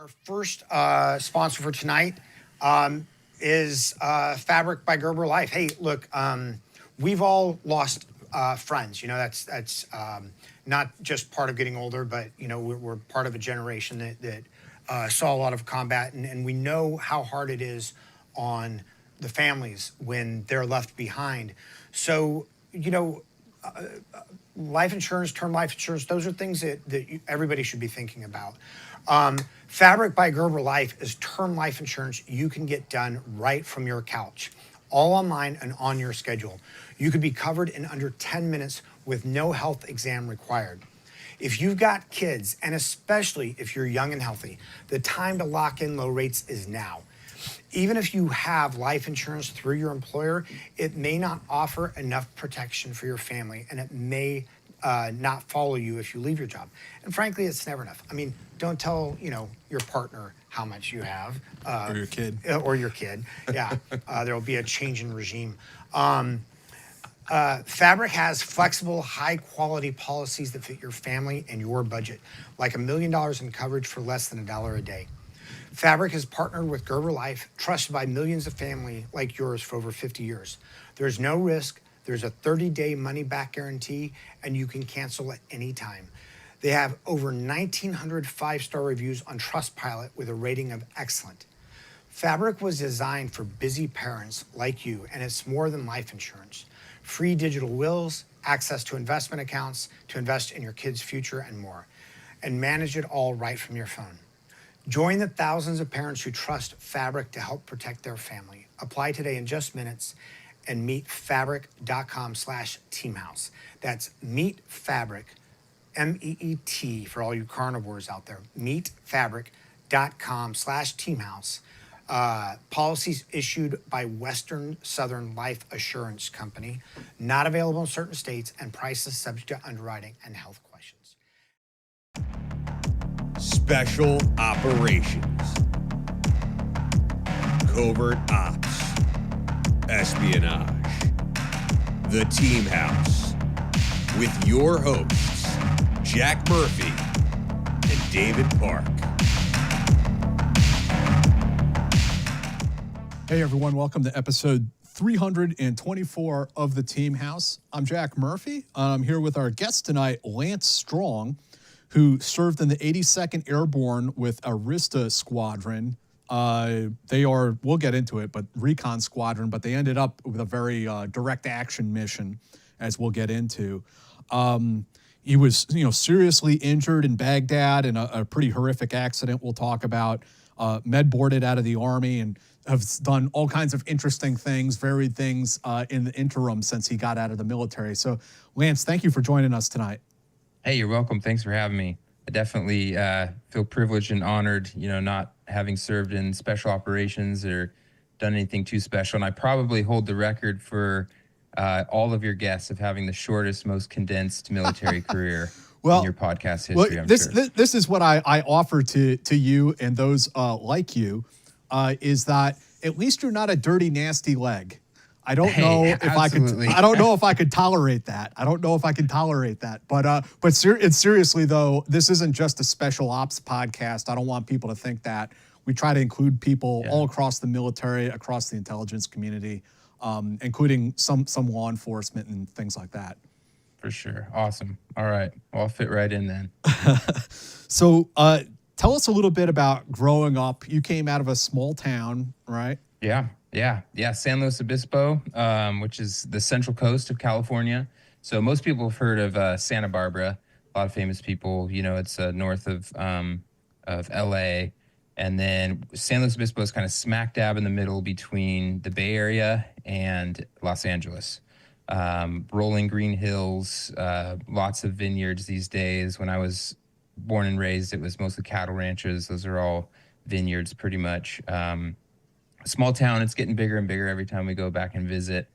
Our first sponsor for tonight is Fabric by Gerber Life. Hey, look, we've all lost friends. You know, that's not just part of getting older, but you know, we're part of a generation that saw a lot of combat, and we know how hard it is on the families when they're left behind. So, you know, life insurance, term life insurance, those are things that everybody should be thinking about. Fabric by Gerber Life is term life insurance you can get done right from your couch, all online and on your schedule. You could be covered in under 10 minutes with no health exam required. If you've got kids, and especially if you're young and healthy, the time to lock in low rates is now. Even if you have life insurance through your employer, it may not offer enough protection for your family, and it may not follow you if you leave your job. And frankly, it's never enough. I mean, don't tell, you know, your partner how much you have. Or your kid. Or your kid, yeah. There will be a change in regime. Fabric has flexible, high-quality policies that fit your family and your budget, like $1 million in coverage for less than $1 a day. Fabric has partnered with Gerber Life, trusted by millions of families like yours for over 50 years. There's no risk. There's a 30-day money-back guarantee, and you can cancel at any time. They have over 1,900 five-star reviews on Trustpilot with a rating of excellent. Fabric was designed for busy parents like you, and it's more than life insurance. Free digital wills, access to investment accounts to invest in your kids' future, and more. And manage it all right from your phone. Join the thousands of parents who trust Fabric to help protect their family. Apply today in just minutes and meet fabric.com/teamhouse. That's Meet Fabric, MEET for all you carnivores out there. Meetfabric.com/teamhouse. Policies issued by Western Southern Life Assurance Company, not available in certain states, and prices subject to underwriting and health questions. Special operations, covert ops, espionage, the Team House, with your hosts, Jack Murphy and David Park. Hey everyone, welcome to episode 324 of the Team House. I'm Jack Murphy. I'm here with our guest tonight, Lance Strong, who served in the 82nd Airborne with RSTA Squadron. We'll get into it, but recon squadron, but they ended up with a very direct action mission, as we'll get into. He was, seriously injured in Baghdad in a pretty horrific accident we'll talk about. Med boarded out of the Army and have done all kinds of interesting things, varied things in the interim since he got out of the military. So, Lance, thank you for joining us tonight. Hey, you're welcome. Thanks for having me. I definitely feel privileged and honored, not having served in special operations or done anything too special. And I probably hold the record for all of your guests of having the shortest, most condensed military career in your podcast history, I'm sure. This is what I offer to you and those like you, is that at least you're not a dirty, nasty leg. I don't know if absolutely. I don't know if I could tolerate that. But seriously though, this isn't just a special ops podcast. I don't want people to think that. We try to include people all across the military, across the intelligence community, including some law enforcement and things like that. For sure. Awesome. All right. Well, I'll fit right in then. So tell us a little bit about growing up. You came out of a small town, right? Yeah. San Luis Obispo, which is the central coast of California. So most people have heard of Santa Barbara. A lot of famous people. It's north of LA, and then San Luis Obispo is kind of smack dab in the middle between the Bay Area and Los Angeles. Rolling green hills, lots of vineyards these days. When I was born and raised, it was mostly cattle ranches. Those are all vineyards, pretty much. Small town, it's getting bigger and bigger every time we go back and visit.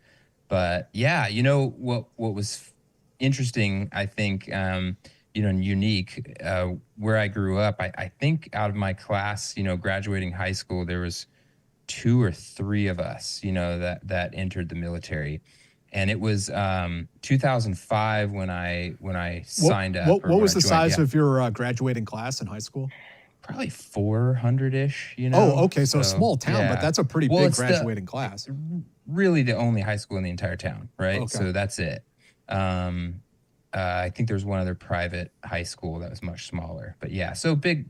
But yeah, what was interesting, I think, and unique, where I grew up, I think out of my class, graduating high school, there was 2 or 3 of us, that entered the military. And it was 2005 when I signed up. What was the size of your graduating class in high school? probably 400-ish, Oh, okay. So a small town, but yeah. that's a pretty Well, big it's graduating class. really the only high school in the entire town, right? Okay. So that's it. I think there's one other private high school that was much smaller, but yeah, so big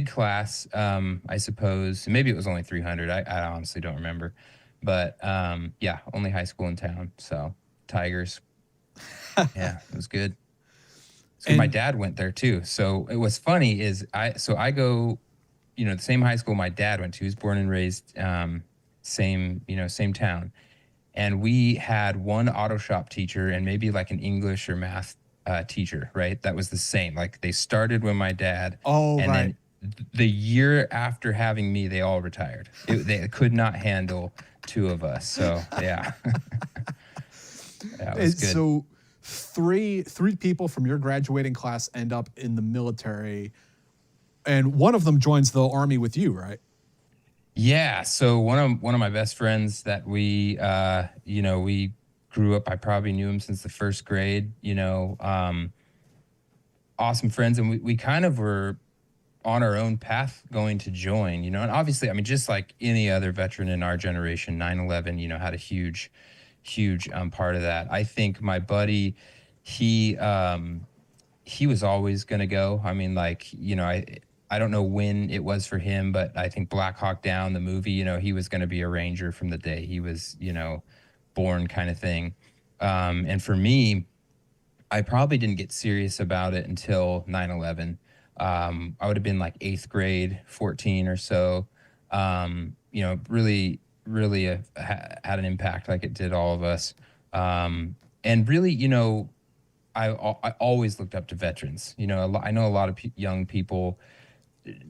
class, I suppose. Maybe it was only 300. I honestly don't remember, but yeah, only high school in town. So Tigers, yeah, it was good. So my And dad went there too. So it was funny is I go, the same high school my dad went to. He was born and raised, same town. And we had one auto shop teacher and maybe like an English or math teacher, right? That was the same. Like they started when my dad, oh, and right. then the year after having me, they all retired. They could not handle two of us. So yeah, that was good. So three people from your graduating class end up in the military, and one of them joins the Army with you, right? Yeah. So one of my best friends that we we grew up. I probably knew him since the first grade. Awesome friends, and we kind of were on our own path going to join. And obviously, I mean, just like any other veteran in our generation, 9/11, had a huge part of that. I think my buddy, he was always going to go. I mean, like, I don't know when it was for him, but I think Black Hawk Down, the movie, he was going to be a Ranger from the day he was, born, kind of thing. And for me, I probably didn't get serious about it until 9/11. I would have been like 8th grade, 14 or so. Really, really had an impact like it did all of us. And really, I always looked up to veterans. I know a lot of young people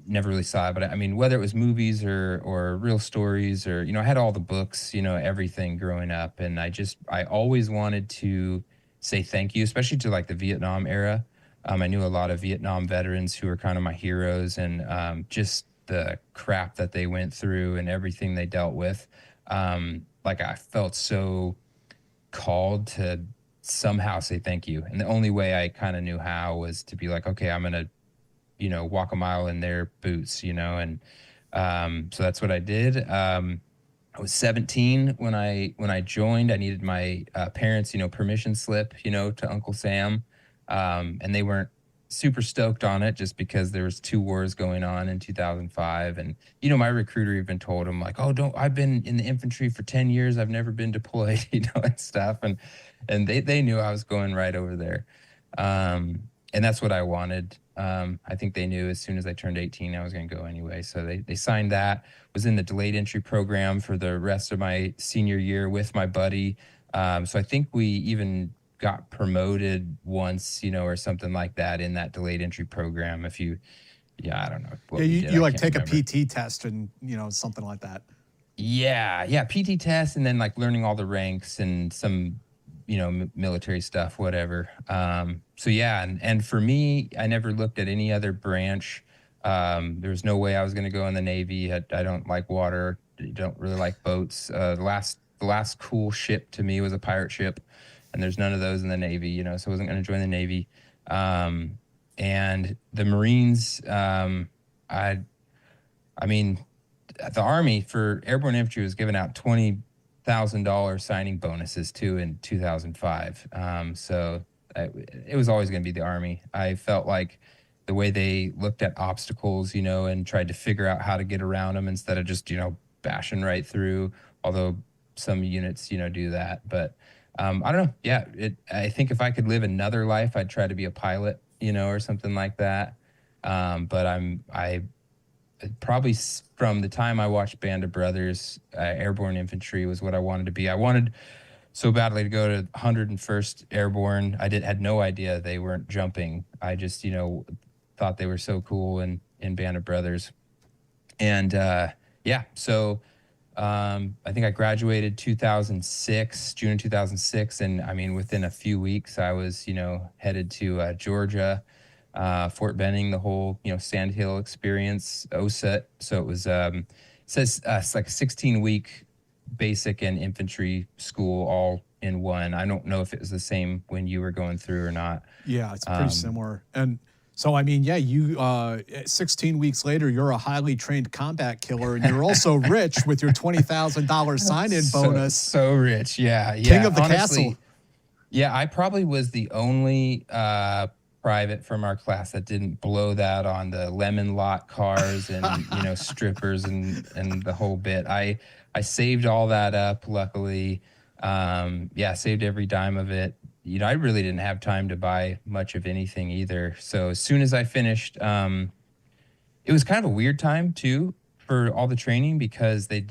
never really saw it, but I mean, whether it was movies or real stories or, I had all the books, everything growing up. And I always wanted to say thank you, especially to like the Vietnam era. I knew a lot of Vietnam veterans who were kind of my heroes, and just the crap that they went through and everything they dealt with. Like I felt so called to somehow say thank you. And the only way I kind of knew how was to be like, okay, I'm going to, walk a mile in their boots, and so that's what I did. I was 17 when I joined. I needed my parents, permission slip, to Uncle Sam, and they weren't super stoked on it just because there was 2 wars going on in 2005. And my recruiter even told him like, oh, I've been in the infantry for 10 years, I've never been deployed, and stuff. And they knew I was going right over there, and that's what I wanted. I think they knew as soon as I turned 18, I was going to go anyway. So they signed that, was in the delayed entry program for the rest of my senior year with my buddy. So I think we even got promoted once, or something like that in that delayed entry program. I don't know. Yeah, you like take remember. A PT test and, something like that. Yeah. PT test, and then like learning all the ranks and some, military stuff, whatever. So yeah, and for me, I never looked at any other branch. There was no way I was going to go in the Navy. I don't like water. Don't really like boats. The last cool ship to me was a pirate ship, and there's none of those in the Navy, so I wasn't going to join the Navy. And the Marines, I mean, the Army for Airborne Infantry was giving out $20,000 signing bonuses too in 2005. So it was always going to be the Army. I felt like the way they looked at obstacles, and tried to figure out how to get around them instead of just, bashing right through, although some units, do that. But I don't know. Yeah, I think if I could live another life, I'd try to be a pilot, or something like that. But I probably from the time I watched Band of Brothers, Airborne Infantry was what I wanted to be. I wanted so badly to go to 101st Airborne. I had no idea they weren't jumping. I just, thought they were so cool in Band of Brothers. And yeah, so I think I graduated 2006, June of 2006. And I mean, within a few weeks, I was, headed to Georgia, Fort Benning, the whole, Sand Hill experience, OSET. So it was, it says it's like a 16-week basic and infantry school all in one. I don't know if it was the same when you were going through or not. Yeah, it's pretty similar. And So, I mean, yeah, you 16 weeks later, you're a highly trained combat killer, and you're also rich with your $20,000 sign-in bonus. So rich. Yeah. King of the Honestly, castle. yeah, I probably was the only private from our class that didn't blow that on the lemon lot cars and strippers and the whole bit. I saved all that up, luckily. Saved every dime of it. I really didn't have time to buy much of anything either. So as soon as I finished, it was kind of a weird time too for all the training because there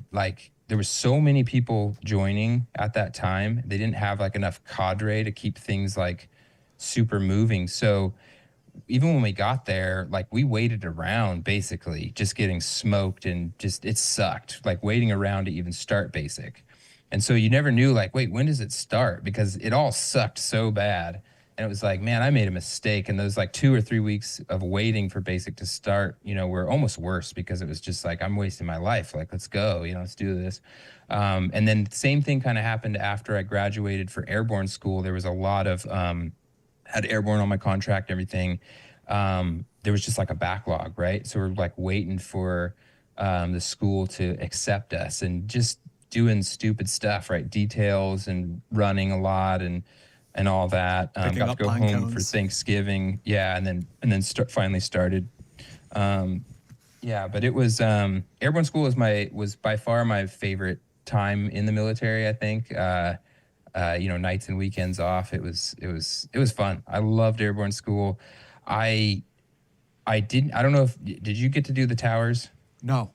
was so many people joining at that time. They didn't have like enough cadre to keep things like super moving. So even when we got there, like we waited around basically just getting smoked and just it sucked like waiting around to even start basic. And so you never knew like, wait, when does it start? Because it all sucked so bad. And it was like, man, I made a mistake. And those like 2 or 3 weeks of waiting for basic to start, were almost worse because it was just like, I'm wasting my life. Like, let's go, let's do this. And then the same thing kind of happened after I graduated for airborne school. There was a lot of, had airborne on my contract, everything. There was just like a backlog, right? So we're like waiting for the school to accept us and just doing stupid stuff, right? Details and running a lot and all that. Got to go home for Thanksgiving. Yeah. And then finally started. But it was, airborne school was by far my favorite time in the military, I think. Nights and weekends off. It was fun. I loved airborne school. I don't know did you get to do the towers? No.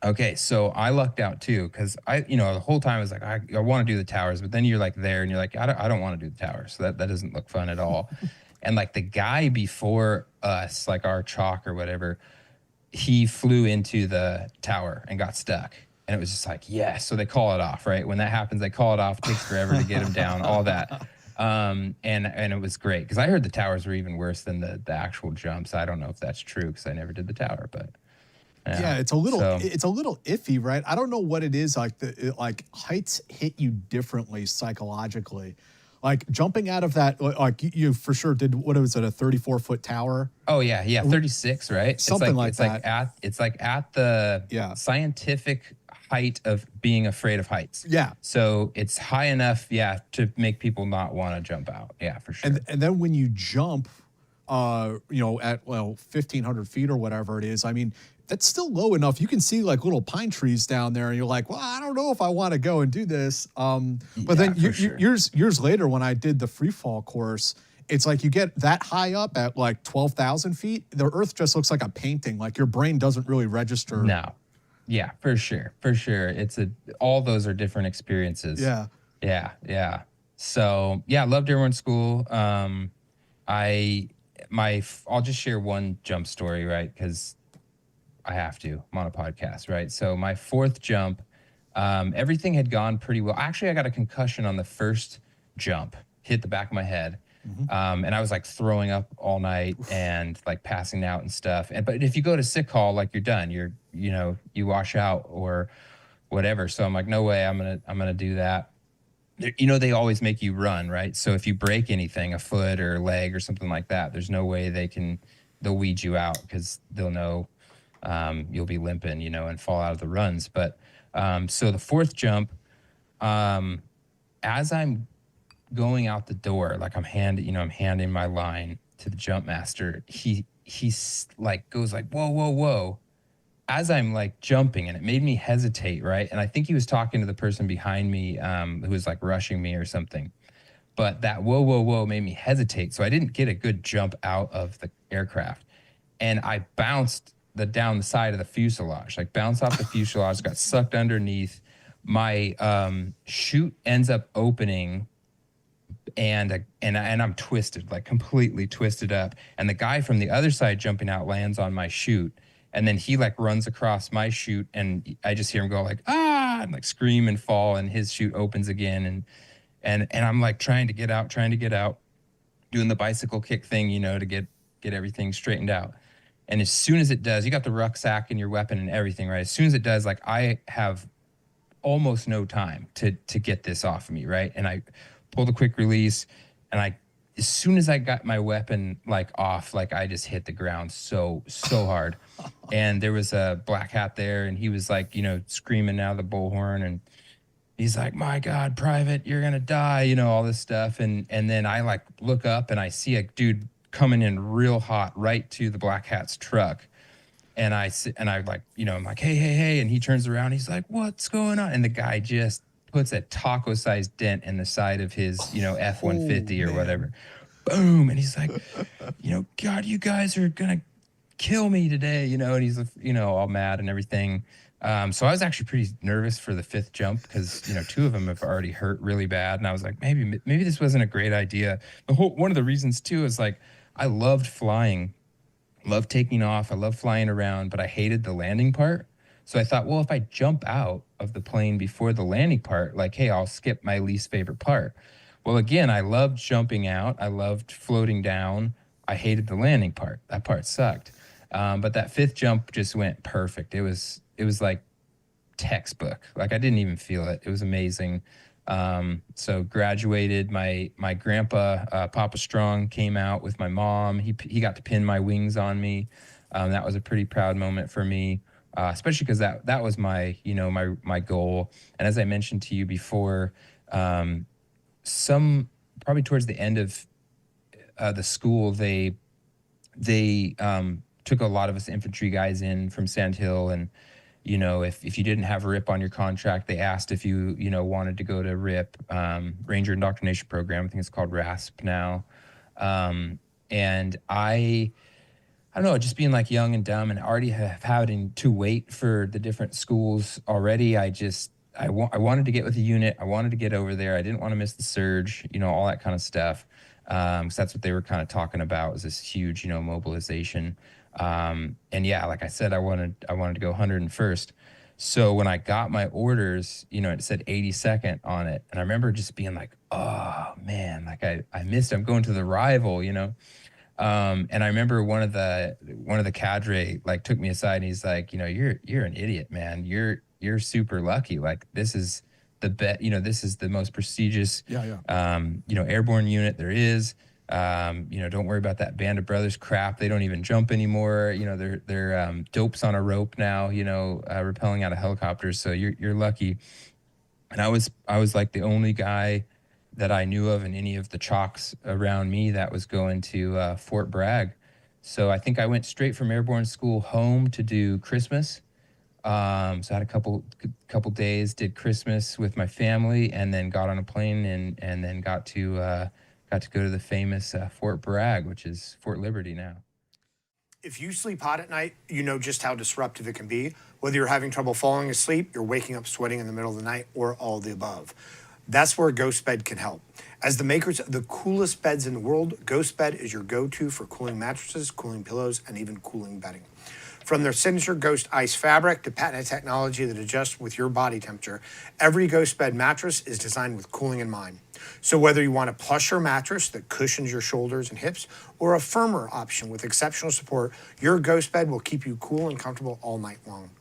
Okay, so I lucked out too because the whole time I was like, I want to do the towers, but then you're like there and you're like, I don't want to do the towers. So that doesn't look fun at all. And like the guy before us, like our chalk or whatever, he flew into the tower and got stuck. And it was just like, yes. So they call it off, right? When that happens, they call it off. It takes forever to get him down, all that. And it was great because I heard the towers were even worse than the actual jumps. I don't know if that's true because I never did the tower, but. Yeah, it's a little iffy, right? I don't know what it is. Like heights hit you differently psychologically. Like jumping out of that, like you for sure did. What was it? A 34-foot tower? Oh yeah, 36, right? Something like that. It's like at the scientific height of being afraid of heights. Yeah. So it's high enough, to make people not want to jump out. Yeah, for sure. And then when you jump, at 1,500 feet or whatever it is, I mean. That's still low enough. You can see like little pine trees down there, and you're like, well, I don't know if I want to go and do this. But then years later, when I did the free fall course, it's like you get that high up at like 12,000 feet. The Earth just looks like a painting. Like your brain doesn't really register. No. Yeah, for sure. All those are different experiences. Yeah. So I loved airborne school. I'll just share one jump story, right? Because I have to. I'm on a podcast, right? So my fourth jump, everything had gone pretty well. Actually, I got a concussion on the first jump, hit the back of my head. Mm-hmm. And I was like throwing up all night and like passing out and stuff. But if you go to sick call, like you're done, you wash out or whatever. So I'm like, no way, I'm gonna do that. They always make you run, right? So if you break anything, a foot or a leg or something like that, there's no way they'll weed you out because they'll know. You'll be limping, and fall out of the runs. But so the fourth jump, as I'm going out the door, like I'm handing my line to the jump master. He's like goes like, whoa, whoa, whoa, as I'm like jumping, and it made me hesitate, right? And I think he was talking to the person behind me who was like rushing me or something. But that whoa, whoa, whoa made me hesitate. So I didn't get a good jump out of the aircraft, and I bounced down the side of the fuselage, like bounced off the fuselage, got sucked underneath. My chute ends up opening, and I'm twisted, like completely twisted up. And the guy from the other side jumping out lands on my chute, and then he like runs across my chute, and I just hear him go like and like scream and fall, and his chute opens again, and I'm like trying to get out, doing the bicycle kick thing, to get everything straightened out. And as soon as it does, you got the rucksack and your weapon and everything, right? As soon as it does, like I have almost no time to get this off of me, right? And I pull the quick release, and as soon as I got my weapon like off, like I just hit the ground so hard. And there was a black hat there, and he was like, you know, screaming out of the bullhorn, and he's like, "My God, Private, you're gonna die," you know, all this stuff. And then I like look up and I see a dude coming in real hot right to the black hat's truck. And I like, you know, I'm like, "Hey, hey, hey," and he turns around, he's like, "What's going on?" And the guy just puts a taco-sized dent in the side of his, you know, F-150 or whatever. Boom. And he's like, you know, "God, you guys are gonna kill me today," you know, and he's, you know, all mad and everything. So I was actually pretty nervous for the 5th jump because, you know, 2 of them have already hurt really bad. And I was like, maybe this wasn't a great idea. One of the reasons too is like, I loved flying, loved taking off. I loved flying around, but I hated the landing part. So I thought, well, if I jump out of the plane before the landing part, like, hey, I'll skip my least favorite part. Well, again, I loved jumping out. I loved floating down. I hated the landing part. That part sucked. But that 5th jump just went perfect. It was like textbook. Like I didn't even feel it. It was amazing. So graduated. My grandpa, Papa Strong, came out with my mom. He got to pin my wings on me. That was a pretty proud moment for me, especially because that was my, you know, my goal. And as I mentioned to you before, probably towards the end of the school, they took a lot of us infantry guys in from Sand Hill, and you know, if you didn't have a RIP on your contract, they asked if you know, wanted to go to RIP, Ranger Indoctrination Program. I think it's called RASP now. And I don't know, just being like young and dumb and already having to wait for the different schools already. I wanted to get with the unit. I wanted to get over there. I didn't want to miss the surge, you know, all that kind of stuff. Because that's what they were kind of talking about, was this huge, you know, mobilization. And yeah, like I said, I wanted to go 101st. So when I got my orders, you know, it said 82nd on it. And I remember just being like, oh man, like I missed, I'm going to the rival, you know? And I remember one of the cadre like took me aside and he's like, you know, you're an idiot, man. You're super lucky. Like this is you know, this is the most prestigious, you know, airborne unit there is. You know, don't worry about that Band of Brothers crap. They don't even jump anymore. You know, they're dopes on a rope now, you know, rappelling out of helicopters. So you're lucky. And I was like the only guy that I knew of in any of the chalks around me that was going to Fort Bragg. So I think I went straight from airborne school home to do Christmas. So I had a couple days, did Christmas with my family, and then got on a plane and then got to go to the famous Fort Bragg, which is Fort Liberty now. If you sleep hot at night, you know just how disruptive it can be. Whether you're having trouble falling asleep, you're waking up sweating in the middle of the night, or all of the above. That's where Ghost Bed can help. As the makers of the coolest beds in the world, Ghost Bed is your go-to for cooling mattresses, cooling pillows, and even cooling bedding. From their signature Ghost Ice fabric to patented technology that adjusts with your body temperature, every Ghost Bed mattress is designed with cooling in mind. So whether you want a plusher mattress that cushions your shoulders and hips, or a firmer option with exceptional support, your Ghost Bed will keep you cool and comfortable all night long.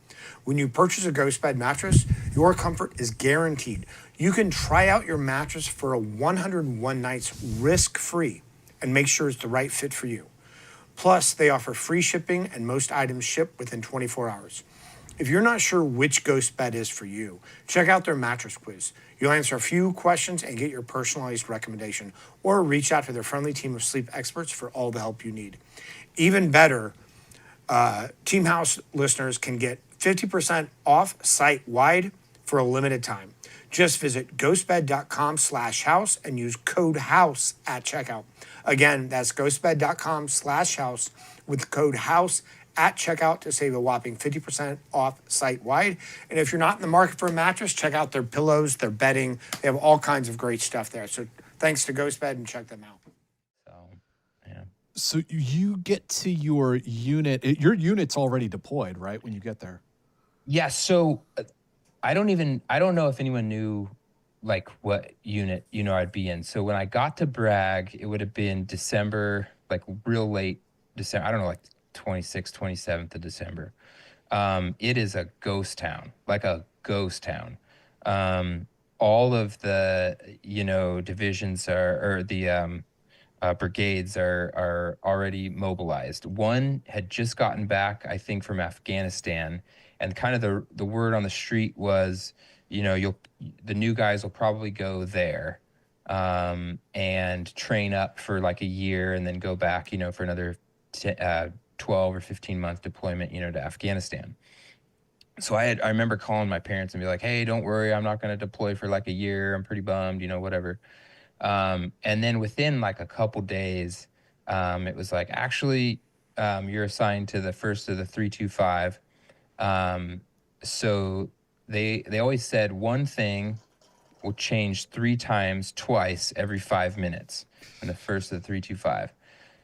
When you purchase a Ghost Bed mattress, your comfort is guaranteed. You can try out your mattress for a 101 nights risk-free and make sure it's the right fit for you. Plus, they offer free shipping and most items ship within 24 hours. If you're not sure which Ghost Bed is for you, check out their mattress quiz. You'll answer a few questions and get your personalized recommendation, or reach out to their friendly team of sleep experts for all the help you need. Even better, Team House listeners can get 50% off site-wide for a limited time. Just visit ghostbed.com/house and use code HOUSE at checkout. Again, that's ghostbed.com/house with code HOUSE at checkout to save a whopping 50% off site-wide. And if you're not in the market for a mattress, check out their pillows, their bedding. They have all kinds of great stuff there. So thanks to Ghost Bed, and check them out. So, yeah. So you get to your unit. Your unit's already deployed, right? When you get there. Yeah. So I don't know if anyone knew like what unit, you know, I'd be in. So when I got to Bragg, it would have been December, like real late December. I don't know, like 26th, 27th of December. It is a ghost town, like a ghost town. All of the, you know, divisions are, or the brigades are already mobilized. One had just gotten back, I think, from Afghanistan, and kind of the word on the street was, the new guys will probably go there, and train up for like a year, and then go back, for another 12 or 15-month deployment, to Afghanistan. So I remember calling my parents and be like, "Hey, don't worry, I'm not going to deploy for like a year. I'm pretty bummed, whatever." And then within like a couple days, it was like, actually, you're assigned to the first of the 325. So they always said one thing will change 3 times, twice every 5 minutes in the first of the 325.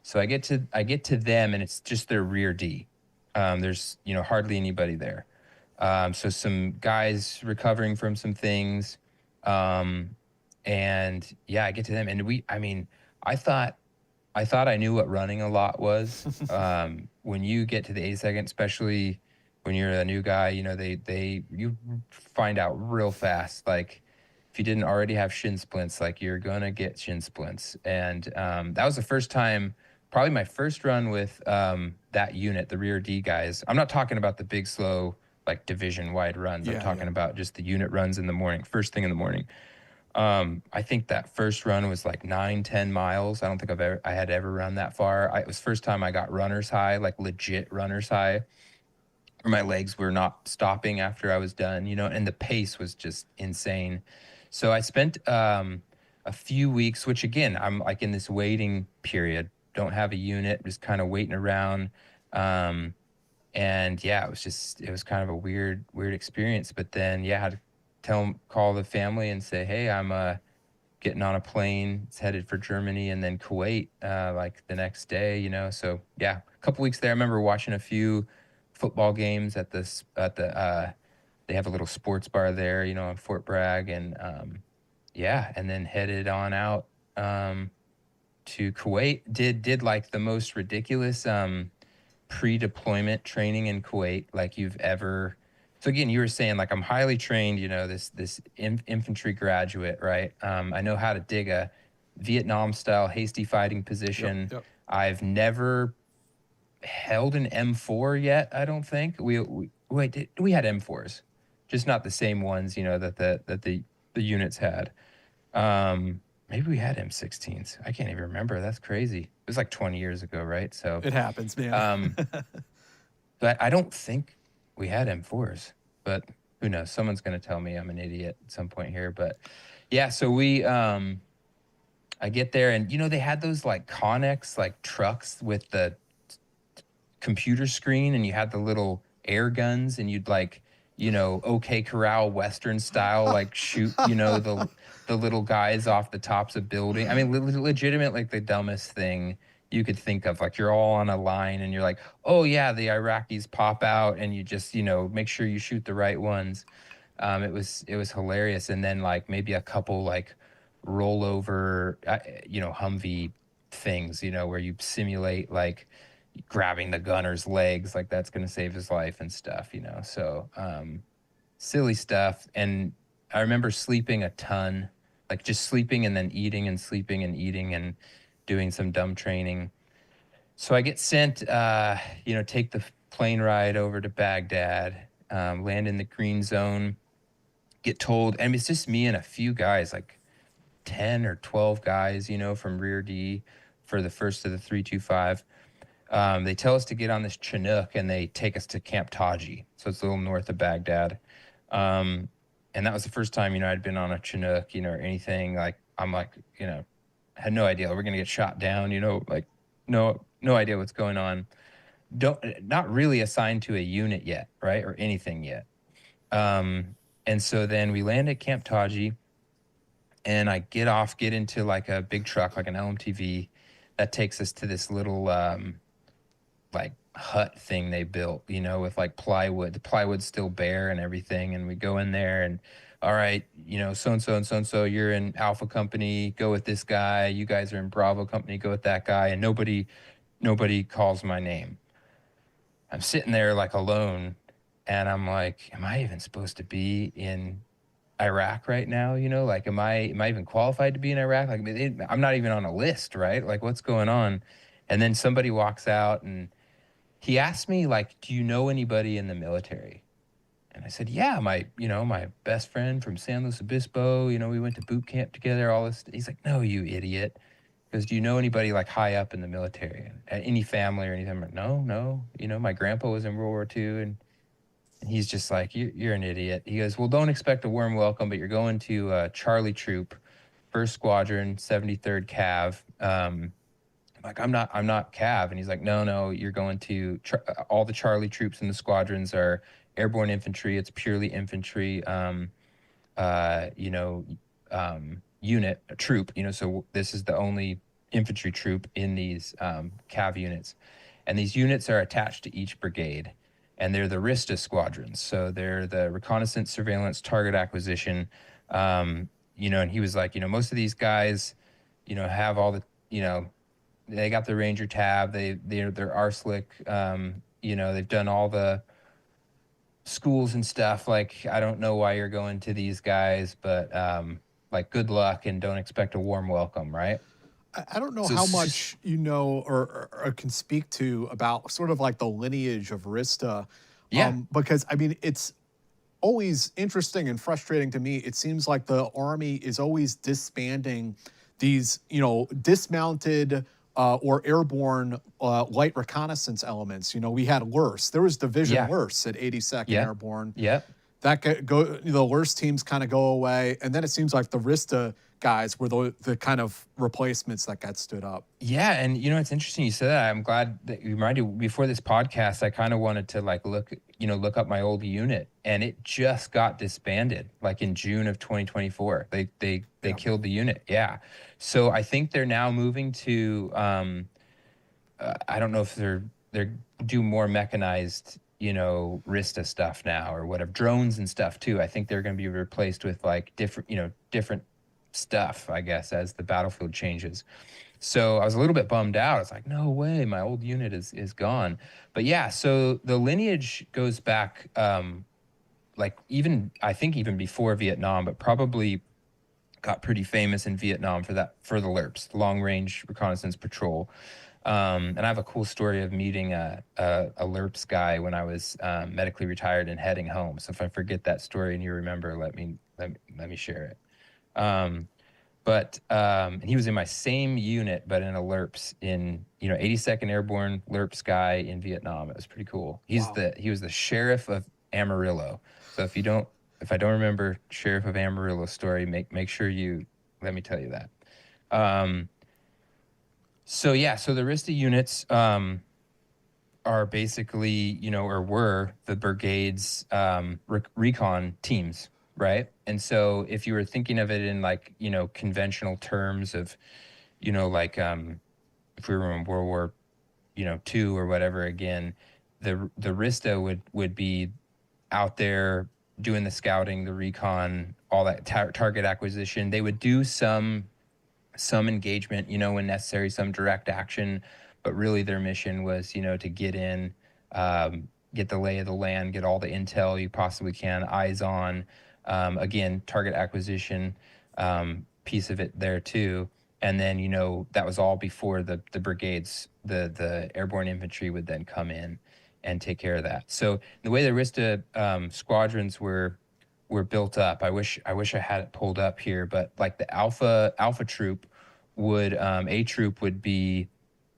So I get to them, and it's just their rear D. There's hardly anybody there. So some guys recovering from some things. And yeah, I get to them, and I thought I knew what running a lot was. When you get to the 82nd, especially when you're a new guy, you find out real fast, like, if you didn't already have shin splints, like, you're gonna get shin splints. And that was the first time, probably my first run with that unit, the rear D guys. I'm not talking about the big, slow, like, division-wide runs. I'm talking about just the unit runs in the morning, first thing in the morning. I think that first run was like 9-10 miles. I don't think I had ever run that far. It was first time I got runner's high, like legit runner's high, where my legs were not stopping after I was done, and the pace was just insane. So I spent a few weeks, which again, I'm like in this waiting period, don't have a unit, just kind of waiting around. And yeah, it was kind of a weird experience. But then, yeah, I had to call the family and say, "Hey, I'm getting on a plane. It's headed for Germany and then Kuwait, like the next day." So yeah, a couple weeks there. I remember watching a few football games at the they have a little sports bar there, in Fort Bragg, and yeah, and then headed on out to Kuwait. Did like the most ridiculous pre-deployment training in Kuwait like you've ever. So again, you were saying, like, I'm highly trained, this infantry graduate, right? I know how to dig a Vietnam style hasty fighting position. Yep. I've never held an M4 yet. I don't think we had M4s, just not the same ones, that the units had. Maybe we had M16s. I can't even remember. That's crazy. It was like 20 years ago, right? So It happens, man. but I don't think we had M4s, but who knows? Someone's going to tell me I'm an idiot at some point here. But yeah, so I get there, and they had those like Connex like trucks with the computer screen, and you had the little air guns, and you'd like, OK Corral Western style, like shoot, the little guys off the tops of building. I mean, legitimate, like the dumbest thing you could think of. Like, you're all on a line, and you're like, "Oh yeah, the Iraqis pop out," and you just, make sure you shoot the right ones. It was hilarious. And then like maybe a couple like rollover, Humvee things, where you simulate like grabbing the gunner's legs, like that's going to save his life and stuff, So silly stuff. And I remember sleeping a ton, like just sleeping and then eating and sleeping and eating and doing some dumb training. So I get sent, take the plane ride over to Baghdad, land in the green zone, get told, and it's just me and a few guys, like 10 or 12 guys, from rear D for the first of the 325. They tell us to get on this Chinook, and they take us to Camp Taji. So it's a little north of Baghdad. And that was the first time, I'd been on a Chinook, or anything. Like, I'm like, had no idea we're going to get shot down, like no idea what's going on. Not really assigned to a unit yet, right? Or anything yet. And so then we land at Camp Taji, and I get into like a big truck, like an LMTV, that takes us to this little, like hut thing they built, with like plywood. The plywood's still bare and everything. And we go in there, and all right, so-and-so and so-and-so, you're in Alpha Company, go with this guy. You guys are in Bravo Company, go with that guy. And nobody calls my name. I'm sitting there like alone, and I'm like, am I even supposed to be in Iraq right now? Like, am I even qualified to be in Iraq? Like, I'm not even on a list, right? Like, what's going on? And then somebody walks out and he asked me, like, do you know anybody in the military? And I said, yeah, my best friend from San Luis Obispo, we went to boot camp together, all this. He's like, no, you idiot. Because do you know anybody like high up in the military? Any family or anything? I'm like, no. My grandpa was in World War II. And he's just like, you're an idiot. He goes, well, don't expect a warm welcome, but you're going to Charlie Troop, 1st Squadron, 73rd Cav. Like, I'm not Cav. And he's like, no, you're going to all the Charlie troops in the squadrons are airborne infantry. It's purely infantry, unit, a troop, so this is the only infantry troop in these Cav units. And these units are attached to each brigade. And they're the RSTA squadrons. So they're the reconnaissance, surveillance, target acquisition. And he was like, most of these guys, have all the, they got the Ranger tab. They're RSLIC. They've done all the schools and stuff. Like, I don't know why you're going to these guys, but like, good luck and don't expect a warm welcome, right? I don't know So how s- much you know or can speak to about sort of like the lineage of Rista, Yeah. because I mean it's always interesting and frustrating to me. It seems like the Army is always disbanding these, dismounted or airborne light reconnaissance elements. We had LURS. There was Division Yeah. LURS at 82nd Yeah. Airborne. Yep. That the worst teams kind of go away, and then it seems like the Rista guys were the kind of replacements that got stood up. Yeah, and it's interesting you said that. I'm glad that you reminded me. Before this podcast, I kind of wanted to like look up my old unit, and it just got disbanded like in June of 2024. They killed the unit. Yeah. So I think they're now moving to I don't know if they're do more mechanized, Rista stuff now or whatever, drones and stuff too. I think they're going to be replaced with like different stuff, I guess, as the battlefield changes. So I was a little bit bummed out. It's like, no way, my old unit is gone. But yeah, so the lineage goes back, like I think even before Vietnam, but probably got pretty famous in Vietnam for the LRPs, long range reconnaissance patrol. And I have a cool story of meeting a LRPs guy when I was medically retired and heading home. So if I forget that story and you remember, let me share it. And he was in my same unit, but in a LRPs in 82nd Airborne LRPs guy in Vietnam. It was pretty cool. He was the sheriff of Amarillo. So if I don't remember Sheriff of Amarillo story, make sure you let me tell you that. So the RISTA units are basically, or were the brigade's recon teams, right? And so if you were thinking of it in like, conventional terms of, like if we were in World War, II or whatever, again, the RISTA would be out there doing the scouting, the recon, all that target acquisition. They would do some engagement, when necessary, some direct action, but really their mission was, to get in, get the lay of the land, get all the intel you possibly can, eyes on, again, target acquisition, piece of it there too. And then, that was all before the brigades, the airborne infantry would then come in and take care of that. So the way the RISTA squadrons were built up, I wish I had it pulled up here, but like the alpha troop would A troop would be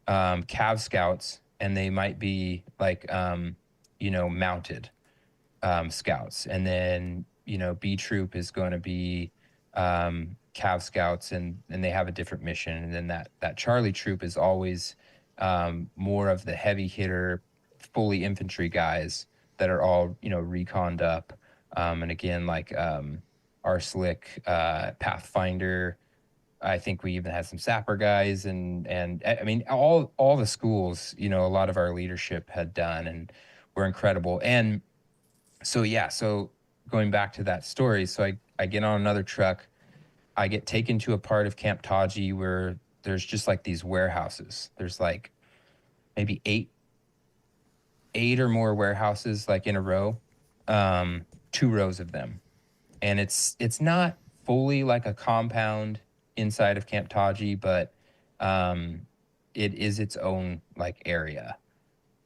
Cav scouts, and they might be like mounted scouts, and then B troop is going to be Cav scouts, and they have a different mission, and then that Charlie troop is always more of the heavy hitter, fully infantry guys that are all reconned up, and again like RSLIC, Pathfinder. I think we even had some sapper guys, and I mean all the schools, a lot of our leadership had done and were incredible. And so going back to that story, so I get on another truck, I get taken to a part of Camp Taji where there's just like these warehouses. There's like maybe eight or more warehouses like in a row, 2 rows of them. and it's not fully like a compound inside of Camp Taji, but it is its own like area.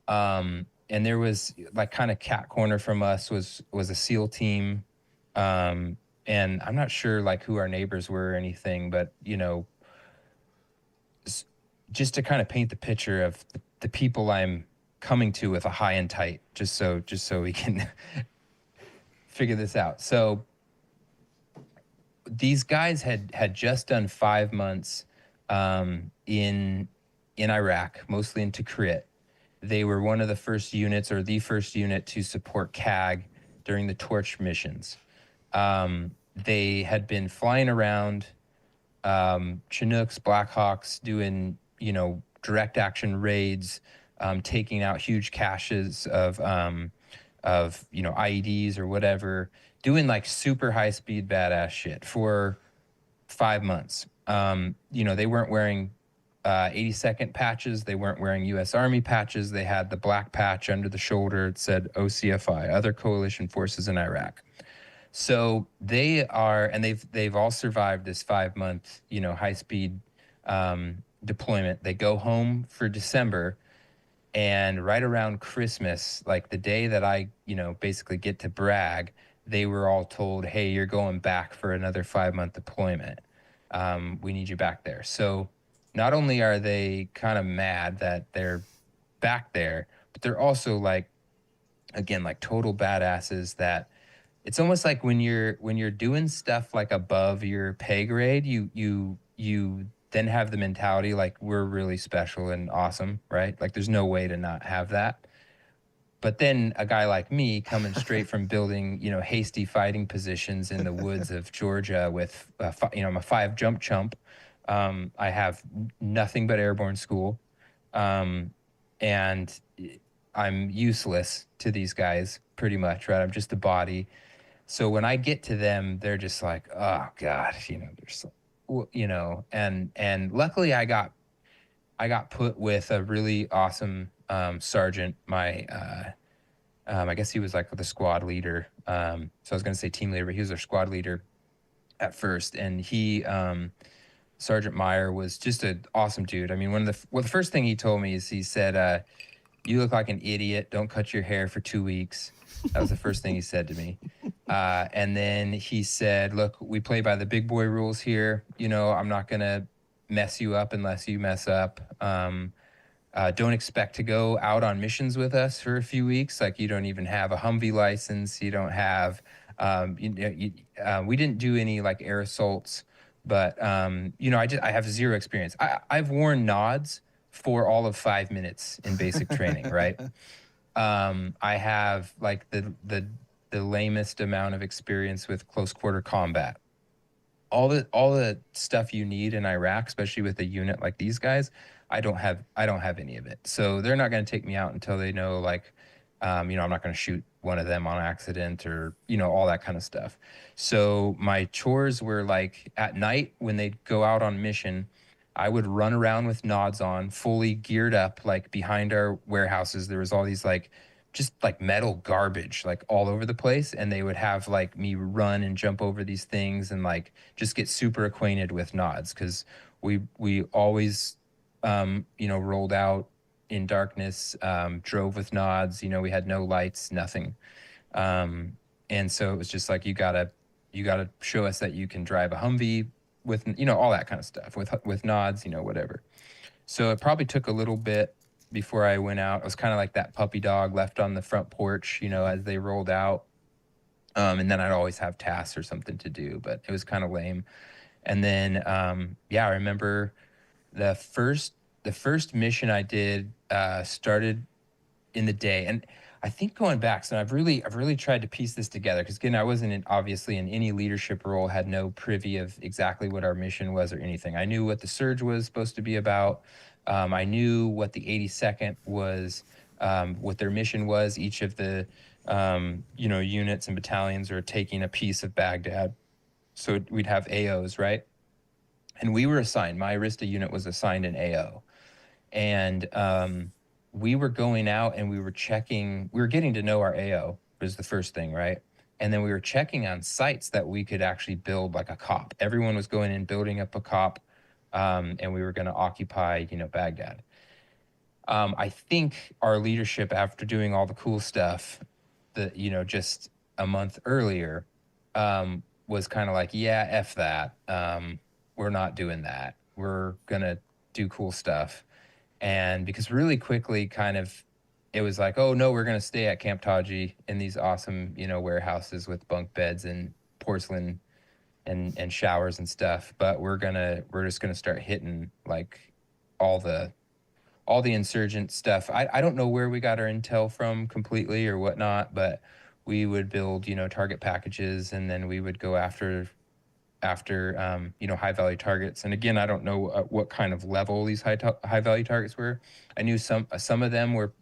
And there was like kind of cat corner from us was a SEAL team. And I'm not sure like who our neighbors were or anything, but you know, just to kind of paint the picture of the people I'm coming to with a high and tight, just so we can figure this out. So these guys had just done 5 months in Iraq, mostly in Tikrit. They were one of the first units, or the first unit, to support CAG during the Torch missions. They had been flying around Chinooks, Blackhawks, doing, you know, direct action raids, taking out huge caches of you know, IEDs or whatever, doing like super high speed badass shit for 5 months. You know, they weren't wearing 82nd patches. They weren't wearing U.S. Army patches. They had the black patch under the shoulder. It said OCFI, Other Coalition Forces in Iraq. So they are, and they've all survived this 5 month, you know, high speed deployment. They go home for December, and right around Christmas, like the day that I, you know, basically get to Bragg, they were all told, "Hey, you're going back for another 5 month deployment. We need you back there." So not only are they kind of mad that they're back there, but they're also like, again, like total badasses that it's almost like when you're doing stuff like above your pay grade, you then have the mentality like we're really special and awesome, right? Like there's no way to not have that. But then a guy like me coming straight from building, you know, hasty fighting positions in the woods of Georgia with, you know, I'm a 5 jump chump. I have nothing but airborne school. And I'm useless to these guys pretty much, right? I'm just a body. So when I get to them, they're just like, oh God, you know, they're so, you know, and luckily I got put with a really awesome sergeant. My, I guess he was like the squad leader. So I was going to say team leader, but he was their squad leader at first. And he, Sergeant Meyer, was just an awesome dude. I mean, the first thing he told me is he said, "You look like an idiot. Don't cut your hair for 2 weeks." That was the first thing he said to me. And then he said, "Look, we play by the big boy rules here. You know, I'm not going to mess you up unless you mess up. Don't expect to go out on missions with us for a few weeks. Like you don't even have a Humvee license. You don't have, we didn't do any like air assaults, but, you know, I have zero experience. I've worn nods for all of 5 minutes in basic training, right? I have like the lamest amount of experience with close quarter combat. All the stuff you need in Iraq, especially with a unit like these guys, I don't have any of it. So they're not going to take me out until they know, like, you know, I'm not going to shoot one of them on accident or, you know, all that kind of stuff. So my chores were like at night when they'd go out on mission, I would run around with nods on, fully geared up, like behind our warehouses. There was all these like just like metal garbage like all over the place, and they would have like me run and jump over these things and like just get super acquainted with nods, because we always you know, rolled out in darkness, drove with nods. You know, we had no lights, nothing, and so it was just like you gotta show us that you can drive a Humvee with, you know, all that kind of stuff with nods, you know, whatever. So it probably took a little bit before I went out. I was kind of like that puppy dog left on the front porch, you know, as they rolled out. And then I'd always have tasks or something to do, but it was kind of lame. And then, yeah, I remember the first mission I did started in the day. And I think going back, so I've really tried to piece this together, because again, I wasn't obviously in any leadership role, had no privy of exactly what our mission was or anything. I knew what the surge was supposed to be about. I knew what the 82nd was, what their mission was. Each of the you know, units and battalions are taking a piece of Baghdad. So we'd have AOs, right? And we were assigned, my RSTA unit was assigned an AO. And we were going out and we were checking, we were getting to know our AO was the first thing, right? And then we were checking on sites that we could actually build like a COP. Everyone was going in, building up a COP, and we were going to occupy, Baghdad. I think our leadership, after doing all the cool stuff, that just a month earlier, was kind of like, yeah, F that. We're not doing that. We're gonna do cool stuff. And because really quickly, kind of, it was like, oh no, we're gonna stay at Camp Taji in these awesome, warehouses with bunk beds and porcelain and showers and stuff. But we're just gonna start hitting like all the insurgent stuff. I don't know where we got our intel from completely or whatnot, but we would build, target packages, and then we would go after high value targets. And again, I don't know what kind of level these high value targets were. I knew some of them were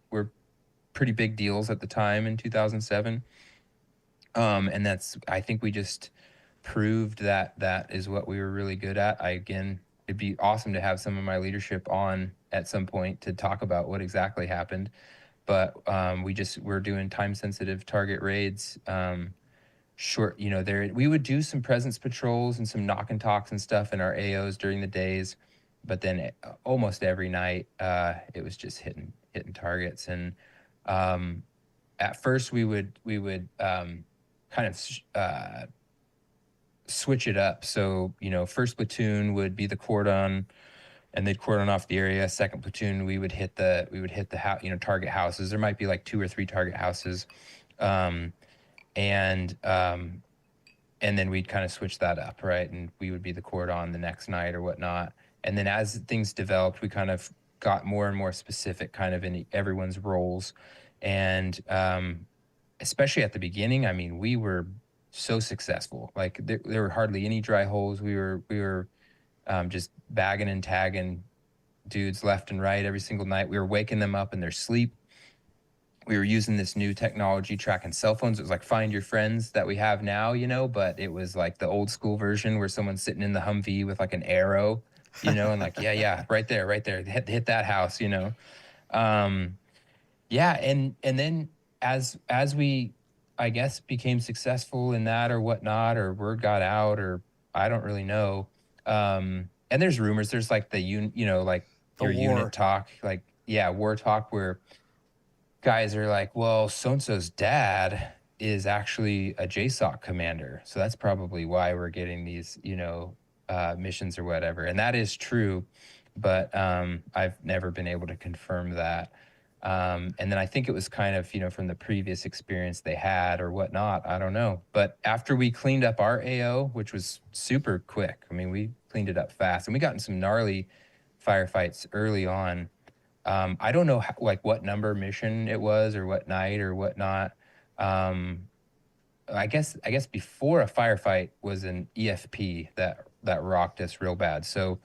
pretty big deals at the time in 2007. And I think we just proved that is what we were really good at. It'd be awesome to have some of my leadership on at some point to talk about what exactly happened. But we're doing time sensitive target raids. Short, we would do some presence patrols and some knock and talks and stuff in our AOs during the days, but then almost every night it was just hitting targets. And at first we would kind of switch it up. So first platoon would be the cordon, and they'd cordon off the area. Second platoon, we would hit the target houses. There might be like 2 or 3 target houses. And then we'd kind of switch that up, right? And we would be the cordon the next night or whatnot. And then as things developed, we kind of got more and more specific kind of in everyone's roles. And especially at the beginning, I mean, we were so successful. Like there were hardly any dry holes. We were just bagging and tagging dudes left and right every single night. We were waking them up in their sleep. We were using this new technology tracking cell phones. It was like Find Your Friends that we have now, but it was like the old school version where someone's sitting in the Humvee with like an arrow, and like, yeah, right there, hit that house, Yeah, and then as we, I guess, became successful in that or whatnot, or word got out, or I don't really know. And there's rumors. There's like like your unit talk, like, yeah, war talk, where guys are like, well, so-and-so's dad is actually a JSOC commander. So that's probably why we're getting these, missions or whatever. And that is true, but I've never been able to confirm that. And then I think it was kind of, from the previous experience they had or whatnot. I don't know. But after we cleaned up our AO, which was super quick, I mean, we cleaned it up fast, and we got in some gnarly firefights early on. I don't know what number mission it was or what night or whatnot. I guess before a firefight was an EFP that rocked us real bad. So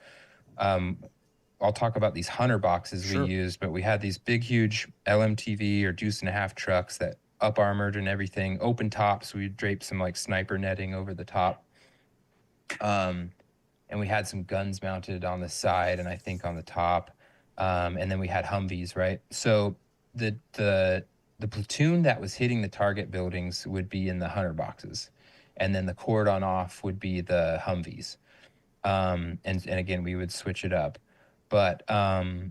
I'll talk about these hunter boxes we used, but we had these big, huge LMTV or deuce and a half trucks that up armored and everything, open tops. We draped some like sniper netting over the top. And we had some guns mounted on the side and I think on the top. And then we had Humvees, right? So the platoon that was hitting the target buildings would be in the hunter boxes, and then the cordon off would be the Humvees. And again, we would switch it up, but there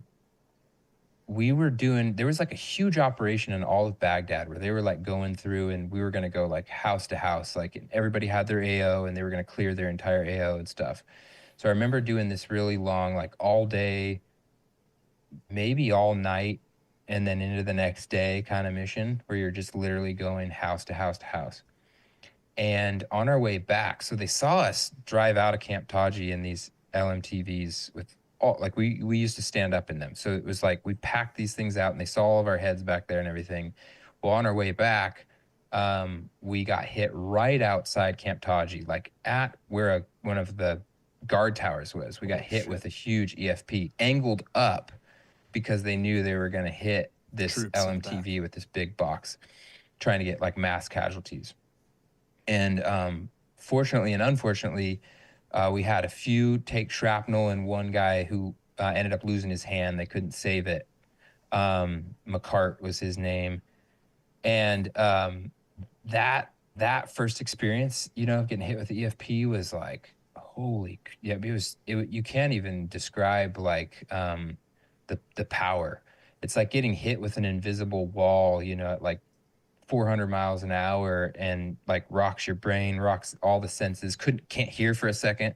was like a huge operation in all of Baghdad where they were like going through, and we were going to go like house to house, like everybody had their AO and they were going to clear their entire AO and stuff. So I remember doing this really long, like all day, maybe all night, and then into the next day kind of mission where you're just literally going house to house to house. And on our way back, so they saw us drive out of Camp Taji in these LMTVs with all, like we used to stand up in them. So it was like we packed these things out and they saw all of our heads back there and everything. Well, on our way back, we got hit right outside Camp Taji, like at where one of the guard towers was. We got hit with a huge EFP angled up, because they knew they were going to hit this LMTV with this big box, trying to get like mass casualties. And fortunately and unfortunately, we had a few take shrapnel, and one guy who ended up losing his hand. They couldn't save it. McCart was his name. And that that first experience, you know, getting hit with the EFP was like, yeah, you can't even describe like the power. It's like getting hit with an invisible wall, you know, at like 400 miles an hour, and like rocks your brain, rocks all the senses. Can't hear for a second.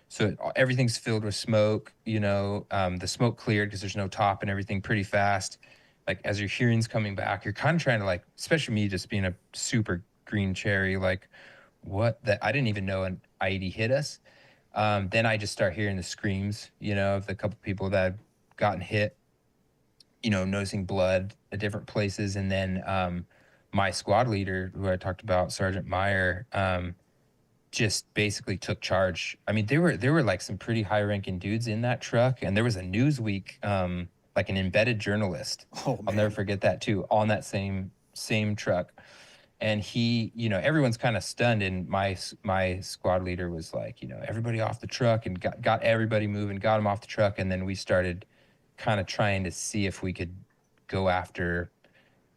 So everything's filled with smoke, you know. The smoke cleared because there's no top and everything pretty fast. Like as your hearing's coming back, you're kind of trying to like, especially me just being a super green cherry, like what that I didn't even know an IED hit us. Then I just start hearing the screams, you know, of the couple people that had gotten hit, you know, noticing blood at different places. And then my squad leader, who I talked about, Sergeant Meyer, just basically took charge. I mean, there were like some pretty high-ranking dudes in that truck, and there was a Newsweek, like an embedded journalist. Oh, I'll man. never forget that too, on that same truck. And he, you know, everyone's kind of stunned, and my squad leader was like, you know, everybody off the truck, and got everybody moving, got them off the truck, and then we started kind of trying to see if we could go after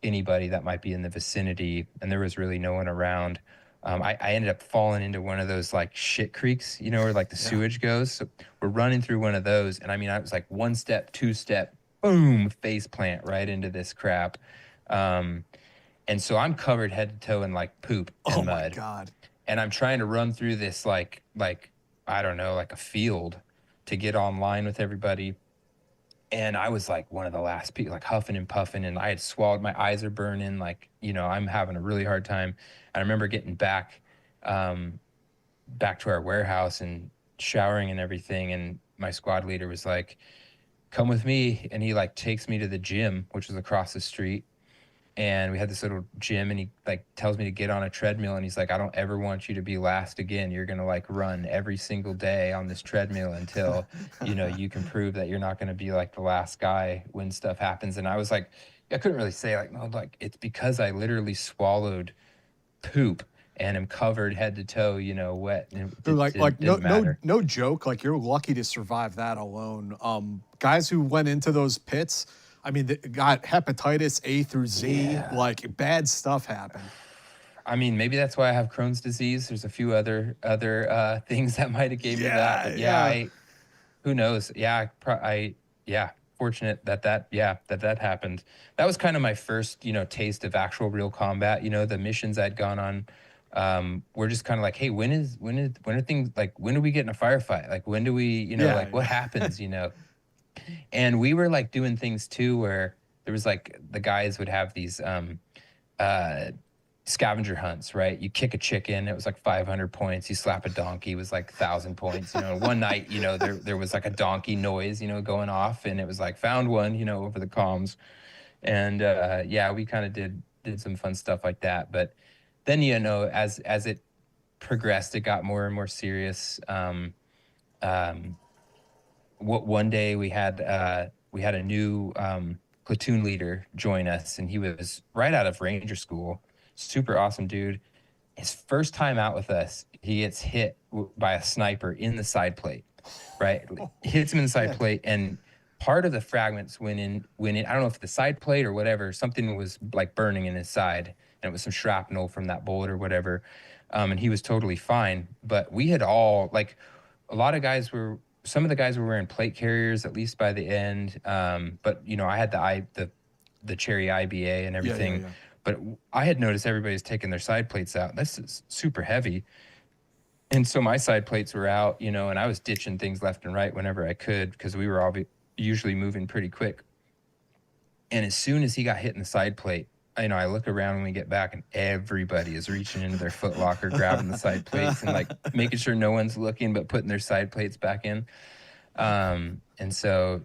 anybody that might be in the vicinity, and there was really no one around. I ended up falling into one of those like shit creeks, you know, where like the sewage goes. So we're running through one of those, and I mean, I was like one step, two step, boom, face plant right into this crap. And so I'm covered head to toe in like poop and mud. Oh my God. And I'm trying to run through this like I don't know, like a field to get online with everybody. And I was like one of the last people, like huffing and puffing, and I had swallowed, my eyes are burning, like, you know, I'm having a really hard time. I remember getting back to our warehouse and showering and everything, and my squad leader was like, come with me. And he like takes me to the gym, which was across the street. And we had this little gym, and he like tells me to get on a treadmill, and he's like, I don't ever want you to be last again. You're going to like run every single day on this treadmill until, you know, you can prove that you're not going to be like the last guy when stuff happens. And I was like, I couldn't really say like, no, like it's because I literally swallowed poop and am covered head to toe, you know, wet. And No joke. Like you're lucky to survive that alone. Guys who went into those pits, I mean, they got hepatitis A through Z, like bad stuff happened. I mean, maybe that's why I have Crohn's disease. There's a few other things that might have gave me that. But who knows? Fortunate that happened. That was kind of my first, you know, taste of actual real combat. You know, the missions I'd gone on, we're just kind of like, hey, when are things like, when do we get in a firefight? Like, when do we, you know, what happens, you know? And we were like doing things too, where there was like the guys would have these scavenger hunts, right? You kick a chicken, it was like 500 points. You slap a donkey, it was like 1,000 points. You know, one night, you know, there was like a donkey noise, you know, going off, and it was like found one, you know, over the comms. And we kind of did some fun stuff like that. But then, you know, as it progressed, it got more and more serious. One day we had a new platoon leader join us, and he was right out of Ranger school, super awesome dude. His first time out with us, he gets hit by a sniper in the side plate, right? Hits him in the side plate, and part of the fragments went in. I don't know if the side plate or whatever, something was like burning in his side, and it was some shrapnel from that bullet or whatever. And he was totally fine. But we had all, like, some of the guys were wearing plate carriers, at least by the end. But you know, I had the cherry IBA and everything. But I had noticed everybody's taking their side plates out. This is super heavy. And so my side plates were out, you know, and I was ditching things left and right whenever I could, because we were all usually moving pretty quick. And as soon as he got hit in the side plate, you know, I look around when we get back, and everybody is reaching into their foot locker, grabbing the side plates, and like making sure no one's looking, but putting their side plates back in. And so,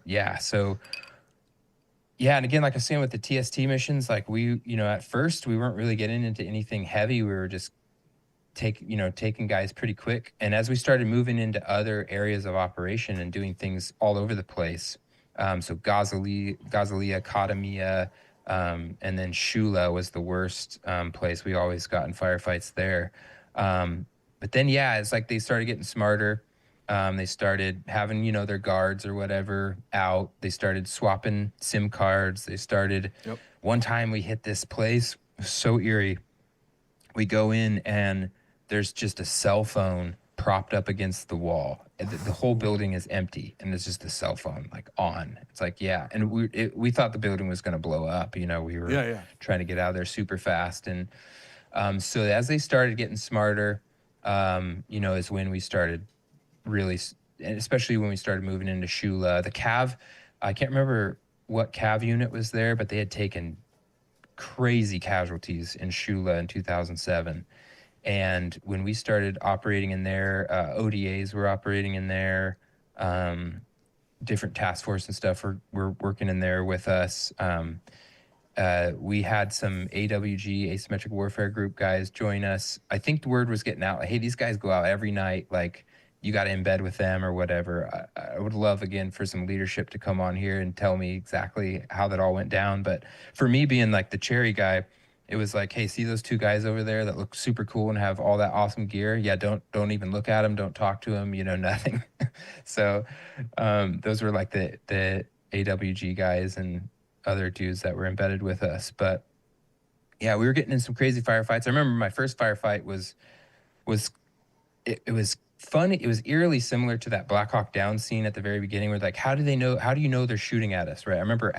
and again, like I was saying with the TST missions, like we, you know, at first we weren't really getting into anything heavy. We were just taking guys pretty quick. And as we started moving into other areas of operation and doing things all over the place, so Gazalia, Kadamia, and then Shula was the worst place. We always got in firefights there. But then, it's like they started getting smarter. They started having, you know, their guards or whatever out. They started swapping SIM cards. They started, one time we hit this place, so eerie. we go in and there's just a cell phone propped up against the wall. And the whole building is empty, and there's just a cell phone like on. It's like, yeah. And we thought the building was going to blow up. You know, we were trying to get out of there super fast. And so as they started getting smarter, you know, is when we started really, and especially when we started moving into Shula. The Cav, I can't remember what Cav unit was there, but they had taken crazy casualties in Shula in 2007. And when we started operating in there, ODAs were operating in there, different task force and stuff were working in there with us. We had some AWG, asymmetric warfare group guys, join us. I think the word was getting out, like, hey, these guys go out every night, like, you got to embed with them or whatever. I would love, again, for some leadership to come on here and tell me exactly how that all went down. But for me, being like the cherry guy, it was like, hey, see those two guys over there that look super cool and have all that awesome gear? Yeah, don't even look at them, don't talk to them, you know, nothing. So those were like the AWG guys and other dudes that were embedded with us. But yeah, we were getting in some crazy firefights. I remember my first firefight was it was fun. It was eerily similar to that Black Hawk Down scene at the very beginning, where like, how do you know they're shooting at us, right? I remember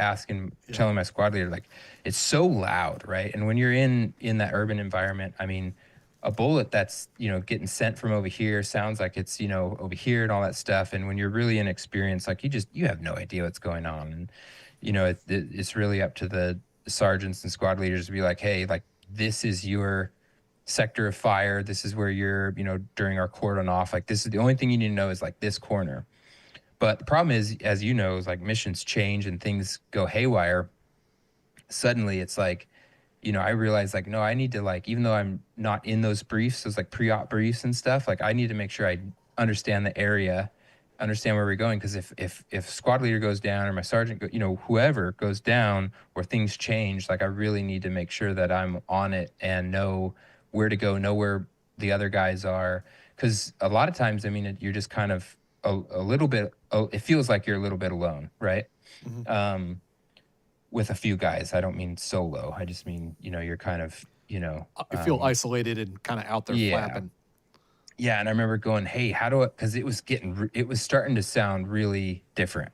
telling my squad leader, like, it's so loud, right? And when you're in that urban environment, I mean, a bullet that's, you know, getting sent from over here sounds like it's, you know, over here and all that stuff. And when you're really inexperienced, like, you have no idea what's going on. And, you know, it's really up to the sergeants and squad leaders to be like, hey, like, this is your sector of fire. This is where you're, you know, during our cordon off, like, this is the only thing you need to know is like this corner. But the problem is, as you know, is like missions change and things go haywire. Suddenly it's like, you know, I realized, like, no, I need to, like, even though I'm not in those briefs, those like pre-op briefs and stuff, like, I need to make sure I understand the area, understand where we're going. Because if squad leader goes down or my sergeant, you know, whoever goes down or things change, like, I really need to make sure that I'm on it and know where to go, know where the other guys are. Because a lot of times, I mean, you're just kind of a little bit, it feels like you're a little bit alone, right? Mm-hmm. With a few guys. I don't mean solo. I just mean, you know, you're kind of, you know. You feel isolated and kind of out there flapping. Yeah, and I remember going, hey, how do I, because it was starting to sound really different.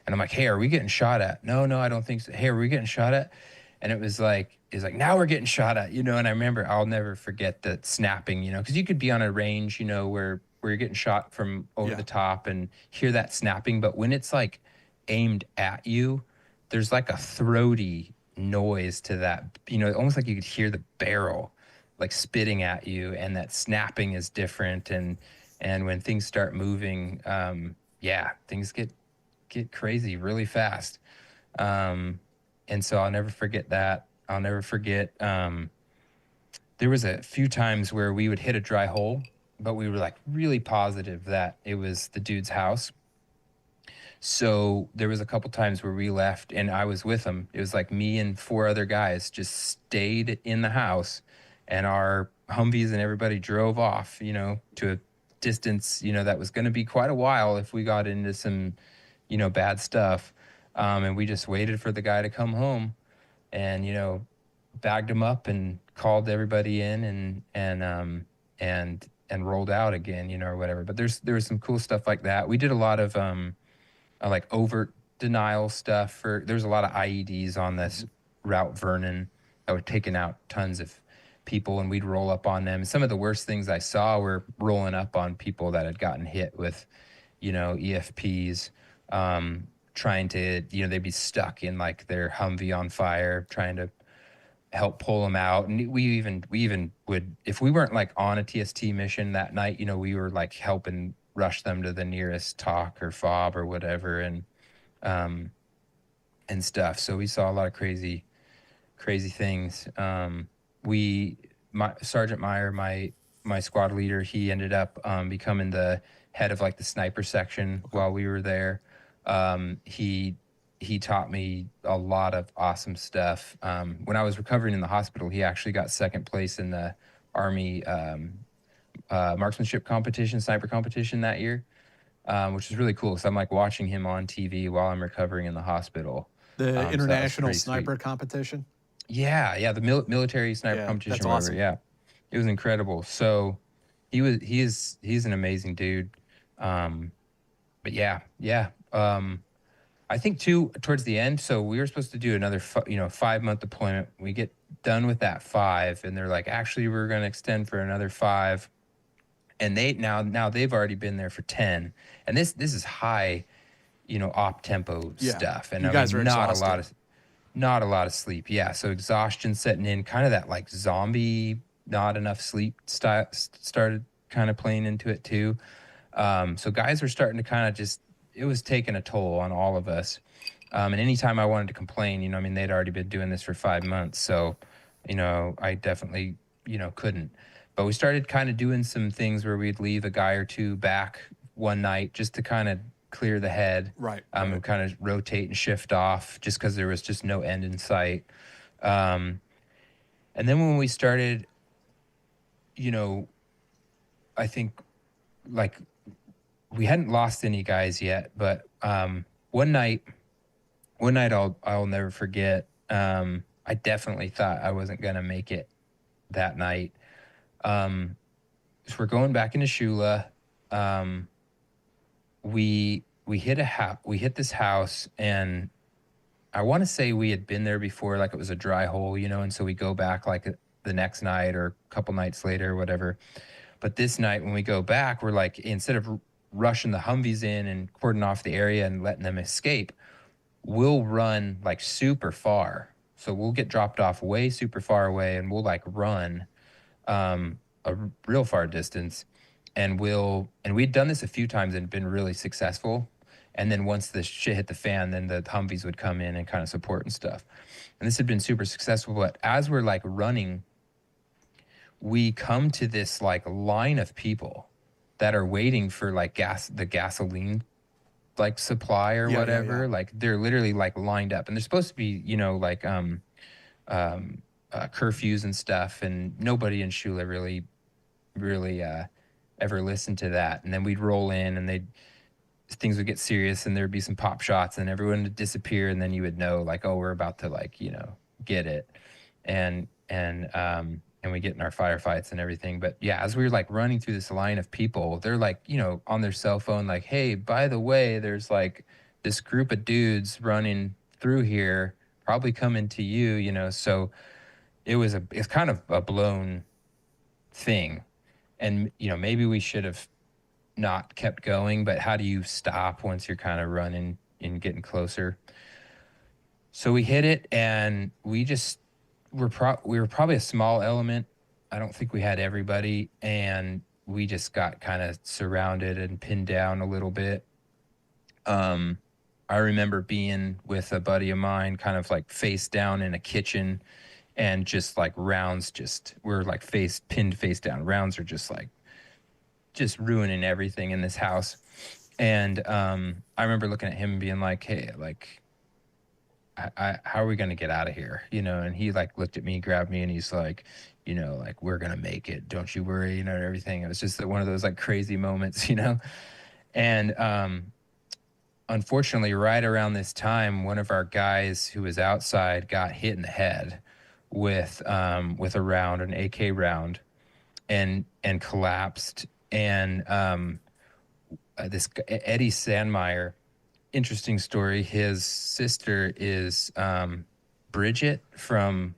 And I'm like, hey, are we getting shot at? No, I don't think so. Hey, are we getting shot at? And it was like, now we're getting shot at, you know. And I remember, I'll never forget the snapping, you know, because you could be on a range, you know, where you're getting shot from over the top and hear that snapping. But when it's like aimed at you, there's like a throaty noise to that, you know, almost like you could hear the barrel like spitting at you, and that snapping is different. And when things start moving, things get crazy really fast. And so I'll never forget that. I'll never forget, there was a few times where we would hit a dry hole, but we were like really positive that it was the dude's house. So there was a couple times where we left and I was with him. It was like me and 4 other guys just stayed in the house, and our Humvees and everybody drove off, you know, to a distance, you know, that was going to be quite a while if we got into some, you know, bad stuff. And we just waited for the guy to come home, and, you know, bagged him up and called everybody in and rolled out again, you know, or whatever. But there was some cool stuff like that. We did a lot of like overt denial stuff. There's a lot of IEDs on this route Vernon that were taking out tons of people, and we'd roll up on them. Some of the worst things I saw were rolling up on people that had gotten hit with, you know, EFPs, trying to, you know, they'd be stuck in like their Humvee on fire, trying to help pull them out. And we even would, if we weren't like on a TST mission that night, you know, we were like helping rush them to the nearest TOC or FOB or whatever, and stuff. So we saw a lot of crazy things. Sergeant Meyer, my squad leader, he ended up becoming the head of like the sniper section while we were there. He taught me a lot of awesome stuff. When I was recovering in the hospital, he actually got second place in the Army marksmanship competition, sniper competition that year, which is really cool. So I'm like watching him on TV while I'm recovering in the hospital. The international sniper competition. Yeah, the military sniper competition. That's awesome. Yeah, It was incredible. So he's an amazing dude. Um, but yeah. I think too towards the end. So we were supposed to do another 5-month deployment. We get done with that 5, and they're like, actually, we're going to extend for another 5. And they now they've already been there for 10. And this is high, op tempo stuff. And you guys are exhausted. Not a lot of sleep. Yeah. So exhaustion setting in, kind of that like zombie, not enough sleep started kind of playing into it too. So guys were starting to kind of it was taking a toll on all of us. And anytime I wanted to complain, I mean, they'd already been doing this for 5 months. So, I definitely, couldn't. But we started kind of doing some things where we'd leave a guy or two back one night just to kind of clear the head. Right. And kind of rotate and shift off just because there was just no end in sight. And then when we started, I think like we hadn't lost any guys yet, but one night I'll never forget. I definitely thought I wasn't gonna make it that night. So we're going back into Shula. We hit this house, and I want to say we had been there before, like it was a dry hole, and so we go back like the next night or a couple nights later or whatever. But this night when we go back, we're like, instead of rushing the Humvees in and cordon off the area and letting them escape, we'll run like super far. So we'll get dropped off way super far away, and we'll like run a real far distance. And we'd done this a few times and been really successful. And then once the shit hit the fan, then the Humvees would come in and kind of support and stuff. And this had been super successful. But as we're like running, we come to this like line of people that are waiting for like the gasoline like supply or whatever. Yeah. Like they're literally like lined up, and they're supposed to be, like curfews and stuff. And nobody in Shula really ever listened to that. And then we'd roll in, and things would get serious, and there'd be some pop shots, and everyone would disappear, and then you would know like, oh, we're about to like, get it. And we get in our firefights and everything. But yeah, as we were like running through this line of people, they're like, on their cell phone, like, hey, by the way, there's like this group of dudes running through here, probably coming to you, so it's kind of a blown thing. And, maybe we should have not kept going, but how do you stop once you're kind of running and getting closer? So we hit it, and we were probably a small element. I don't think we had everybody, and we just got kind of surrounded and pinned down a little bit. I remember being with a buddy of mine, kind of like face down in a kitchen, and just like rounds, we're like pinned face down. Rounds are just ruining everything in this house. And I remember looking at him and being like, hey, like, how are we going to get out of here? And he like looked at me, grabbed me, and he's like, like, we're going to make it. Don't you worry, and everything. It was just one of those like crazy moments, And unfortunately, right around this time, one of our guys who was outside got hit in the head with a round, an AK round, and collapsed. And this Eddie Sandmeyer, interesting story. His sister is Bridget from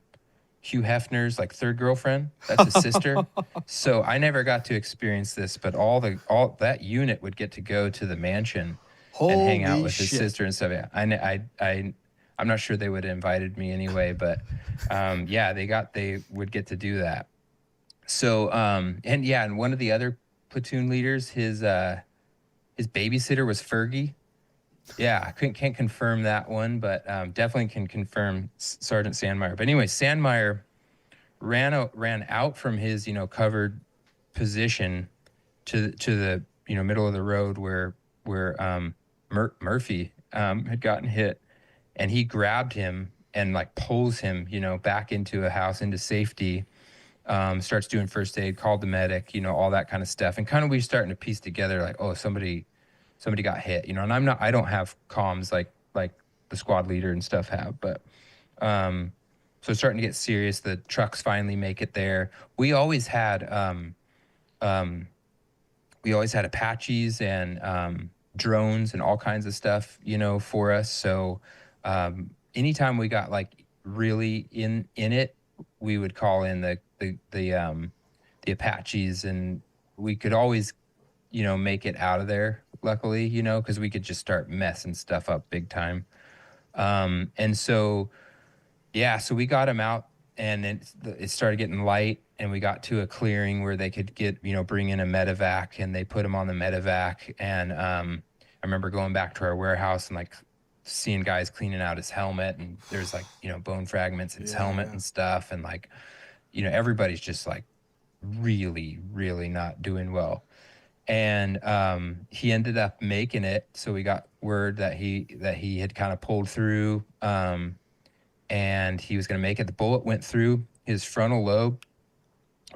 Hugh Hefner's like third girlfriend. That's his sister. So I never got to experience this, but all that unit would get to go to the mansion and hang out with his sister and stuff. Yeah, I'm not sure they would have invited me anyway, but yeah, they would get to do that. So and one of the other platoon leaders, his babysitter was Fergie. Yeah, I can't confirm that one, but definitely can confirm Sergeant Sandmeyer. But anyway, Sandmeyer ran out from his covered position to the middle of the road where Murphy had gotten hit, and he grabbed him and like pulls him back into a house, into safety. Starts doing first aid, called the medic, all that kind of stuff, and kind of we starting to piece together like, oh, somebody got hit, and I don't have comms like the squad leader and stuff have, but So it's starting to get serious. The trucks finally make it there. We always had Apaches and drones and all kinds of stuff, for us. So anytime we got like really in it, we would call in the Apaches, and we could always, make it out of there. Luckily, because we could just start messing stuff up big time. And so, yeah, so we got them out, and it started getting light, and we got to a clearing where they could get, bring in a medevac, and they put him on the medevac. And I remember going back to our warehouse and like seeing guys cleaning out his helmet, and there's like, bone fragments in his helmet and stuff. And like, everybody's just like really, really not doing well. And he ended up making it. So we got word that he had kind of pulled through, and he was going to make it. The bullet went through his frontal lobe,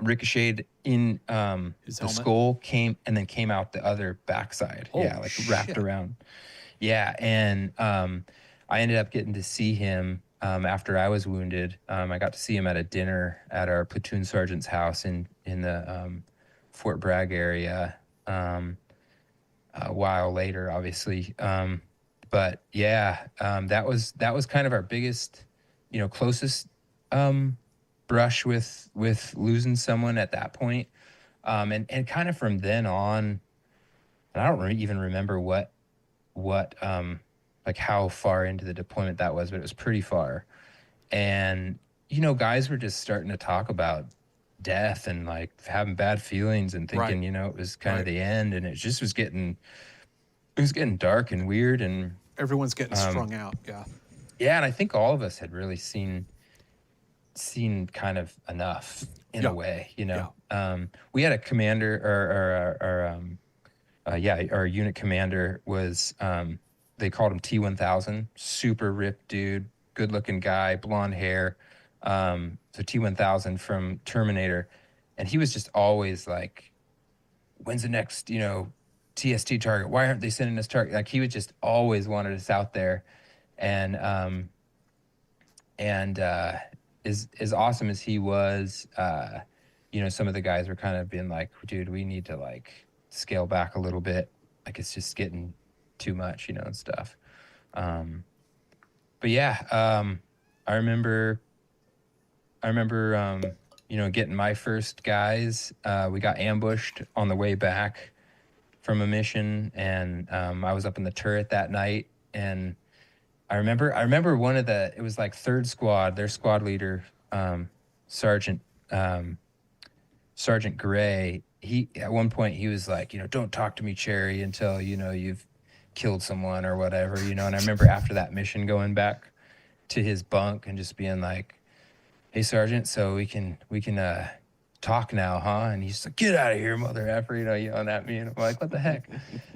ricocheted in his the skull, came out the other backside. Oh, yeah, like wrapped around. Yeah, and I ended up getting to see him after I was wounded. I got to see him at a dinner at our platoon sergeant's house in the Fort Bragg area. A while later, obviously. But yeah, that was kind of our biggest, closest brush with losing someone at that point. And kind of from then on, and I don't even remember what like how far into the deployment that was, but it was pretty far. And, guys were just starting to talk about death and like having bad feelings and thinking, it was kind of the end, and it just was getting dark and weird, and everyone's getting strung out. Yeah, and I think all of us had really seen kind of enough in a way, we had a commander, our unit commander was, they called him T-1000, super ripped dude, good looking guy, blonde hair. So T-1000 from Terminator. And he was just always like, when's the next, TST target? Why aren't they sending us target? Like he was just always wanted us out there. And as awesome as he was, some of the guys were kind of being like, dude, we need to like scale back a little bit. Like it's just getting too much, and stuff. But yeah, I remember, getting my first guys. We got ambushed on the way back from a mission, and I was up in the turret that night. And I remember one of it was like 3rd Squad, their squad leader, Sergeant Gray. He at one point he was like, don't talk to me, Cherry, until you've killed someone or whatever, And I remember after that mission going back to his bunk and just being like, hey, Sergeant, so we can talk now, huh? And he's like, get out of here, mother effer, yelling at me. And I'm like, what the heck?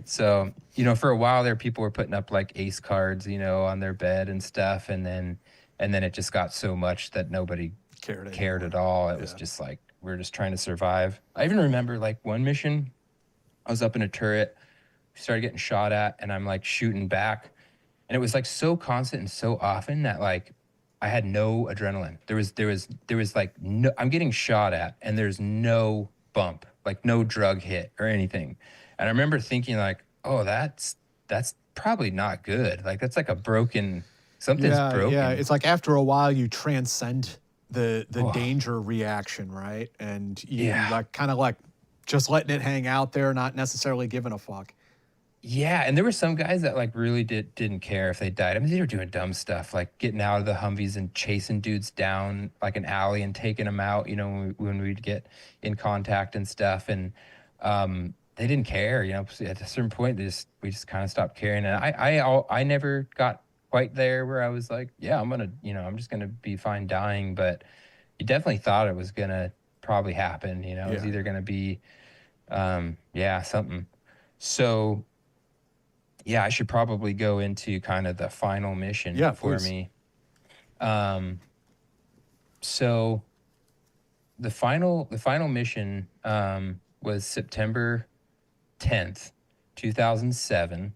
So, for a while there, people were putting up like ace cards, on their bed and stuff. And then it just got so much that nobody cared at all. It was just like, we're just trying to survive. I even remember like one mission, I was up in a turret, started getting shot at, and I'm like shooting back. And it was like so constant and so often that like, I had no adrenaline. There was like no, I'm getting shot at and there's no bump, like no drug hit or anything. And I remember thinking like, oh, that's probably not good. Like that's like something's broken. Yeah, it's like after a while you transcend the danger reaction, right? And you like kind of like just letting it hang out there, not necessarily giving a fuck. Yeah, and there were some guys that like really didn't care if they died. I mean, they were doing dumb stuff like getting out of the Humvees and chasing dudes down like an alley and taking them out, when we'd get in contact and stuff. And they didn't care, at a certain point we just kind of stopped caring. And I never got quite there where I was like, yeah, I'm just gonna be fine dying. But you definitely thought it was gonna probably happen, it was either gonna be something. So yeah, I should probably go into kind of the final mission for me. So the final mission was September 10th, 2007.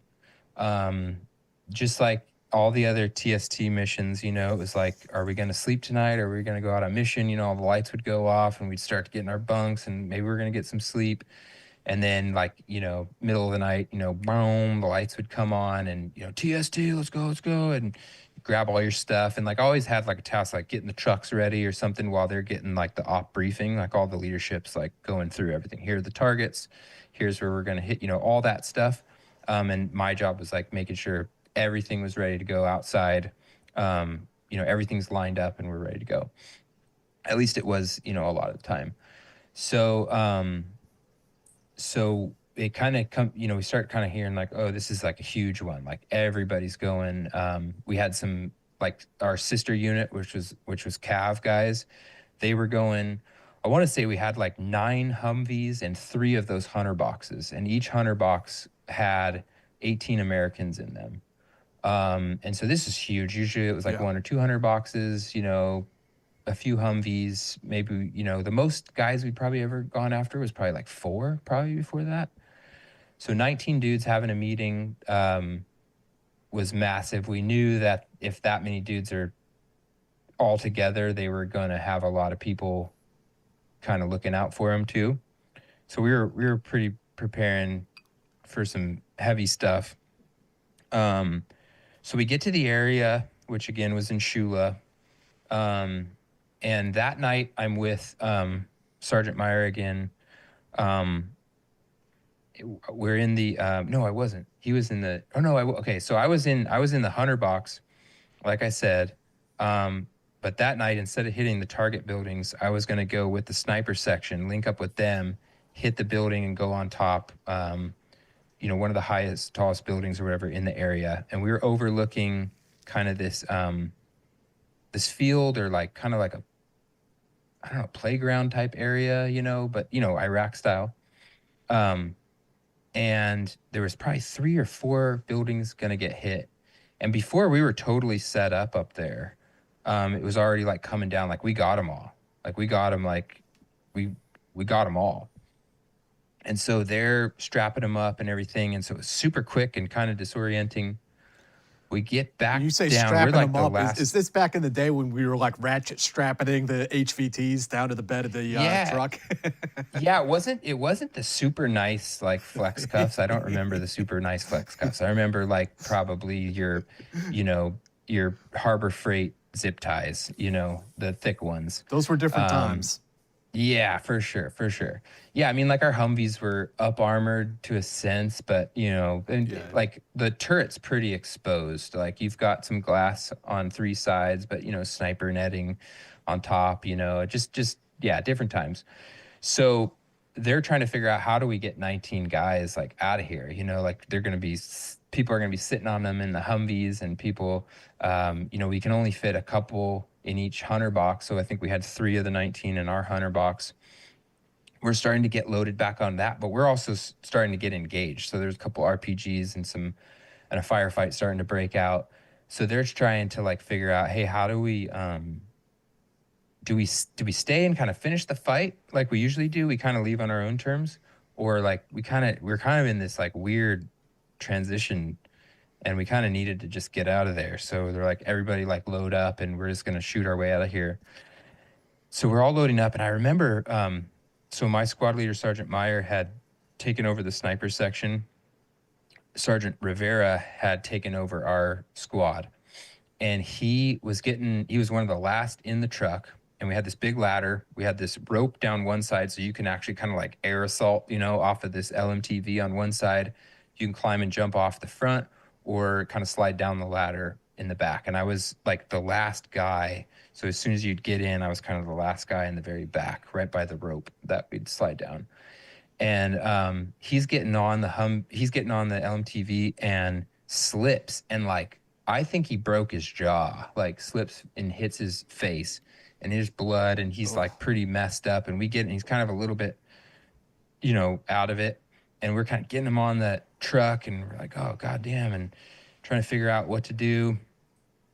Just like all the other TST missions, you know, it was like, are we going to sleep tonight? Or are we going to go out on mission? You know, all the lights would go off and we'd start to get in our bunks and maybe we're going to get some sleep. And then like, you know, middle of the night, you know, boom, the lights would come on and, you know, TST, let's go. And grab all your stuff. And like always had like a task, like getting the trucks ready or something while they're getting like the op briefing, like all the leadership's like going through everything. Here are the targets. Here's where we're going to hit, you know, all that stuff. And my job was like making sure everything was ready to go outside. You know, everything's lined up and we're ready to go. At least it was, you know, a lot of the time. So, so it kind of you know, we start kind of hearing like, oh, this is like a huge one. Like everybody's going. We had some like our sister unit, which was Cav guys. They were going. I want to say we had like 9 Humvees and 3 of those hunter boxes, and each hunter box had 18 Americans in them. And so this is huge. Usually it was like 1 or 2 hunter boxes, you know, a few Humvees, maybe, you know, the most guys we'd probably ever gone after was probably like 4, probably before that. So 19 dudes having a meeting was massive. We knew that if that many dudes are all together, they were going to have a lot of people kind of looking out for them too. So we were pretty preparing for some heavy stuff. So we get to the area, which again was in Shula. And that night I'm with Sergeant Meyer again. We're in the no, I wasn't. He was in the okay. So I was in the hunter box, like I said. But that night, instead of hitting the target buildings, I was going to go with the sniper section, link up with them, hit the building, and go on top. You know, one of the highest, tallest buildings or whatever in the area, and we were overlooking kind of this this field or like kind of like a, I don't know, playground type area, you know, but you know, Iraq style. And there was probably 3 or 4 buildings gonna get hit. And before we were totally set up there, it was already like coming down. Like we got them all. Like we got them. Like we got them all. And so they're strapping them up and everything. And so it was super quick and kind of disorienting. We get back When you say down. strapping We're like them up, last... is this back in the day when we were like ratchet strapping the HVTs down to the bed of the truck? Yeah, it wasn't the super nice like flex cuffs. I don't remember the super nice flex cuffs. I remember like probably your, you know, your Harbor Freight zip ties, you know, the thick ones. Those were different times. Yeah, for sure. Yeah, I mean, like our Humvees were up armored to a sense, but you know, and like the turret's pretty exposed. Like you've got some glass on 3 sides, but you know, sniper netting on top. You know, just different times. So they're trying to figure out how do we get 19 guys like out of here. You know, like people are gonna be sitting on them in the Humvees, and people, you know, we can only fit a couple in each hunter box. So I think we had 3 of the 19 in our hunter box. We're starting to get loaded back on that, but we're also starting to get engaged. So there's a couple RPGs and a firefight starting to break out. So they're trying to like figure out, hey, how do we do we stay and kind of finish the fight like we usually do? We kind of leave on our own terms, or like we're kind of in this like weird transition, and we kind of needed to just get out of there. So they're like, everybody like load up and we're just going to shoot our way out of here. So we're all loading up. And I remember, so my squad leader, Sergeant Meyer, had taken over the sniper section. Sergeant Rivera had taken over our squad, and he was one of the last in the truck. And we had this big ladder. We had this rope down one side, so you can actually kind of like air assault, you know, off of this LMTV on one side. You can climb and jump off the front, or kind of slide down the ladder in the back. And I was like the last guy. So as soon as you'd get in, I was kind of the last guy in the very back, right by the rope that we'd slide down. And he's getting on the LMTV and slips. And like, I think he broke his jaw, like slips and hits his face, and there's blood, and he's like pretty messed up. And he's kind of a little bit, you know, out of it. And we're kind of getting him on that truck, and we're like, oh, goddamn, and trying to figure out what to do.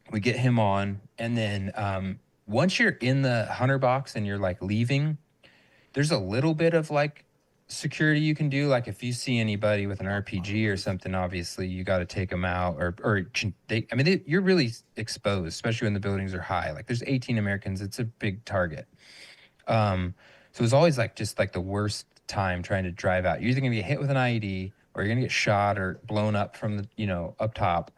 We get him on, and then once you're in the hunter box and you're like leaving, there's a little bit of like security you can do. Like if you see anybody with an RPG or something, obviously you got to take them out, you're really exposed, especially when the buildings are high. Like there's 18 Americans. It's a big target. So it was always like just like the worst time trying to drive out. You're either going to get hit with an IED or you're going to get shot or blown up from the, up top.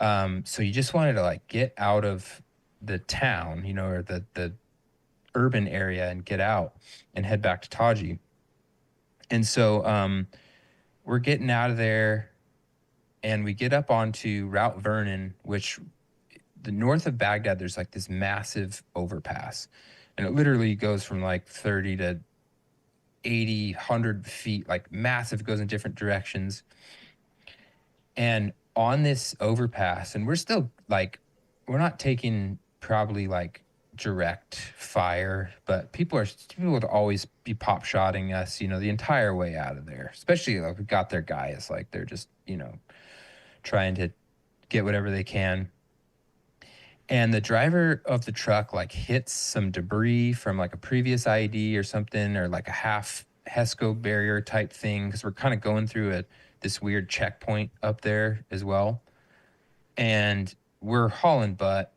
So you just wanted to like get out of the town, or the urban area and get out and head back to Taji. And so we're getting out of there and we get up onto Route Vernon, which the north of Baghdad, there's like this massive overpass. And it literally goes from like 30 to 80, 100 feet, like massive, goes in different directions. And on this overpass, and we're still like, we're not taking probably like direct fire, but people would always be pop shotting us, the entire way out of there. Especially like we got their guys, like they're just, trying to get whatever they can. And the driver of the truck like hits some debris from like a previous IED or something, or like a half HESCO barrier type thing, because we're kind of going through this weird checkpoint up there as well. And we're hauling butt.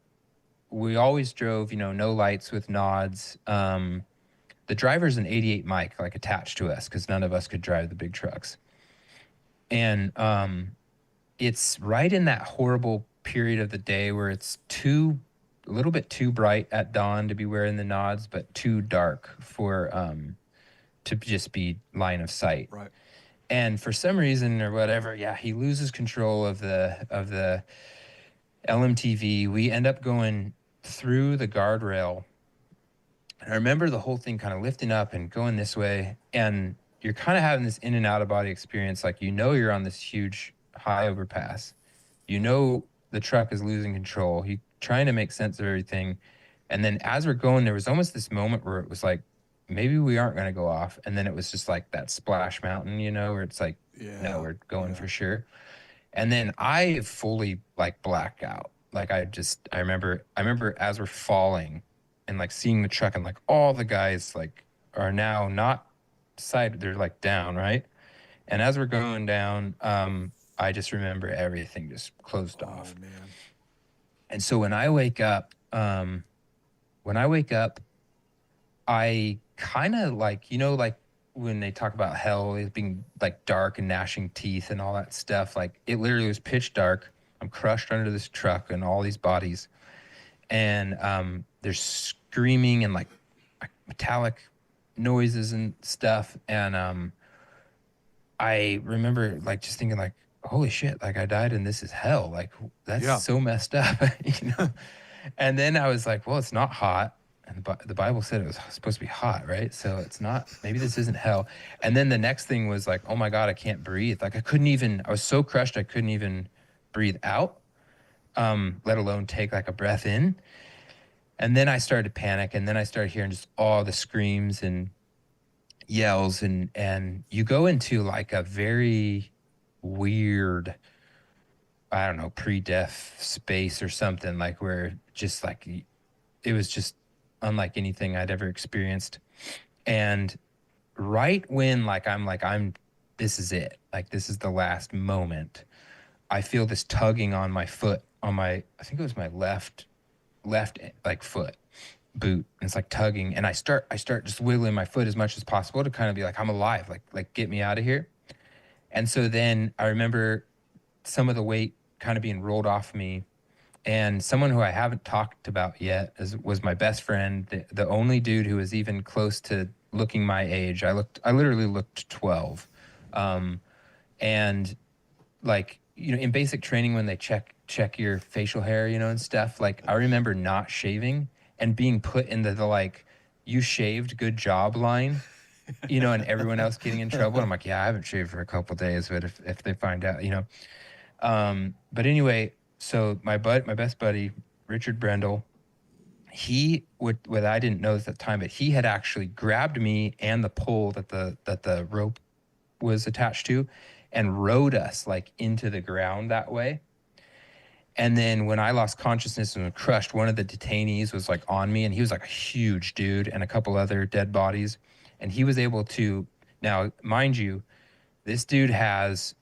We always drove, no lights with nods. The driver's an 88 mic, like attached to us, because none of us could drive the big trucks. And it's right in that horrible period of the day where it's a little bit too bright at dawn to be wearing the nods, but too dark for to just be line of sight. Right. And for some reason or whatever, he loses control of the LMTV. We end up going through the guardrail. And I remember the whole thing kind of lifting up and going this way, and you're kind of having this in and out of body experience. Like, you're on this huge high overpass. The truck is losing control. You're trying to make sense of everything. And then as we're going, there was almost this moment where it was like, maybe we aren't going to go off. And then it was just like that splash mountain, where it's like, no, we're going for sure. And then I fully like blacked out. Like I remember as we're falling and like seeing the truck, and like all the guys like are now not side, they're like down, right? And as we're going down, I just remember everything just closed off. Man. And so when I wake up, I kind of like, like when they talk about hell, it being like dark and gnashing teeth and all that stuff, like it literally was pitch dark. I'm crushed under this truck and all these bodies. And there's screaming and like metallic noises and stuff. And I remember like just thinking like, holy shit, like I died and this is hell. Like that's so messed up, And then I was like, well, it's not hot. And the Bible said it was supposed to be hot, right? So it's not, maybe this isn't hell. And then the next thing was like, oh my God, I can't breathe. Like I was so crushed, I couldn't even breathe out, let alone take like a breath in. And then I started to panic, and then I started hearing just all the screams and yells, and you go into like a very weird, I don't know, pre-death space or something, like where just like, it was just unlike anything I'd ever experienced. And right when this is it, like this is the last moment, I feel this tugging on my foot, I think it was my left like foot boot, and it's like tugging, and I start just wiggling my foot as much as possible to kind of be like, I'm alive, like get me out of here. And so then I remember some of the weight kind of being rolled off me, and someone who I haven't talked about yet was my best friend, the only dude who was even close to looking my age. I literally looked 12. And like, in basic training, when they check your facial hair, and stuff, like I remember not shaving and being put into the like, you shaved, good job line, and everyone else getting in trouble. And I'm like, I haven't shaved for a couple of days, but if they find out, but anyway, so my best buddy, Richard Brendel, what I didn't know at the time, but he had actually grabbed me and the pole that the rope was attached to and rode us like into the ground that way. And then when I lost consciousness and was crushed, one of the detainees was like on me, and he was like a huge dude, and a couple other dead bodies. And he was able to Now, mind you, this dude has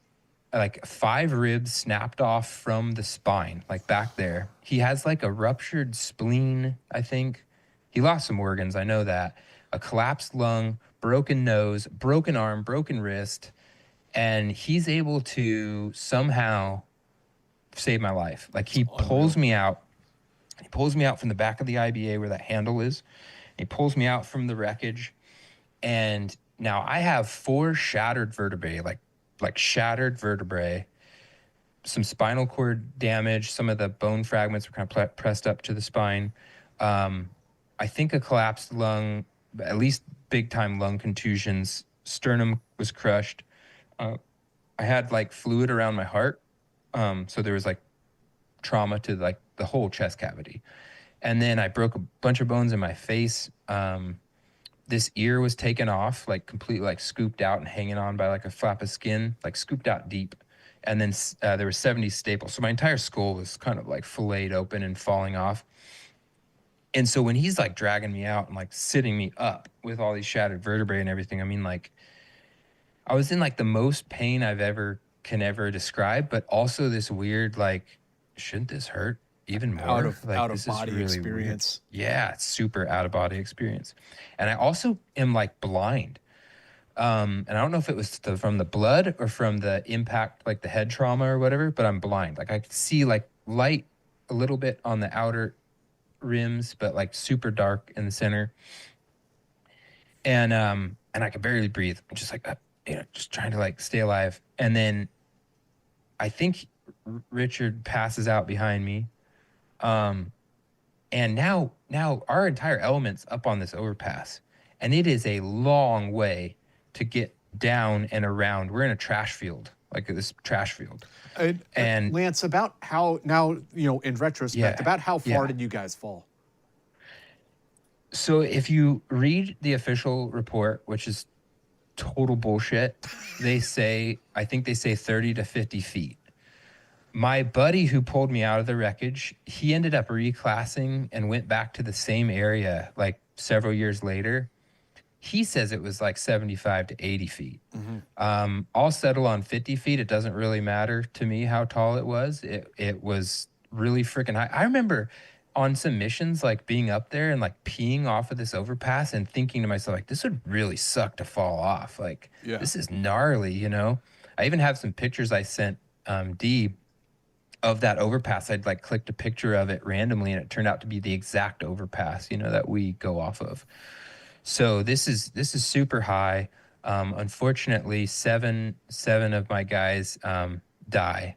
like 5 ribs snapped off from the spine, like back there. He has like a ruptured spleen, I think. He lost some organs, I know that. A collapsed lung, broken nose, broken arm, broken wrist. And he's able to somehow save my life. Like he pulls me out. He pulls me out from the back of the IBA where that handle is. He pulls me out from the wreckage. And now I have 4 shattered vertebrae, like shattered vertebrae, some spinal cord damage. Some of the bone fragments were kind of pressed up to the spine. I think a collapsed lung, at least big time lung contusions. Sternum was crushed. I had like fluid around my heart. So there was like trauma to like the whole chest cavity. And then I broke a bunch of bones in my face. This ear was taken off, like completely like scooped out and hanging on by like a flap of skin, like scooped out deep. And then there were 70 staples. So my entire skull was kind of like filleted open and falling off. And so when he's like dragging me out and like sitting me up with all these shattered vertebrae and everything, I mean, like I was in like the most pain I've ever describe, but also this weird, like, shouldn't this hurt even more? Out of This is body really experience. weird. Yeah, it's super out of body experience. And I also am like blind. And I don't know if it was from the blood or from the impact, like the head trauma or whatever, but I'm blind. Like I could see like light a little bit on the outer rims, but like super dark in the center. And I could barely breathe. I'm just like, just trying to like stay alive. And then I think Richard passes out behind me. And now our entire element's up on this overpass, and it is a long way to get down and around. We're in a trash field, like this trash field. And Lance, about how now, in retrospect, about how far did you guys fall? So if you read the official report, which is total bullshit, I think they say 30 to 50 feet. My buddy who pulled me out of the wreckage, he ended up reclassing and went back to the same area like several years later. He says it was like 75 to 80 feet. Mm-hmm. I'll settle on 50 feet. It doesn't really matter to me how tall it was. It was really freaking high. I remember on some missions, like being up there and like peeing off of this overpass and thinking to myself, like, this would really suck to fall off. Like, this is gnarly, I even have some pictures I sent D of that overpass. I'd like clicked a picture of it randomly, and it turned out to be the exact overpass, that we go off of. So this is super high. Unfortunately, seven of my guys die.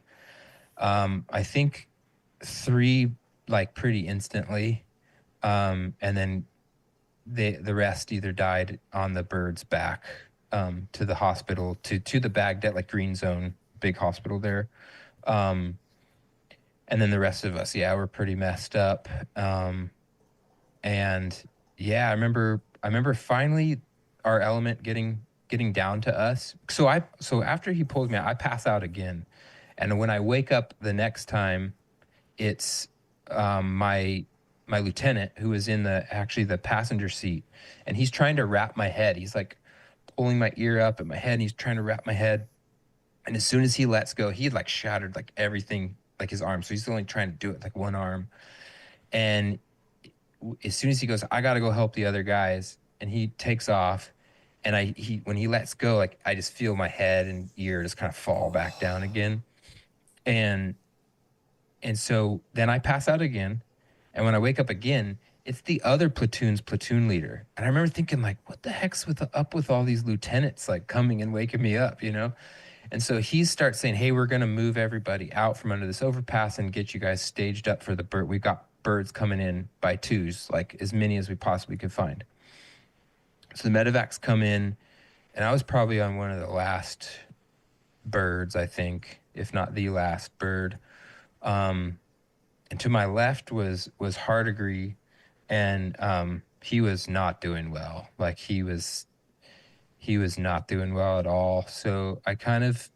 I think 3 like pretty instantly, and then the rest either died on the birds back to the hospital to the Baghdad, like green zone, big hospital there. And then the rest of us, we're pretty messed up. And I remember finally our element getting down to us. So after he pulls me out, I pass out again. And when I wake up the next time, it's my lieutenant who is in the passenger seat, and he's trying to wrap my head. He's like pulling my ear up at my head, and he's trying to wrap my head. And as soon as he lets go, he had like shattered like everything, like his arm. So he's only trying to do it like one arm. And as soon as he goes, I got to go help the other guys, and he takes off. And when he lets go, like I just feel my head and ear just kind of fall back down again. And so then I pass out again. And when I wake up again, it's the other platoon's platoon leader. And I remember thinking, like, what the heck's up with all these lieutenants like coming and waking me up, And so he starts saying, hey, we're going to move everybody out from under this overpass and get you guys staged up for the bird. We've got birds coming in by 2s, like as many as we possibly could find. So the medevacs come in, and I was probably on one of the last birds, I think, if not the last bird. And to my left was Hardigree, and he was not doing well. Like he was not doing well at all. So I kind of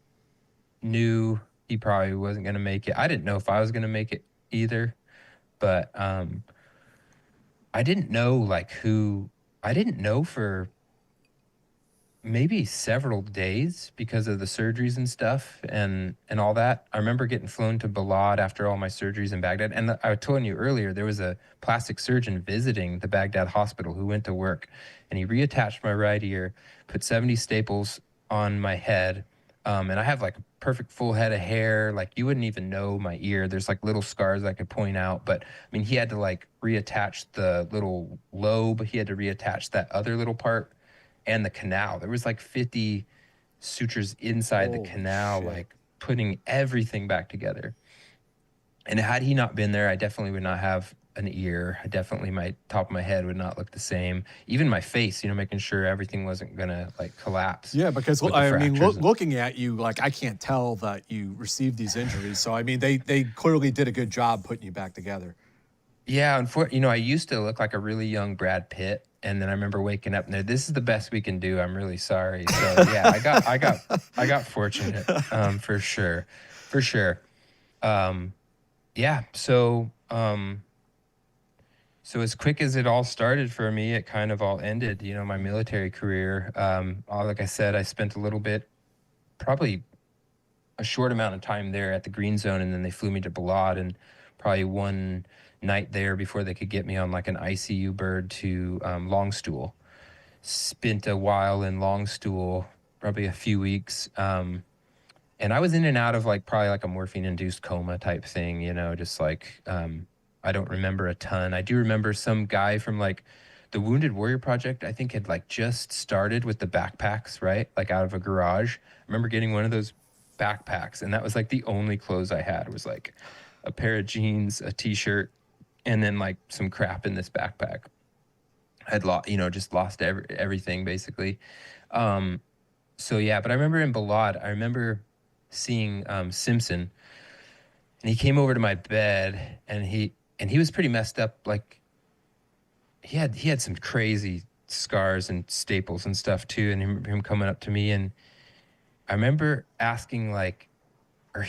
knew he probably wasn't going to make it. I didn't know if I was going to make it either, but I didn't know like who. I didn't know for maybe several days because of the surgeries and stuff and all that. I remember getting flown to Balad after all my surgeries in Baghdad. And I told you earlier, there was a plastic surgeon visiting the Baghdad hospital who went to work, and he reattached my right ear, put 70 staples on my head. And I have like a perfect full head of hair. Like you wouldn't even know my ear. There's like little scars I could point out. But I mean, he had to like reattach the little lobe. He had to reattach that other little part and the canal. There was like 50 sutures inside the Holy canal, shit. like putting everything back together. And had he not been there, I definitely would not have an ear. I definitely, my top of my head would not look the same. Even my face, you know, making sure everything wasn't gonna like collapse. Yeah, because with the I mean, fractures. looking at you, like I can't tell that you received these injuries. So I mean, they clearly did a good job putting you back together. Yeah, you know, I used to look like a really young Brad Pitt, and then I remember waking up and this is the best we can do. I'm really sorry. So yeah, I got fortunate, for sure, for sure. Yeah, so as quick as it all started for me, it kind of all ended. You know, my military career. Like I said, I spent a little bit, probably a short amount of time there at the Green Zone, and then they flew me to Balad, and probably one night there before they could get me on like an ICU bird to Longstool. Spent a while in Longstool, probably a few weeks, and I was in and out of like probably like a morphine-induced coma type thing, you know, just like I don't remember a ton. I do remember some guy from like the Wounded Warrior Project, I think had like just started with the backpacks, right? Like out of a garage. I remember getting one of those backpacks, and that was like the only clothes I had was like a pair of jeans, a t-shirt, and then like some crap in this backpack. I'd lost, you know, just lost everything basically. So yeah, but I remember in Balad, I remember seeing Simpson, and he came over to my bed, and he was pretty messed up. Like he had some crazy scars and staples and stuff too, and him coming up to me, and I remember asking like, or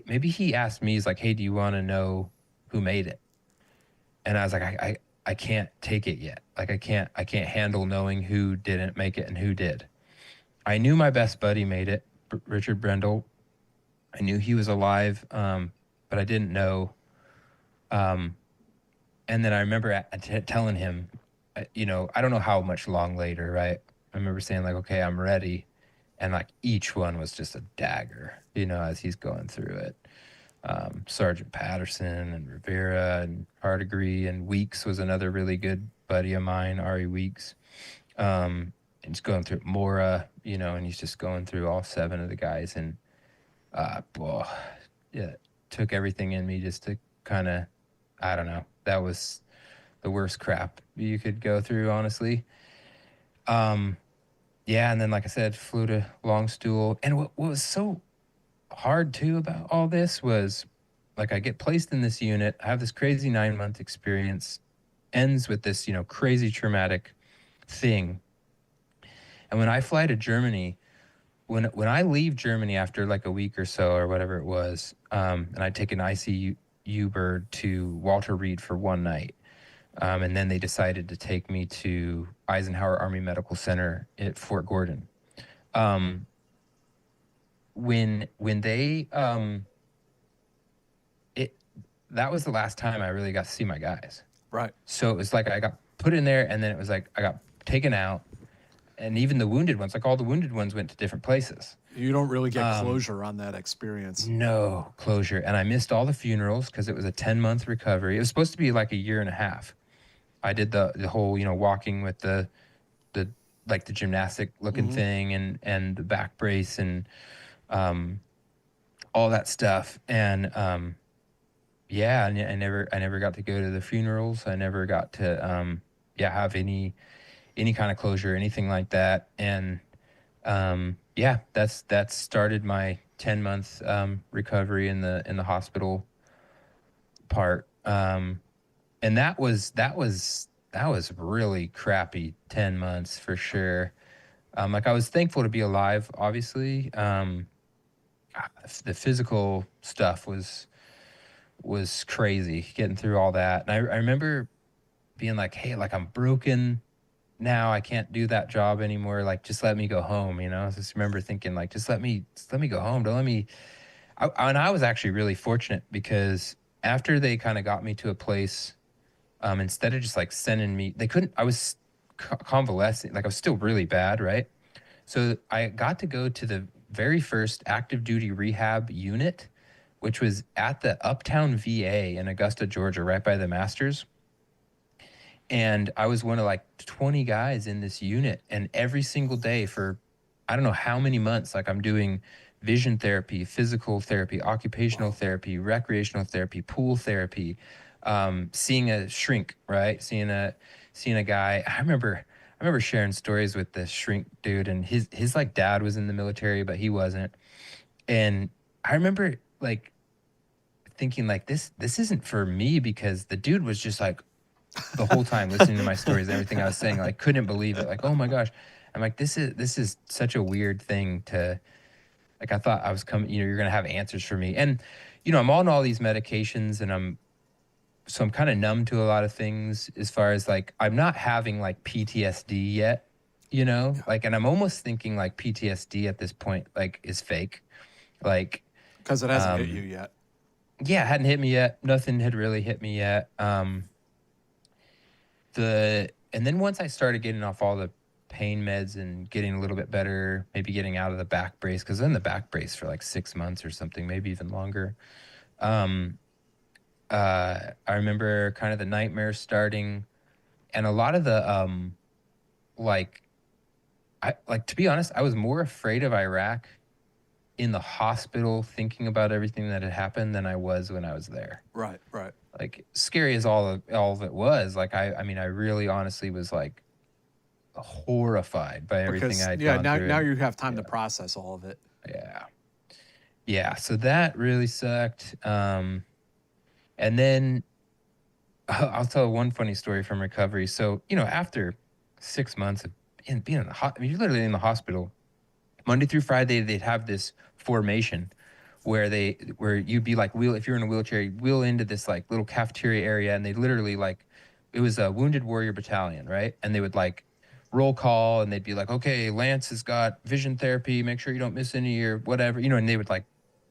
maybe he asked me, he's like, "Hey, do you want to know who made it?" And I was like, I can't take it yet. Like I can't handle knowing who didn't make it and who did. I knew my best buddy made it, Richard Brendel. I knew he was alive, but I didn't know. And then I remember telling him, you know, I don't know how much long later, right? I remember saying like, okay, I'm ready. And like each one was just a dagger, you know, as he's going through it. Sergeant Patterson and Rivera and Hardegree and Weeks was another really good buddy of mine, Ari Weeks. And he's going through Mora, you know, and he's just going through all 7 of the guys. And, well, yeah, took everything in me just to kind of, I don't know, that was the worst crap you could go through, honestly. Yeah, and then, like I said, flew to Longstool. And what was so hard too about all this was like I get placed in this unit, I have this crazy 9-month experience, ends with this, you know, crazy traumatic thing. And when I fly to Germany, when I leave Germany after like a week or so or whatever it was, and I take an ICU bird to Walter Reed for one night. And then they decided to take me to Eisenhower Army Medical Center at Fort Gordon. When they that was the last time I really got to see my guys. Right. So it was like I got put in there, and then it was like I got taken out, and even the wounded ones, like all the wounded ones, went to different places. You don't really get closure on that experience. No closure, and I missed all the funerals because it was a 10-month recovery. It was supposed to be like a year and a half. I did the whole, you know, walking with the like the gymnastic looking thing and the back brace and all that stuff. And yeah, I never got to go to the funerals. I never got to have any kind of closure, anything like that. And yeah, that's started my 10-month recovery in the hospital part. And that was really crappy 10 months for sure. Like I was thankful to be alive, obviously. The physical stuff was crazy, getting through all that. And I remember being like, hey, like I'm broken, now I can't do that job anymore. Like, just let me go home. I just remember thinking like, just let me go home. Don't let me. And I was actually really fortunate because after they kind of got me to a place, instead of just like sending me, they couldn't. I was convalescing. Like, I was still really bad, right? So I got to go to the very first active duty rehab unit, which was at the Uptown VA in Augusta, Georgia, right by the Masters. And I was one of like 20 guys in this unit. And every single day for I don't know how many months, like, I'm doing vision therapy, physical therapy, occupational therapy, recreational therapy, pool therapy, seeing a shrink, right? Seeing a guy. I remember sharing stories with this shrink dude, and his like dad was in the military, but he wasn't. And I remember like thinking like, this isn't for me, because the dude was just like the whole time listening to my stories and everything I was saying, like, couldn't believe it. Like, oh my gosh. I'm like, this is such a weird thing to, like, I thought I was coming, you're going to have answers for me. And, I'm on all these medications, and I'm kind of numb to a lot of things, as far as like, I'm not having like PTSD yet, like, and I'm almost thinking like PTSD at this point, like, is fake. Like, Because it hasn't hit you yet. yeah, it hadn't hit me yet. Nothing had really hit me yet. And then once I started getting off all the pain meds and getting a little bit better, maybe getting out of the back brace, because I'm in the back brace for like 6 months or something, maybe even longer. I remember kind of the nightmares starting, and a lot of the like, to be honest, I was more afraid of Iraq in the hospital, thinking about everything that had happened, than I was when I was there. Right. Like, scary as all of it was, like, I mean, I really honestly was like horrified by everything I'd gone through. Now you have time to process all of it. Yeah. So that really sucked. And then I'll tell one funny story from recovery. So, after 6 months of being in the I mean, you're literally in the hospital Monday through Friday. They'd have this formation where you'd be like, if you're in a wheelchair, you'd wheel into this like little cafeteria area, and they literally, like, it was a wounded warrior battalion, right? And they would like roll call, and they'd be like, okay, Lance has got vision therapy, make sure you don't miss any, or whatever, and they would like,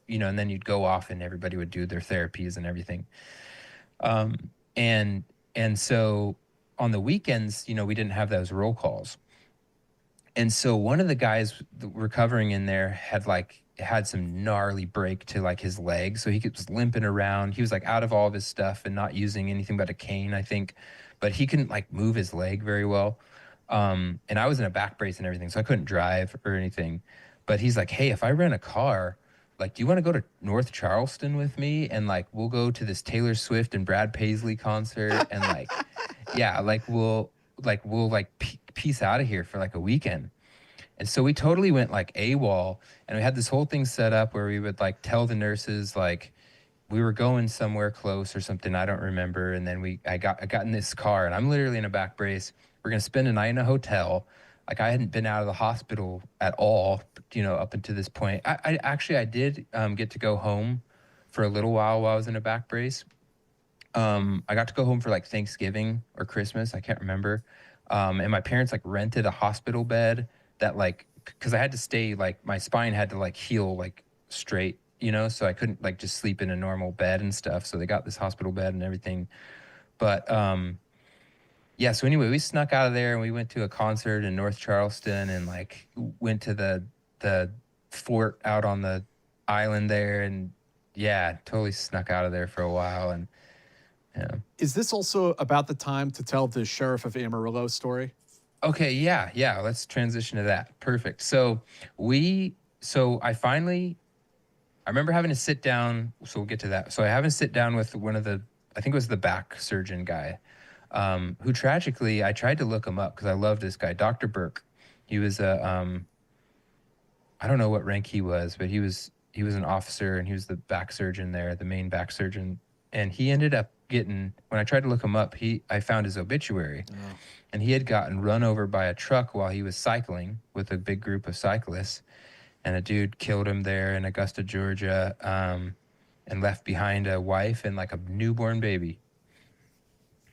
and then you'd go off and everybody would do their therapies and everything. And so on the weekends, we didn't have those roll calls. And so one of the guys recovering in there had some gnarly break to like his leg. So he was limping around. He was like out of all of his stuff and not using anything but a cane, I think, but he couldn't like move his leg very well. And I was in a back brace and everything, so I couldn't drive or anything. But he's like, hey, if I rent a car, like, do you want to go to North Charleston with me? And like, we'll go to this Taylor Swift and Brad Paisley concert. And like, yeah, like we'll peace out of here for like a weekend. And so we totally went like AWOL, and we had this whole thing set up where we would like tell the nurses like we were going somewhere close or something, I don't remember. And then I got in this car, and I'm literally in a back brace. We're gonna spend a night in a hotel. Like, I hadn't been out of the hospital at all, up until this point. I did get to go home for a little while I was in a back brace. I got to go home for like Thanksgiving or Christmas, I can't remember. And my parents like rented a hospital bed that, like, because I had to stay, like, my spine had to like heal like straight, so I couldn't like just sleep in a normal bed and stuff. So they got this hospital bed and everything. But yeah, so anyway, we snuck out of there, and we went to a concert in North Charleston, and like went to the fort out on the island there, and yeah, totally snuck out of there for a while. And yeah. Is this also about the time to tell the Sheriff of Amarillo story? Okay, yeah, let's transition to that. Perfect. So I remember having to sit down, so we'll get to that. So I having to sit down with one of I think it was the back surgeon guy, who tragically, I tried to look him up because I love this guy, Dr. Burke. He was I don't know what rank he was, but he was an officer, and he was the back surgeon there, the main back surgeon. And he ended up when I tried to look him up, I found his obituary. Oh. And he had gotten run over by a truck while he was cycling with a big group of cyclists. And a dude killed him there in Augusta, Georgia, and left behind a wife and like a newborn baby.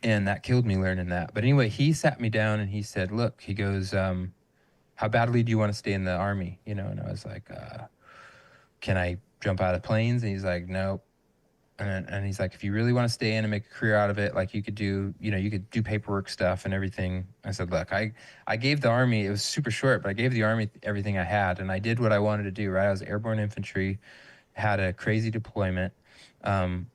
And that killed me learning that. But anyway, he sat me down and he said, look, he goes, how badly do you want to stay in the Army? You know, and I was like, can I jump out of planes? And he's like, no. And he's like, if you really want to stay in and make a career out of it, like you could do, you know, you could do paperwork stuff and everything. I said, look, I gave the Army, it was super short, but I gave the Army everything I had, and I did what I wanted to do, right? I was Airborne Infantry, had a crazy deployment,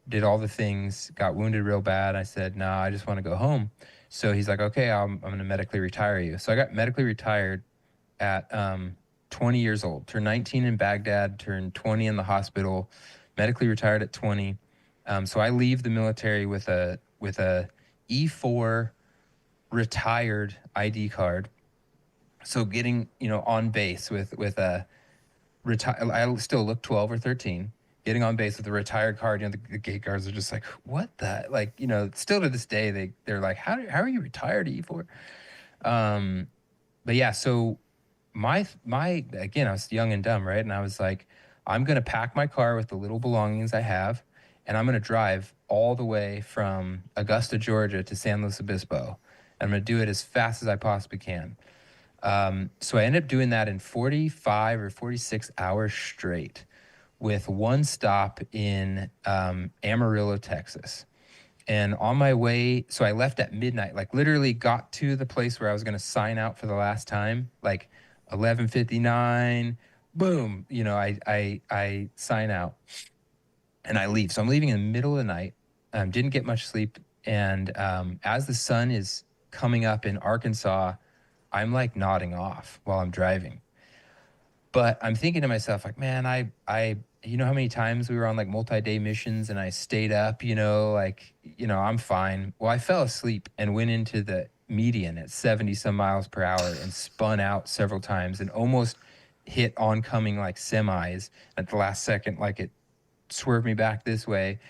did all the things, got wounded real bad. I said, no, I just want to go home. So he's like, okay, I'm going to medically retire you. So I got medically retired at 20 years old, turned 19 in Baghdad, turned 20 in the hospital, medically retired at 20. So I leave the military with a E4 retired ID card. So getting, you know, on base with a I still look 12 or 13. Getting on base with a retired card, you know, the gate guards are just like, what the, like, you know, still to this day they're like, how are you retired at E4? But yeah, so my again, I was young and dumb, right? And I was like, I'm gonna pack my car with the little belongings I have, and I'm gonna drive all the way from Augusta, Georgia to San Luis Obispo. And I'm gonna do it as fast as I possibly can. So I ended up doing that in 45 or 46 hours straight, with one stop in Amarillo, Texas. And on my way, so I left at midnight, like literally got to the place where I was going to sign out for the last time, like 11:59, boom, you know, I sign out and I leave. So I'm leaving in the middle of the night. Didn't get much sleep. And as the sun is coming up in Arkansas, I'm like nodding off while I'm driving. But I'm thinking to myself, like, man, I, you know how many times we were on like multi-day missions and I stayed up, you know, like, you know, I'm fine. Well, I fell asleep and went into the median at 70 some miles per hour and spun out several times and almost hit oncoming like semis at the last second, like it swerved me back this way.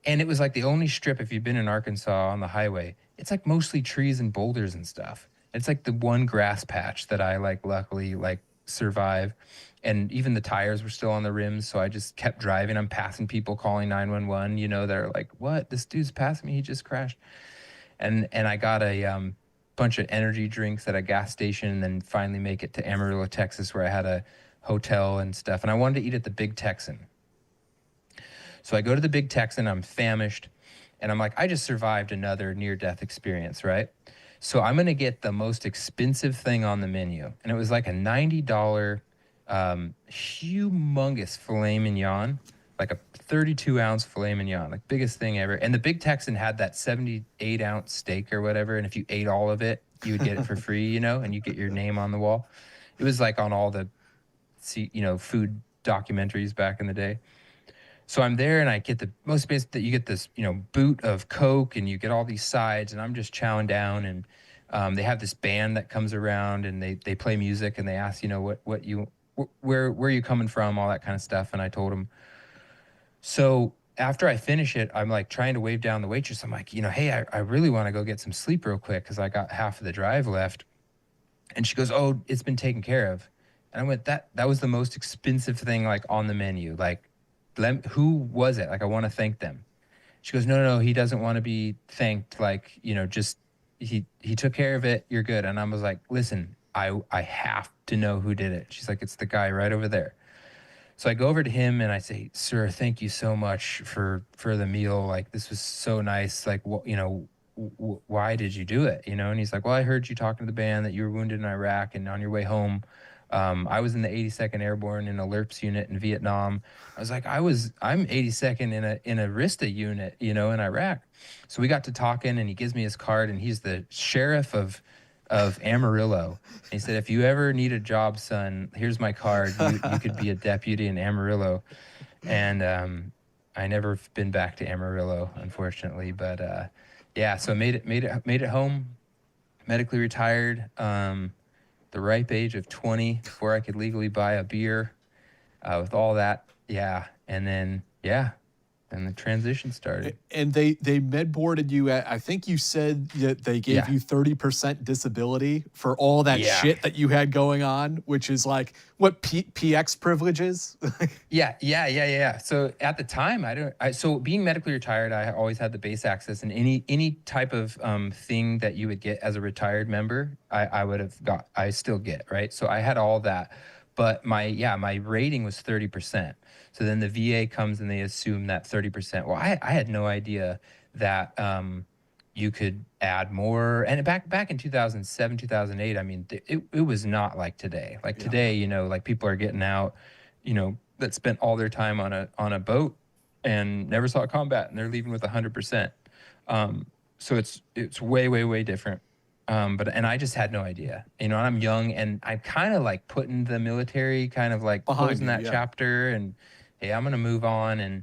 And it was like the only strip, if you've been in Arkansas on the highway, it's like mostly trees and boulders and stuff. It's like the one grass patch that I like luckily like survive. And even the tires were still on the rims, so I just kept driving. I'm passing people calling 911, you know, they're like, what? This dude's passing me, he just crashed. And I got a bunch of energy drinks at a gas station, and then finally make it to Amarillo, Texas, where I had a hotel and stuff. And I wanted to eat at the Big Texan. So I go to the Big Texan, I'm famished, and I'm like, I just survived another near-death experience, right? So I'm gonna get the most expensive thing on the menu. And it was like a $90 humongous filet mignon, like a 32-ounce filet mignon, like biggest thing ever. And the Big Texan had that 78-ounce steak or whatever, and if you ate all of it, you would get it for free, you know, and you get your name on the wall. It was like on all the, you know, food documentaries back in the day. So I'm there and I get the most basic that you get this, you know, boot of Coke and you get all these sides, and I'm just chowing down, and they have this band that comes around and they play music and they ask, you know, where are you coming from, all that kind of stuff. And I told them. So after I finish it, I'm like trying to wave down the waitress. I'm like, you know, hey, I really want to go get some sleep real quick because I got half of the drive left. And she goes, oh, it's been taken care of. And I went, that was the most expensive thing like on the menu. Like, who was it? Like, I want to thank them. She goes, no, he doesn't want to be thanked. Like, you know, just he took care of it. You're good. And I was like, listen, I have to know who did it. She's like, it's the guy right over there. So I go over to him and I say, sir, thank you so much for the meal. Like, this was so nice. Like, you know, why did you do it? You know? And he's like, well, I heard you talking to the band that you were wounded in Iraq and on your way home. I was in the 82nd Airborne in a LRPS unit in Vietnam. I was like, I'm 82nd in a RSTA unit, you know, in Iraq. So we got to talking, and he gives me his card, and he's the sheriff of Amarillo. And he said, if you ever need a job, son, here's my card. You could be a deputy in Amarillo. And I never been back to Amarillo, unfortunately. But yeah, so made it home, medically retired. The ripe age of 20 before I could legally buy a beer with all that. Yeah. And then, yeah, And the transition started. And they med boarded you at, I think you said that they gave Yeah. you 30% disability for all that Yeah. shit that you had going on, which is like what PX privileges. Yeah. So at the time, so being medically retired, I always had the base access, and any type of thing that you would get as a retired member, I still get, right? So I had all that, but my rating was 30%. So then the VA comes and they assume that 30%. Well, I had no idea that you could add more. And back in 2007, 2008, I mean, it was not like today. Like today, you know, like people are getting out, you know, that spent all their time on a boat and never saw combat, and they're leaving with 100%. So it's way different. And I just had no idea, you know, and I'm young, and I'm kind of like putting the military kind of like Behind closing you, that yeah. chapter, and hey, I'm gonna move on, and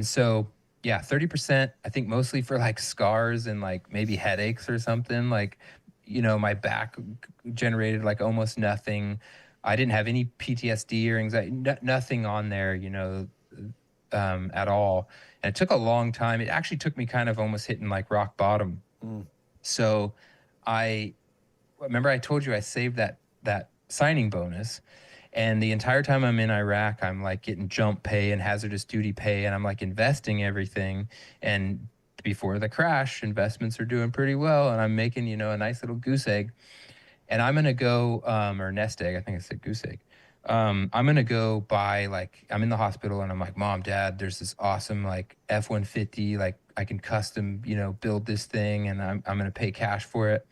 so 30%, I think mostly for like scars and like maybe headaches or something. Like, you know, my back generated like almost nothing. I didn't have any PTSD or anxiety, nothing on there, you know, at all. And it took a long time. It actually took me kind of almost hitting like rock bottom. So I remember I told you I saved that signing bonus, and the entire time I'm in Iraq, I'm like getting jump pay and hazardous duty pay, and I'm like investing everything. And before the crash, investments are doing pretty well, and I'm making, you know, a nice little goose egg. And I'm gonna go, or nest egg, I think I said goose egg. I'm gonna go buy, like, I'm in the hospital and I'm like, Mom, Dad, there's this awesome like F-150, like I can custom, you know, build this thing, and I'm gonna pay cash for it.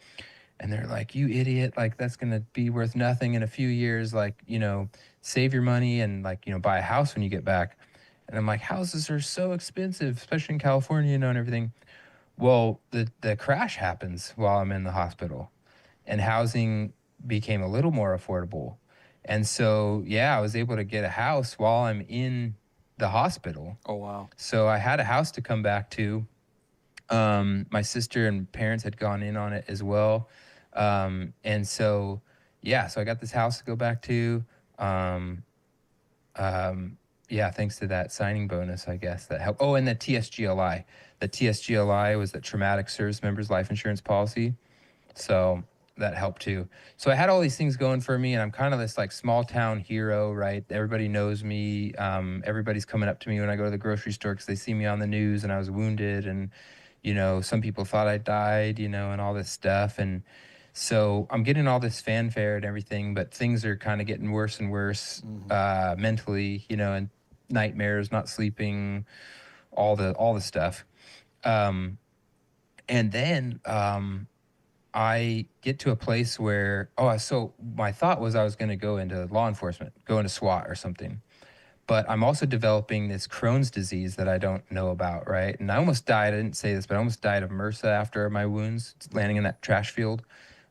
And they're like, you idiot, like that's gonna be worth nothing in a few years, like, you know, save your money and like, you know, buy a house when you get back. And I'm like, houses are so expensive, especially in California, you know, and everything. Well, the crash happens while I'm in the hospital, and housing became a little more affordable. And so, I was able to get a house while I'm in the hospital. Oh, wow. So I had a house to come back to. My sister and parents had gone in on it as well. And so, so I got this house to go back to. Thanks to that signing bonus, I guess that helped. Oh, and the TSGLI. The TSGLI was the Traumatic Service Members Life Insurance Policy. So that helped too. So I had all these things going for me, and I'm kind of this like small town hero, right? Everybody knows me. Everybody's coming up to me when I go to the grocery store because they see me on the news and I was wounded, and, you know, some people thought I died, you know, and all this stuff. And so I'm getting all this fanfare and everything, but things are kind of getting worse and worse mentally, you know, and nightmares, not sleeping, all the stuff. And then I get to a place where, so my thought was I was going to go into law enforcement, go into SWAT or something. But I'm also developing this Crohn's disease that I don't know about, right? And I almost died. I didn't say this, but I almost died of MRSA after my wounds, landing in that trash field.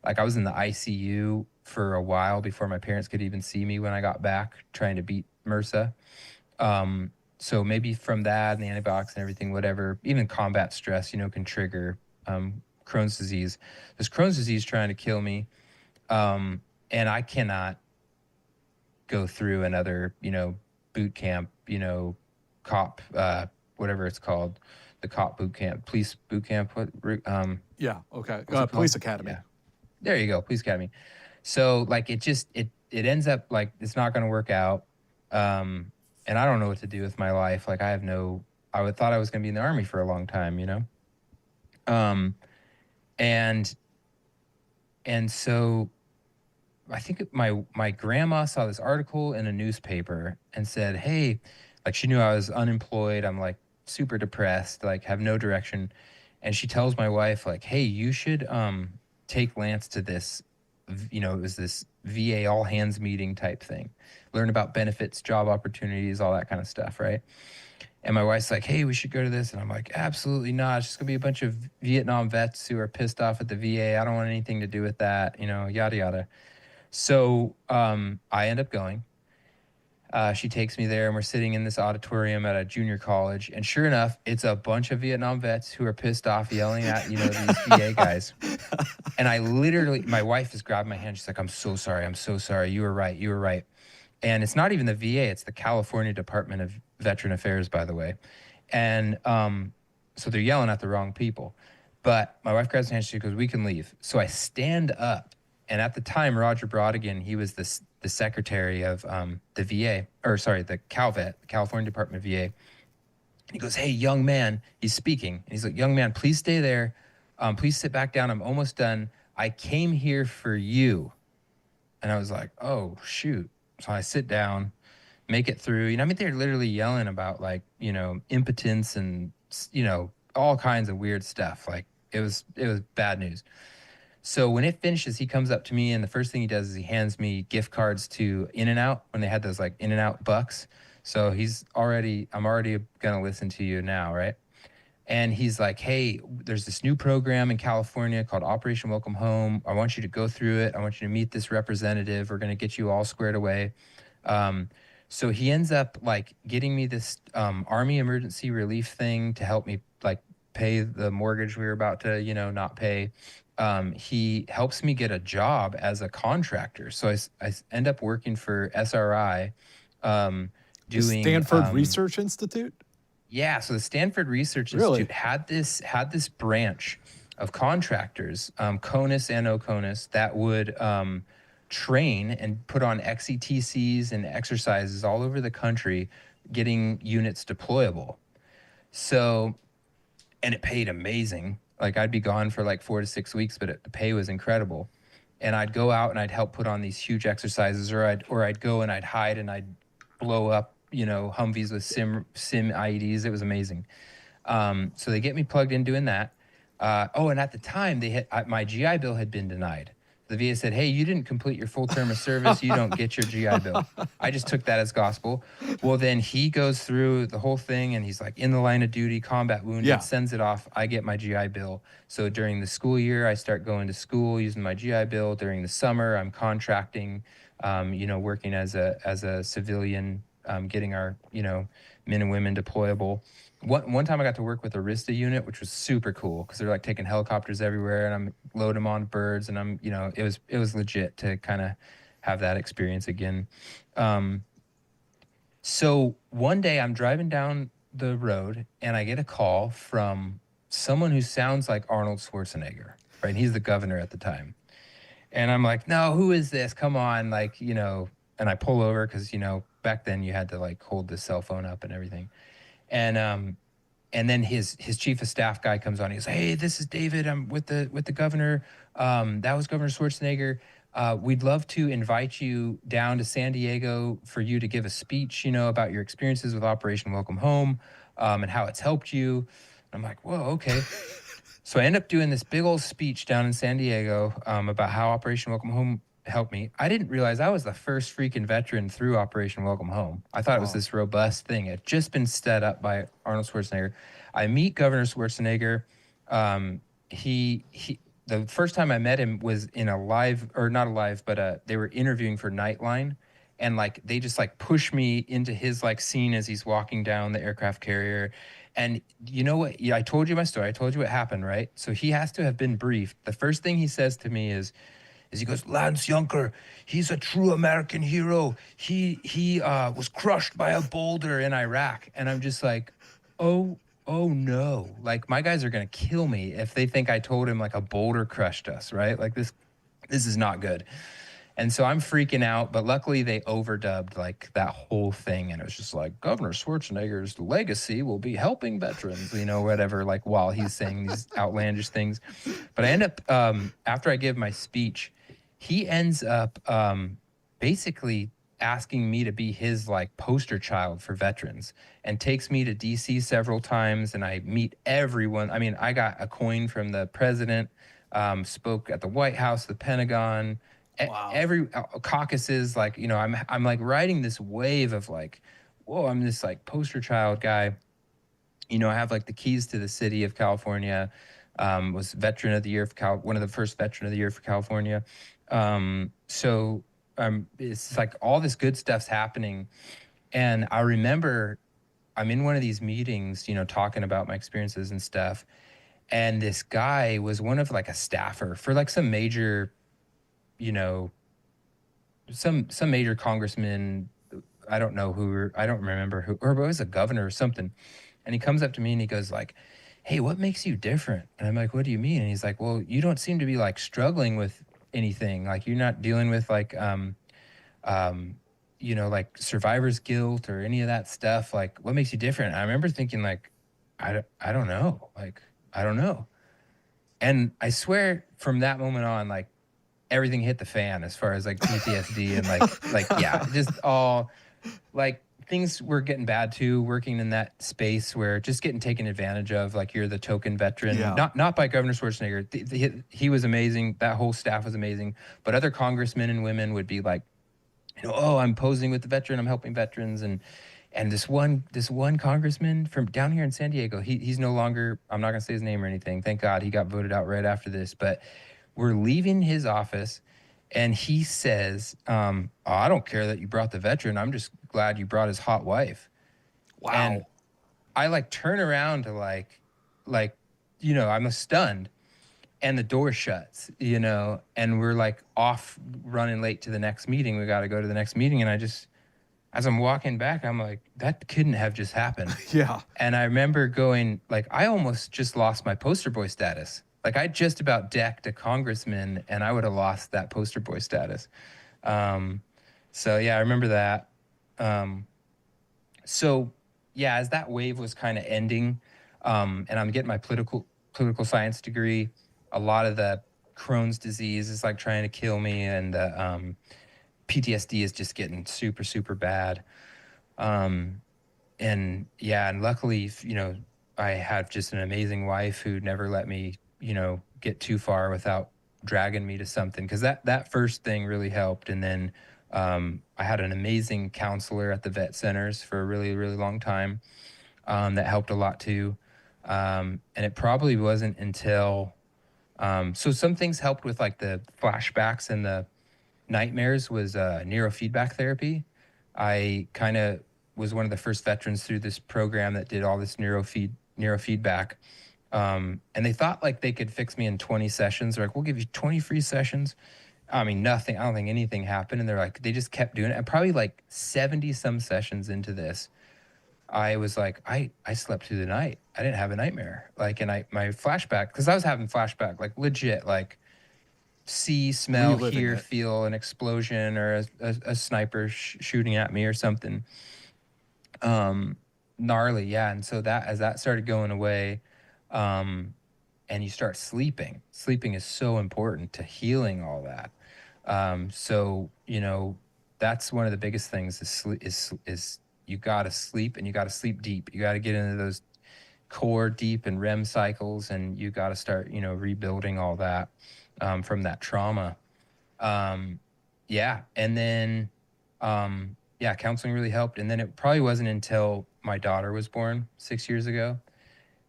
Like, I was in the ICU for a while before my parents could even see me when I got back, trying to beat MRSA. So maybe from that and the antibiotics and everything, whatever, even combat stress, you know, can trigger Crohn's disease. This Crohn's disease trying to kill me, and I cannot go through another, you know, boot camp, you know, cop, whatever it's called, the cop boot camp, police boot camp. Okay. Police Academy. Yeah. There you go, Police Academy. So like it ends up like it's not going to work out, and I don't know what to do with my life. Like I thought I was going to be in the Army for a long time, you know. And so I think my grandma saw this article in a newspaper and said, hey, like she knew I was unemployed. I'm like super depressed, like have no direction. And she tells my wife like, hey, you should take Lance to this, you know, it was this VA all hands meeting type thing. Learn about benefits, job opportunities, all that kind of stuff, right? And my wife's like, hey, we should go to this. And I'm like, absolutely not. It's just going to be a bunch of Vietnam vets who are pissed off at the VA. I don't want anything to do with that, you know, yada, yada. So I end up going. She takes me there, and we're sitting in this auditorium at a junior college. And sure enough, it's a bunch of Vietnam vets who are pissed off, yelling at, you know, these VA guys. And I literally, my wife has grabbed my hand. She's like, I'm so sorry. You were right. and it's not even the VA, it's the California Department of Veteran Affairs, by the way. And so they're yelling at the wrong people. But my wife grabs my hand, she goes, we can leave. So I stand up, and at the time, Roger Brodigan, he was the secretary of the VA, or sorry, the CalVet, the California Department of VA. And he goes, hey, young man, he's speaking. And he's like, young man, please stay there. Please sit back down. I'm almost done. I came here for you. And I was like, oh, shoot. So I sit down, make it through. You know, I mean, they're literally yelling about, like, you know, impotence and, you know, all kinds of weird stuff. Like, it was bad news. So when it finishes, he comes up to me, and the first thing he does is he hands me gift cards to In-N-Out when they had those, like, In-N-Out bucks. So I'm already going to listen to you now, right? And he's like, hey, there's this new program in California called Operation Welcome Home. I want you to go through it. I want you to meet this representative. We're going to get you all squared away. So he ends up, like, getting me this Army emergency relief thing to help me, like, pay the mortgage we were about to, you know, not pay. He helps me get a job as a contractor. So I end up working for SRI, The doing Stanford Research Institute? yeah, so the Stanford Research Really? Institute had this branch of contractors, CONUS and OCONUS, that would train and put on XETCs and exercises all over the country, getting units deployable. So, and it paid amazing. Like, I'd be gone for like 4 to 6 weeks, but the pay was incredible. And I'd go out and I'd help put on these huge exercises, or I'd go and I'd hide and I'd blow up, you know, Humvees with sim IEDs. It was amazing. So they get me plugged in doing that. And at the time, my GI Bill had been denied. The VA said, hey, you didn't complete your full term of service. You don't get your GI Bill. I just took that as gospel. Well, then he goes through the whole thing, and he's like, in the line of duty, combat wounded, Yeah. sends it off. I get my GI Bill. So during the school year, I start going to school using my GI Bill. During the summer, I'm contracting, you know, working as a civilian, getting our, you know, men and women deployable. One time I got to work with a RSTA unit, which was super cool, because they're like taking helicopters everywhere, and I'm loading them on birds, and I'm, you know, it was legit to kind of have that experience again. So one day I'm driving down the road, and I get a call from someone who sounds like Arnold Schwarzenegger, right? And he's the governor at the time. And I'm like, no, who is this? Come on, like, you know, and I pull over because, you know, back then you had to, like, hold the cell phone up and everything. And then his chief of staff guy comes on. He goes, hey, this is David. I'm with the governor. That was Governor Schwarzenegger. We'd love to invite you down to San Diego for you to give a speech, you know, about your experiences with Operation Welcome Home, and how it's helped you. I'm like, whoa, okay. So I end up doing this big old speech down in San Diego about how Operation Welcome Home helped me. I didn't realize I was the first freaking veteran through Operation Welcome Home. I thought it was this robust thing. It had just been set up by Arnold Schwarzenegger. I meet Governor Schwarzenegger. The first time I met him was in a live, or not a live, but they were interviewing for Nightline. And like, they just like push me into his like scene as he's walking down the aircraft carrier. And you know what? Yeah, I told you my story. I told you what happened, right? So he has to have been briefed. The first thing he says to me is he goes, Lance Juncker, he's a true American hero. He was crushed by a boulder in Iraq. And I'm just like, oh no. Like, my guys are going to kill me if they think I told him like a boulder crushed us, right? Like, this is not good. And so I'm freaking out, but luckily they overdubbed like that whole thing. And it was just like, Governor Schwarzenegger's legacy will be helping veterans, you know, whatever, like, while he's saying these outlandish things. But I end up, after I give my speech, he ends up basically asking me to be his like poster child for veterans, and takes me to DC several times, and I meet everyone. I mean, I got a coin from the president, spoke at the White House, the Pentagon, Wow. every caucuses. Like, you know, I'm like riding this wave of like, whoa, I'm this like poster child guy. You know, I have like the keys to the city of California. Was Veteran of the Year for one of the first Veteran of the Year for California. It's like all this good stuff's happening. And I remember I'm in one of these meetings, you know, talking about my experiences and stuff. And this guy was one of like a staffer for like some major, you know, some major congressman. I don't know who, I don't remember who, or it was a governor or something. And he comes up to me and he goes like, "Hey, what makes you different?" And I'm like, "What do you mean?" And he's like, "Well, you don't seem to be like struggling with anything. Like you're not dealing with like, like survivor's guilt or any of that stuff. Like what makes you different?" And I remember thinking like, I don't know. Like, I don't know. And I swear from that moment on, like everything hit the fan as far as like PTSD and yeah, just all like things were getting bad too, working in that space where just getting taken advantage of, like you're the token veteran. Yeah. Not by Governor Schwarzenegger. He was amazing. That whole staff was amazing. But other congressmen and women would be like, "Oh, I'm posing with the veteran, I'm helping veterans." And this one congressman from down here in San Diego, he's no longer, I'm not gonna say his name or anything. Thank God he got voted out right after this. But we're leaving his office and he says, "Oh, I don't care that you brought the veteran. I'm just glad you brought his hot wife." Wow. And I like turn around to I'm stunned, and the door shuts, and we're like off running late to the next meeting. We got to go to the next meeting. And as I'm walking back, I'm like, that couldn't have just happened. Yeah. And I remember going like, I almost just lost my poster boy status. Like I just about decked a congressman and I would have lost that poster boy status. So yeah, I remember that. So yeah, as that wave was kind of ending, and I'm getting my political science degree, a lot of the Crohn's disease is like trying to kill me, and the PTSD is just getting super, super bad. And yeah, and luckily, I have just an amazing wife who never let me, get too far without dragging me to something. Cause that first thing really helped. And then, I had an amazing counselor at the vet centers for a really, really long time. That helped a lot too. And it probably wasn't until, so some things helped with like the flashbacks and the nightmares was neurofeedback therapy. I kind of was one of the first veterans through this program that did all this neurofeedback. And they thought like they could fix me in 20 sessions. They're like, "We'll give you 20 free sessions." I mean, nothing. I don't think anything happened. And they're like, they just kept doing it. And probably like 70 some sessions into this, I was like, I slept through the night. I didn't have a nightmare. Like, and my flashback, because I was having flashback, like legit, like see, smell, Reliving hear, it. feel an explosion or a sniper shooting at me or something. Gnarly, yeah. And so that as that started going away, and you start sleeping. Sleeping is so important to healing all that. So that's one of the biggest things is you gotta sleep, and you gotta sleep deep. You gotta get into those core deep and REM cycles, and you gotta start rebuilding all that from that trauma. Yeah, and then yeah, counseling really helped. And then it probably wasn't until my daughter was born 6 years ago,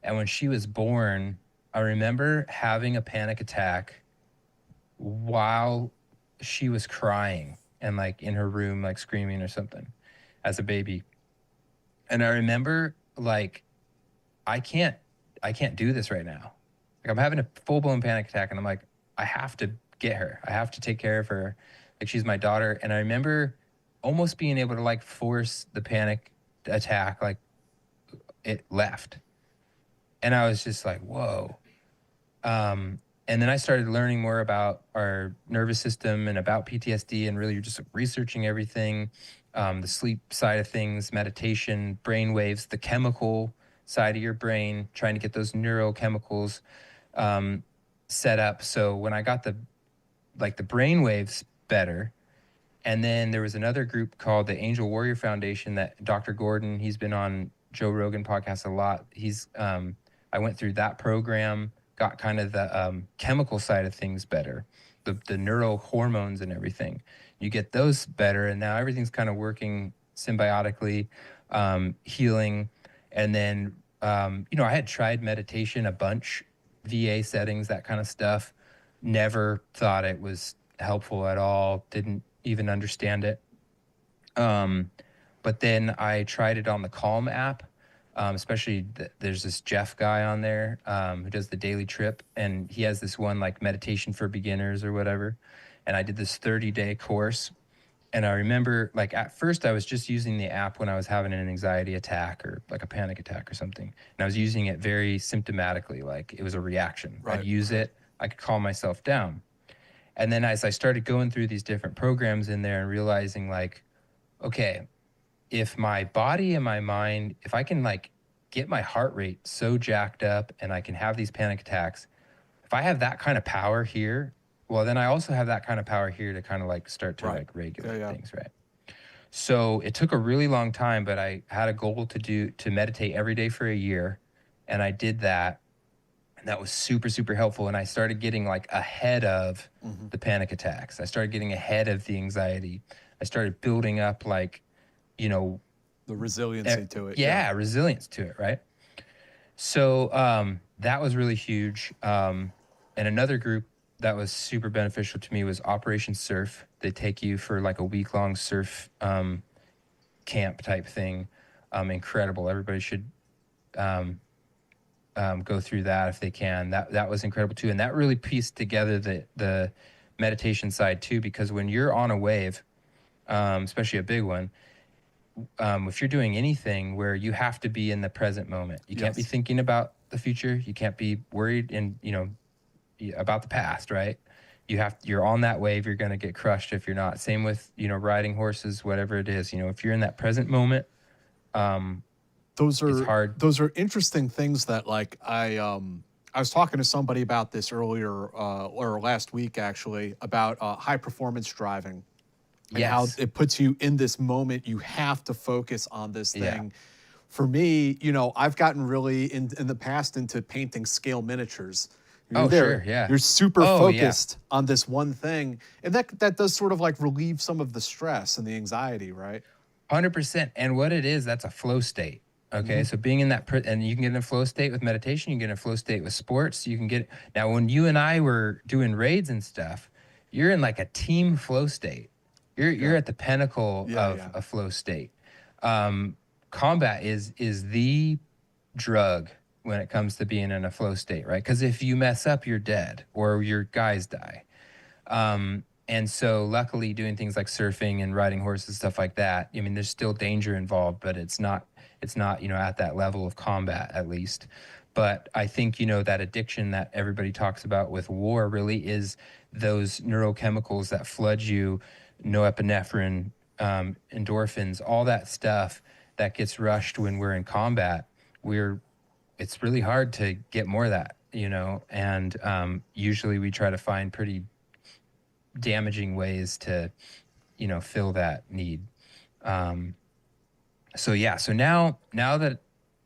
and when she was born, I remember having a panic attack while she was crying and like in her room, like screaming or something as a baby. And I remember like, I can't do this right now. Like I'm having a full blown panic attack, and I'm like, I have to get her. I have to take care of her. Like she's my daughter. And I remember almost being able to like force the panic attack. Like it left. And I was just like, whoa. And then I started learning more about our nervous system and about PTSD, and really just researching everything, the sleep side of things, meditation, brain waves, the chemical side of your brain, trying to get those neurochemicals set up. So when I got the brain waves better, and then there was another group called the Angel Warrior Foundation that Dr. Gordon, he's been on Joe Rogan podcast a lot. I went through that program, got kind of the chemical side of things better, the neurohormones and everything. You get those better, and now everything's kind of working symbiotically, healing. And then, I had tried meditation a bunch, VA settings, that kind of stuff. Never thought it was helpful at all. Didn't even understand it. But then I tried it on the Calm app. Especially there's this Jeff guy on there who does the daily trip, and he has this one like meditation for beginners or whatever. And I did this 30-day course, And I remember, like, at first I was just using the app when I was having an anxiety attack or like a panic attack or something. And I was using it very symptomatically, like it was a reaction. Right, I'd use it, I could calm myself down. And then as I started going through these different programs in there and realizing, like, okay, if my body and my mind, if I can like get my heart rate so jacked up and I can have these panic attacks, if I have that kind of power here, well, then I also have that kind of power here to kind of like start to like regulate things, right? So it took a really long time, but I had a goal to meditate every day for a year. And I did that. And that was super, super helpful. And I started getting like ahead of the panic attacks. I started getting ahead of the anxiety. I started building up like, you know, the resiliency to it. Yeah, resilience to it, right? So that was really huge. And another group that was super beneficial to me was Operation Surf. They take you for like a week-long surf camp type thing. Incredible. Everybody should go through that if they can. That was incredible too. And that really pieced together the meditation side too, because when you're on a wave, especially a big one, if you're doing anything where you have to be in the present moment, you can't be thinking about the future. You can't be worried about the past, right? You're on that wave. You're going to get crushed if you're not. Same with, riding horses, whatever it is, if you're in that present moment, those are it's hard. Those are interesting things that like I was talking to somebody about this earlier or last week actually about high performance driving. And how it puts you in this moment. You have to focus on this thing. Yeah. For me, I've gotten really in the past into painting scale miniatures. Sure, yeah. You're super focused on this one thing. And that does sort of like relieve some of the stress and the anxiety, right? 100%. And what it is, that's a flow state. Okay. So being in that, and you can get in a flow state with meditation, you can get in a flow state with sports. You can get, now when you and I were doing raids and stuff, you're in like a team flow state. You're at the pinnacle of a flow state. Combat is the drug when it comes to being in a flow state, right? Because if you mess up, you're dead or your guys die. And so luckily doing things like surfing and riding horses, stuff like that, I mean, there's still danger involved, but it's not, at that level of combat at least. But I think, that addiction that everybody talks about with war really is those neurochemicals that flood you, norepinephrine, endorphins, all that stuff that gets rushed when we're in combat. It's really hard to get more of that, and usually we try to find pretty damaging ways to, fill that need. So now that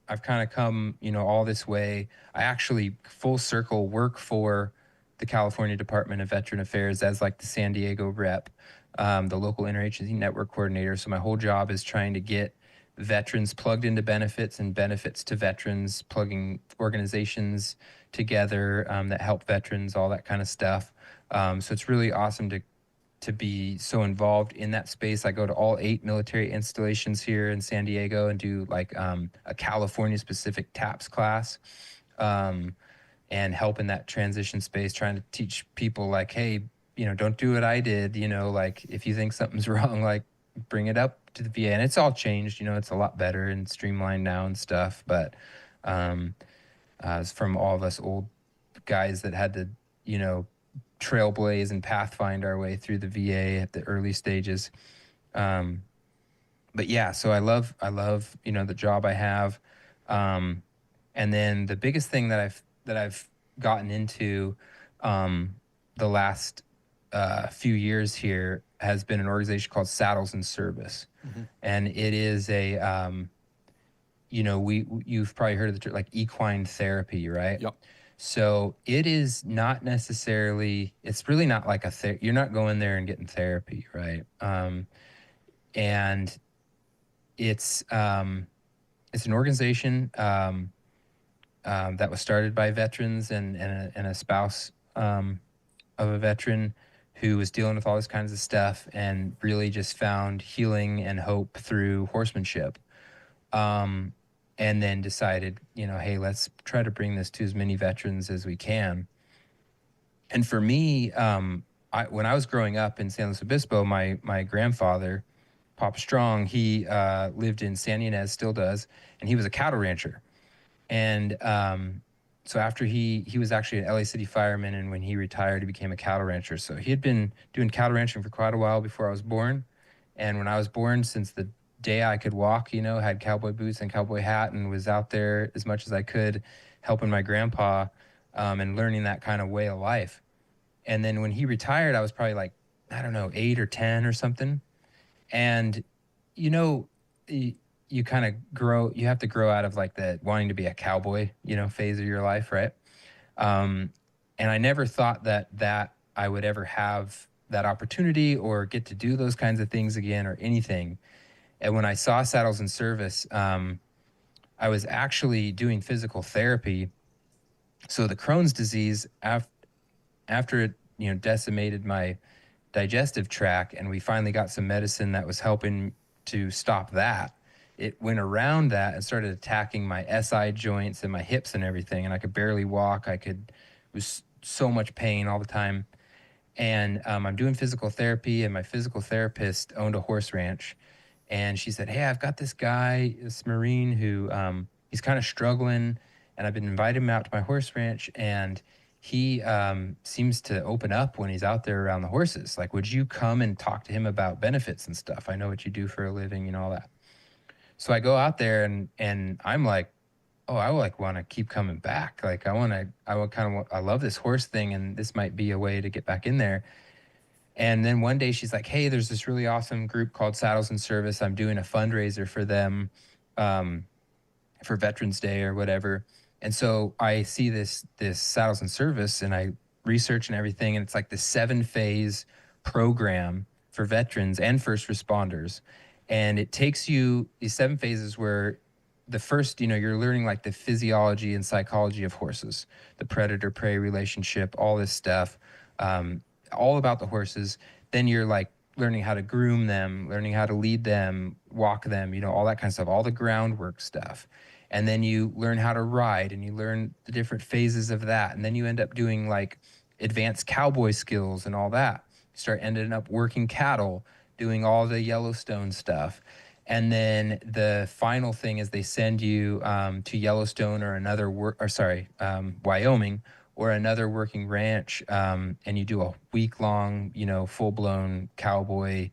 I've kind of come, all this way, I actually full circle work for the California Department of Veteran Affairs as like the San Diego rep, the local interagency network coordinator. So my whole job is trying to get veterans plugged into benefits and benefits to veterans, plugging organizations together that help veterans, all that kind of stuff. So it's really awesome to be so involved in that space. I go to all 8 military installations here in San Diego and do like a California specific TAPS class, and help in that transition space, trying to teach people like, hey, don't do what I did, like if you think something's wrong, like bring it up to the VA. And it's all changed, it's a lot better and streamlined now and stuff. But from all of us old guys that had to, trailblaze and pathfind our way through the VA at the early stages. But yeah, so I love, the job I have. And then the biggest thing that I've gotten into the last few years here has been an organization called Saddles and Service. And it is a, you've probably heard of the term like equine therapy, right? Yep. So it is not necessarily, it's really not like you're not going there and getting therapy, right? And it's an organization that was started by veterans and a spouse of a veteran who was dealing with all this kinds of stuff and really just found healing and hope through horsemanship. And then decided, hey, let's try to bring this to as many veterans as we can. And for me, when I was growing up in San Luis Obispo, my grandfather, Papa Strong, he lived in San Ynez, still does, and he was a cattle rancher. And so after he was actually an LA City fireman, and when he retired, he became a cattle rancher. So he had been doing cattle ranching for quite a while before I was born. And when I was born, since the day I could walk, had cowboy boots and cowboy hat, and was out there as much as I could, helping my grandpa and learning that kind of way of life. And then when he retired, I was probably like, I don't know, 8 or 10 or something. And, you kind of you have to grow out of like the wanting to be a cowboy, phase of your life, right? And I never thought that I would ever have that opportunity or get to do those kinds of things again or anything. And when I saw Saddles in Service, I was actually doing physical therapy. So the Crohn's disease, after it, decimated my digestive tract, and we finally got some medicine that was helping to stop that, it went around that and started attacking my SI joints and my hips and everything. And I could barely walk. It was so much pain all the time. And I'm doing physical therapy, and my physical therapist owned a horse ranch. And she said, hey, I've got this guy, this Marine who he's kind of struggling, and I've been inviting him out to my horse ranch, and he seems to open up when he's out there around the horses. Like, would you come and talk to him about benefits and stuff? I know what you do for a living, all that. So I go out there, and I'm like, oh, I want to keep coming back. Like, I love this horse thing, and this might be a way to get back in there. And then one day she's like, hey, there's this really awesome group called Saddles in Service. I'm doing a fundraiser for them for Veterans Day or whatever. And so I see this Saddles in Service, and I research and everything, and it's like the 7-phase program for veterans and first responders. And it takes you these 7 phases where the first, you're learning like the physiology and psychology of horses, the predator-prey relationship, all this stuff, all about the horses. Then you're like learning how to groom them, learning how to lead them, walk them, all that kind of stuff, all the groundwork stuff. And then you learn how to ride, and you learn the different phases of that. And then you end up doing like advanced cowboy skills and all that. You ended up working cattle, doing all the Yellowstone stuff. And then the final thing is they send you to Yellowstone or Wyoming or another working ranch, and you do a week-long, full-blown cowboy,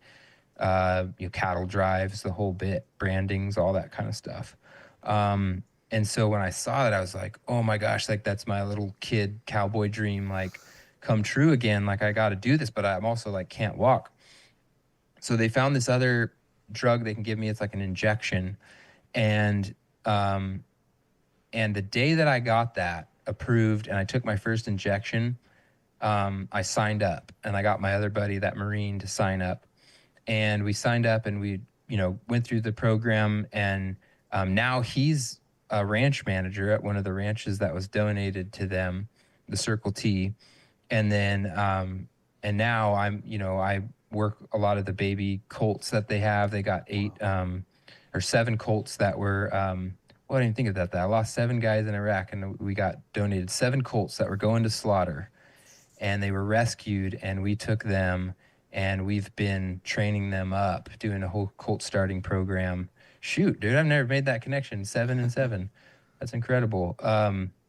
cattle drives, the whole bit, brandings, all that kind of stuff. And so when I saw that, I was like, oh my gosh, like that's my little kid cowboy dream, like come true again. Like I got to do this, but I'm also like can't walk. So they found this other drug they can give me. It's like an injection. And the day that I got that approved and I took my first injection, I signed up, and I got my other buddy, that Marine, to sign up. And we signed up, and we, went through the program, and now he's a ranch manager at one of the ranches that was donated to them, the Circle T. And then, and now I work a lot of the baby colts that they have. They got 8 or 7 colts that were, well, I didn't think of that. I lost 7 guys in Iraq, and we got donated 7 colts that were going to slaughter, and they were rescued, and we took them, and we've been training them up, doing a whole colt starting program. Shoot, dude, I've never made that connection. 7 and 7. That's incredible.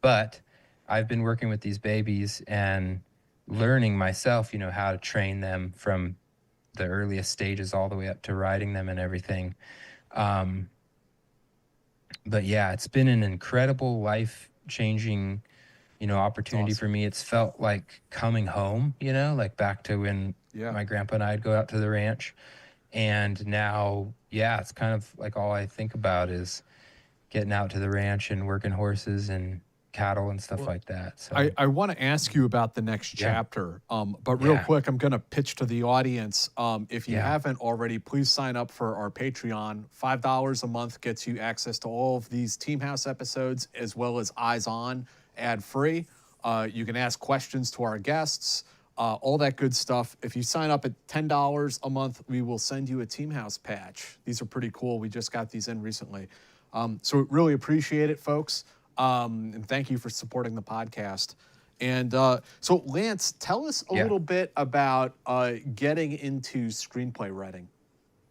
But I've been working with these babies and learning myself, how to train them from the earliest stages all the way up to riding them and everything. But yeah, it's been an incredible life-changing, opportunity for me. It's felt like coming home, like back to when my grandpa and I'd go out to the ranch. And now, yeah, it's kind of like all I think about is getting out to the ranch and working horses and cattle and stuff like that. So I want to ask you about the next chapter, but real quick, I'm going to pitch to the audience. If you haven't already, please sign up for our Patreon. $5 a month gets you access to all of these Team House episodes, as well as Eyes On, ad-free. You can ask questions to our guests, all that good stuff. If you sign up at $10 a month, we will send you a Team House patch. These are pretty cool. We just got these in recently. So really appreciate it, folks. And thank you for supporting the podcast. And so, Lance, tell us a little bit about getting into screenplay writing.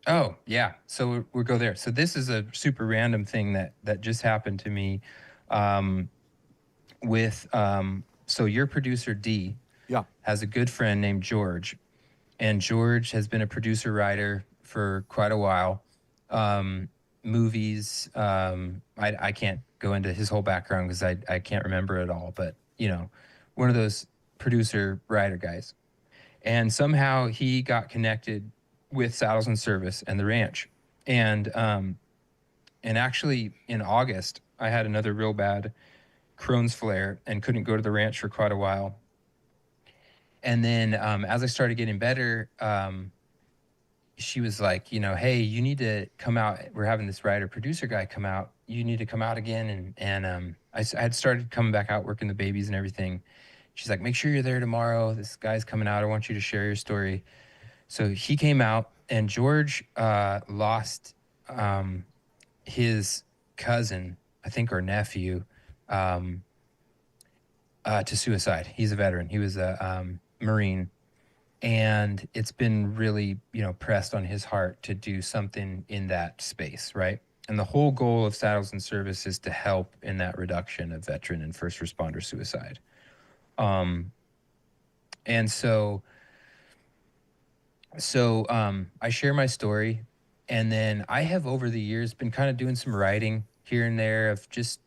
Oh, yeah. So we'll go there. So this is a super random thing that just happened to me with so your producer D Yeah. has a good friend named George, and George has been a producer writer for quite a while. Movies, I can't go into his whole background because I can't remember it all, but one of those producer writer guys. And somehow he got connected with Saddles and Service and the ranch. And actually in August, I had another real bad Crohn's flare and couldn't go to the ranch for quite a while. And then as I started getting better, she was like, hey, you need to come out. We're having this writer producer guy come out. You need to come out again. And I had started coming back out, working the babies and everything. She's like, make sure you're there tomorrow. This guy's coming out. I want you to share your story. So he came out, and George lost his cousin, I think, or nephew, to suicide. He's a veteran. He was a Marine. And it's been really, pressed on his heart to do something in that space, right? And the whole goal of Saddles and Service is to help in that reduction of veteran and first responder suicide. And so I share my story, and then I have over the years been kind of doing some writing here and there of just,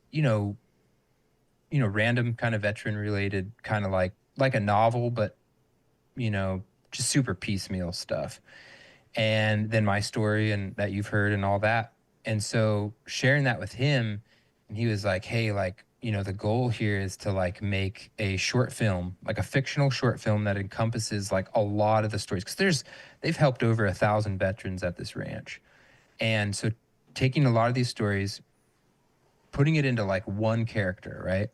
random kind of veteran related, kind of like a novel, but, just super piecemeal stuff. And then my story and that you've heard and all that. And so sharing that with him, and he was like, hey, the goal here is to make a short film, like a fictional short film that encompasses a lot of the stories. Because they've helped over 1,000 veterans at this ranch. And so taking a lot of these stories, putting it into one character, right?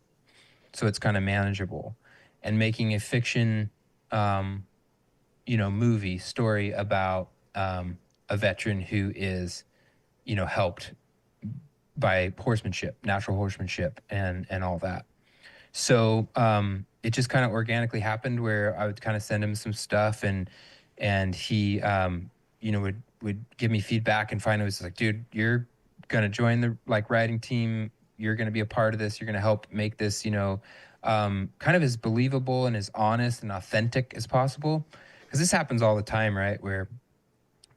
So it's kind of manageable, and making a fiction, movie story about a veteran who is, helped by horsemanship, natural horsemanship, and all that. So it just kind of organically happened where I would kind of send him some stuff, and he would give me feedback, and finally was like, dude, you're gonna join the writing team. You're gonna be a part of this. You're gonna help make this kind of as believable and as honest and authentic as possible, because this happens all the time, right? Where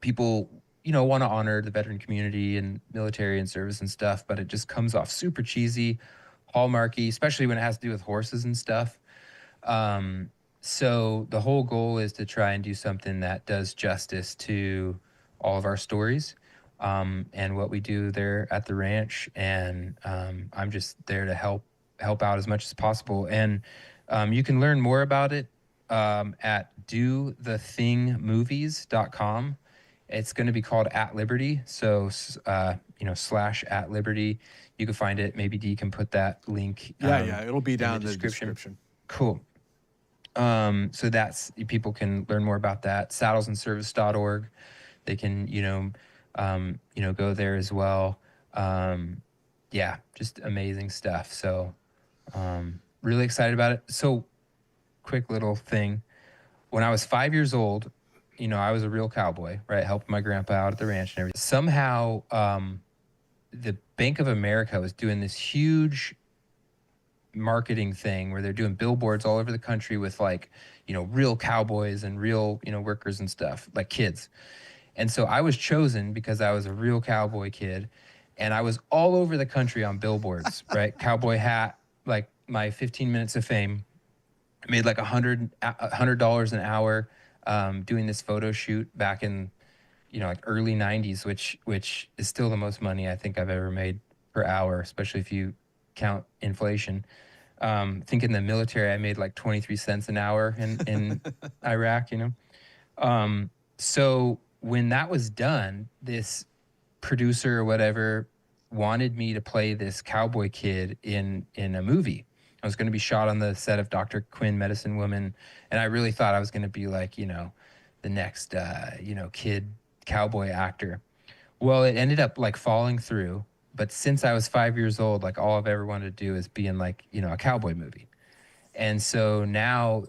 people want to honor the veteran community and military and service and stuff, but it just comes off super cheesy, hallmarky, especially when it has to do with horses and stuff. So the whole goal is to try and do something that does justice to all of our stories, and what we do there at the ranch. And I'm just there to help out as much as possible. And you can learn more about it at dothethingmovies.com. It's going to be called At Liberty. So, /@liberty. You can find it. Maybe D can put that link. Yeah. It'll be down in the description. Cool. So people can learn more about that. Saddlesandservice.org. They can, go there as well. Yeah, just amazing stuff. So, really excited about it. So, quick little thing. When I was 5 years old, I was a real cowboy, right? Helping my grandpa out at the ranch and everything. Somehow, the Bank of America was doing this huge marketing thing where they're doing billboards all over the country with real cowboys and real, workers and stuff, like kids. And so I was chosen because I was a real cowboy kid, and I was all over the country on billboards, right? Cowboy hat, my 15 minutes of fame. I made $100 an hour doing this photo shoot back in, early 90s, which is still the most money I think I've ever made per hour, especially if you count inflation. Think in the military, I made 23 cents an hour in Iraq, So when that was done, this producer or whatever wanted me to play this cowboy kid in a movie. I was going to be shot on the set of Dr. Quinn, Medicine Woman, and I really thought I was going to be the next, kid cowboy actor. Well, it ended up falling through. But since I was 5 years old, all I've ever wanted to do is be in a cowboy movie. And so now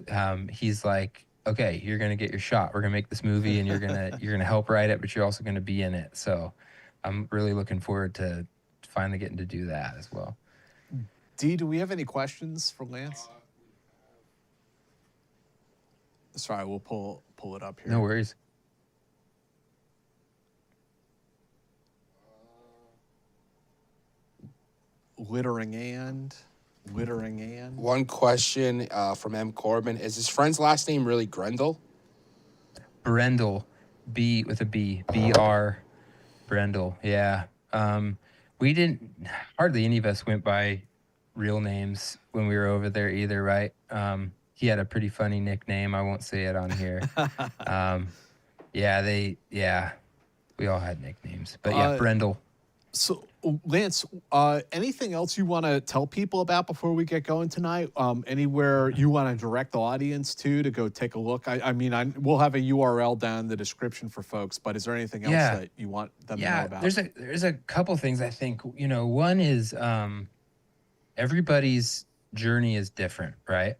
he's like, okay, you're gonna get your shot. We're gonna make this movie, and you're gonna help write it, but you're also gonna be in it. So I'm really looking forward to finally getting to do that as well. Dee, do we have any questions for Lance? Sorry, we'll pull it up here. No worries. Littering and. One question from M. Corbin. Is his friend's last name really Grendel? Brendel, B with a B, BR, Brendel. Yeah. We didn't, hardly any of us went by real names when we were over there either, right? He had a pretty funny nickname. I won't say it on here. We all had nicknames, but yeah, Brendel. So, Lance, anything else you want to tell people about before we get going tonight? Anywhere you want to direct the audience to go take a look? I mean, we'll have a URL down in the description for folks, but is there anything else that you want them to know about? There's a couple things I think, one is everybody's journey is different, right?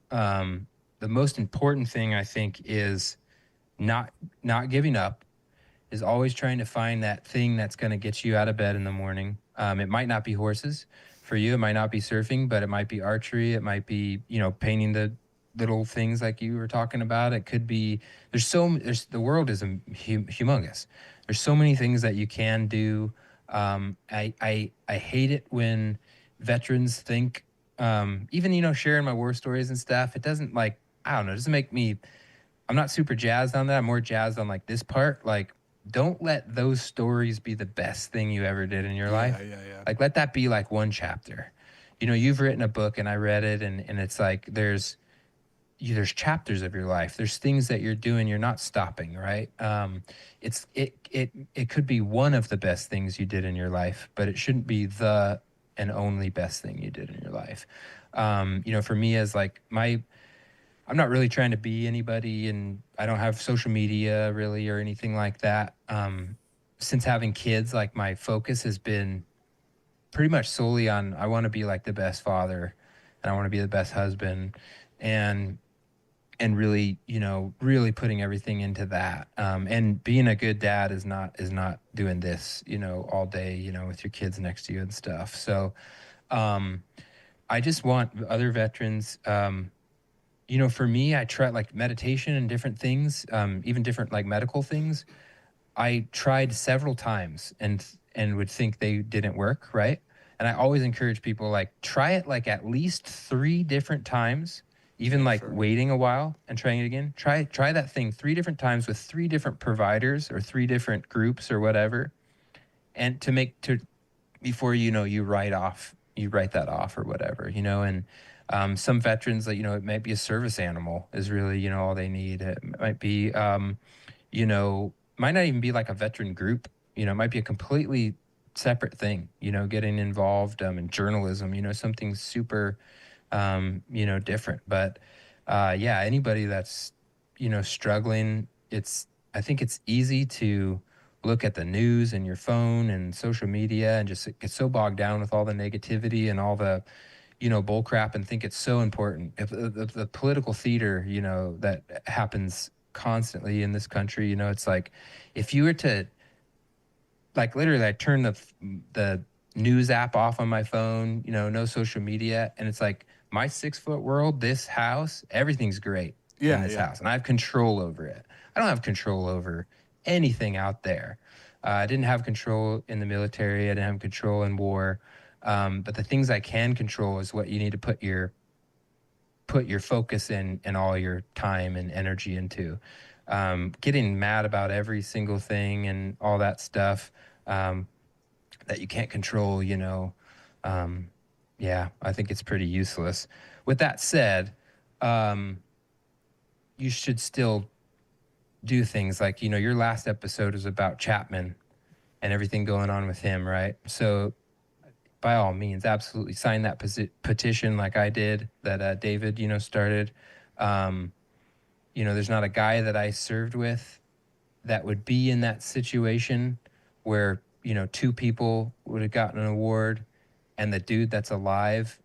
The most important thing I think is not giving up, is always trying to find that thing that's going to get you out of bed in the morning. It might not be horses for you. It might not be surfing, but it might be archery. It might be, painting the little things like you were talking about. It could be, the world is humongous. There's so many things that you can do. I hate it when veterans think, even, sharing my war stories and stuff, it doesn't it doesn't make me, I'm not super jazzed on that. I'm more jazzed on this part. Don't let those stories be the best thing you ever did in your life. Yeah. Let that be one chapter. You've written a book and I read it, and it's there's chapters of your life. There's things that you're doing, you're not stopping, right? It could be one of the best things you did in your life, but it shouldn't be the and only best thing you did in your life. For me as I'm not really trying to be anybody, and I don't have social media really or anything like that. Since having kids, my focus has been pretty much solely on, I want to be the best father, and I want to be the best husband, and really, really putting everything into that. And being a good dad is not doing this, all day, with your kids next to you and stuff. So I just want other veterans, for me, I try meditation and different things, even different medical things. I tried several times and would think they didn't work, right? And I always encourage people try it at least 3 different times, even waiting a while and trying it again. Try that thing 3 different times with 3 different providers or 3 different groups or whatever, and before you write that off or whatever, and some veterans, it might be a service animal is really, all they need. It might be, might not even be a veteran group. It might be a completely separate thing, getting involved in journalism, something super, different. But anybody that's, struggling, I think it's easy to look at the news and your phone and social media and just get so bogged down with all the negativity and all the, bull crap, and think it's so important. If the political theater, that happens constantly in this country, it's if you were to, literally, I turn the news app off on my phone, no social media, and it's my 6-foot world, this house, everything's great in this house, and I have control over it. I don't have control over anything out there. I didn't have control in the military. I didn't have control in war. But the things I can control is what you need to put your focus in and all your time and energy into. Getting mad about every single thing and all that stuff that you can't control, I think it's pretty useless. With that said, you should still do things your last episode was about Chapman and everything going on with him, right? So by all means, absolutely sign that petition like I did, that David, started. There's not a guy that I served with that would be in that situation where, 2 people would have gotten an award and the dude that's alive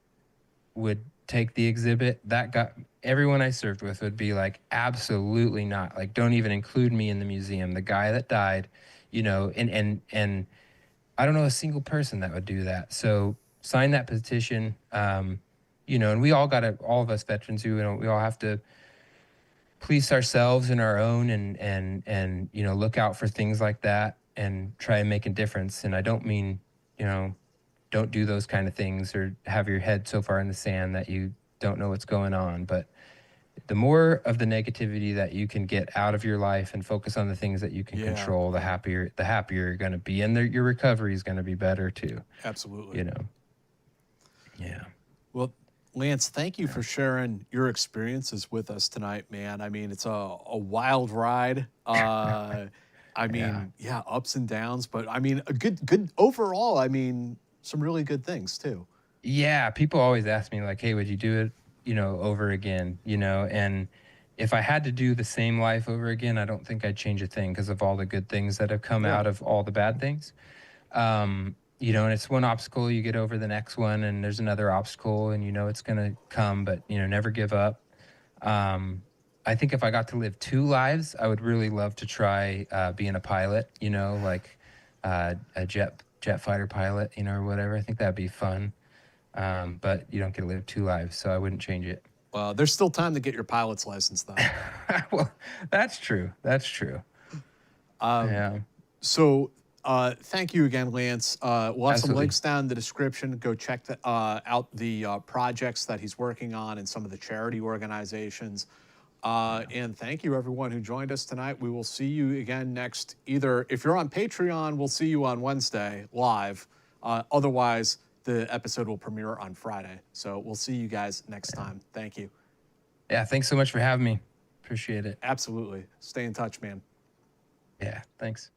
would take the exhibit, that got everyone I served with would be like, absolutely not. Like, don't even include me in the museum. The guy that died, you know, and I don't know a single person that would do that. So sign that petition. You know, and we all got to, all of us veterans, you know, we all have to police ourselves in our own and you know, look out for things like that and try and make a difference. And I don't mean, you know, don't do those kind of things or have your head so far in the sand that you don't know what's going on. But the more of the negativity that you can get out of your life and focus on the things that you can control, the happier you're going to be, and your recovery is going to be better too. Absolutely. You know. Yeah. Well, Lance, thank you for sharing your experiences with us tonight, man. I mean, it's a wild ride. I mean, yeah, ups and downs, but I mean, a good overall. I mean, some really good things too. Yeah, people always ask me like, "Hey, would you do it, you know, over again?" You know, and if I had to do the same life over again, I don't think I'd change a thing because of all the good things that have come out of all the bad things. You know, and it's one obstacle, you get over the next one, and there's another obstacle, and you know it's gonna come, but you know, never give up. I think if I got to live 2 lives, I would really love to try being a pilot. You know, like a jet fighter pilot, you know, or whatever. I think that'd be fun. But you don't get to live 2 lives, so I wouldn't change it. Well, there's still time to get your pilot's license, though. Well, that's true. That's true. Yeah. So, thank you again, Lance. We'll have some Absolutely. links down in the description. Go check out the projects that he's working on and some of the charity organizations. And thank you, everyone who joined us tonight. We will see you again next. Either if you're on Patreon, we'll see you on Wednesday live. Otherwise, the episode will premiere on Friday. So we'll see you guys next time. Thank you. Yeah. Thanks so much for having me. Appreciate it. Absolutely. Stay in touch, man. Yeah. Thanks.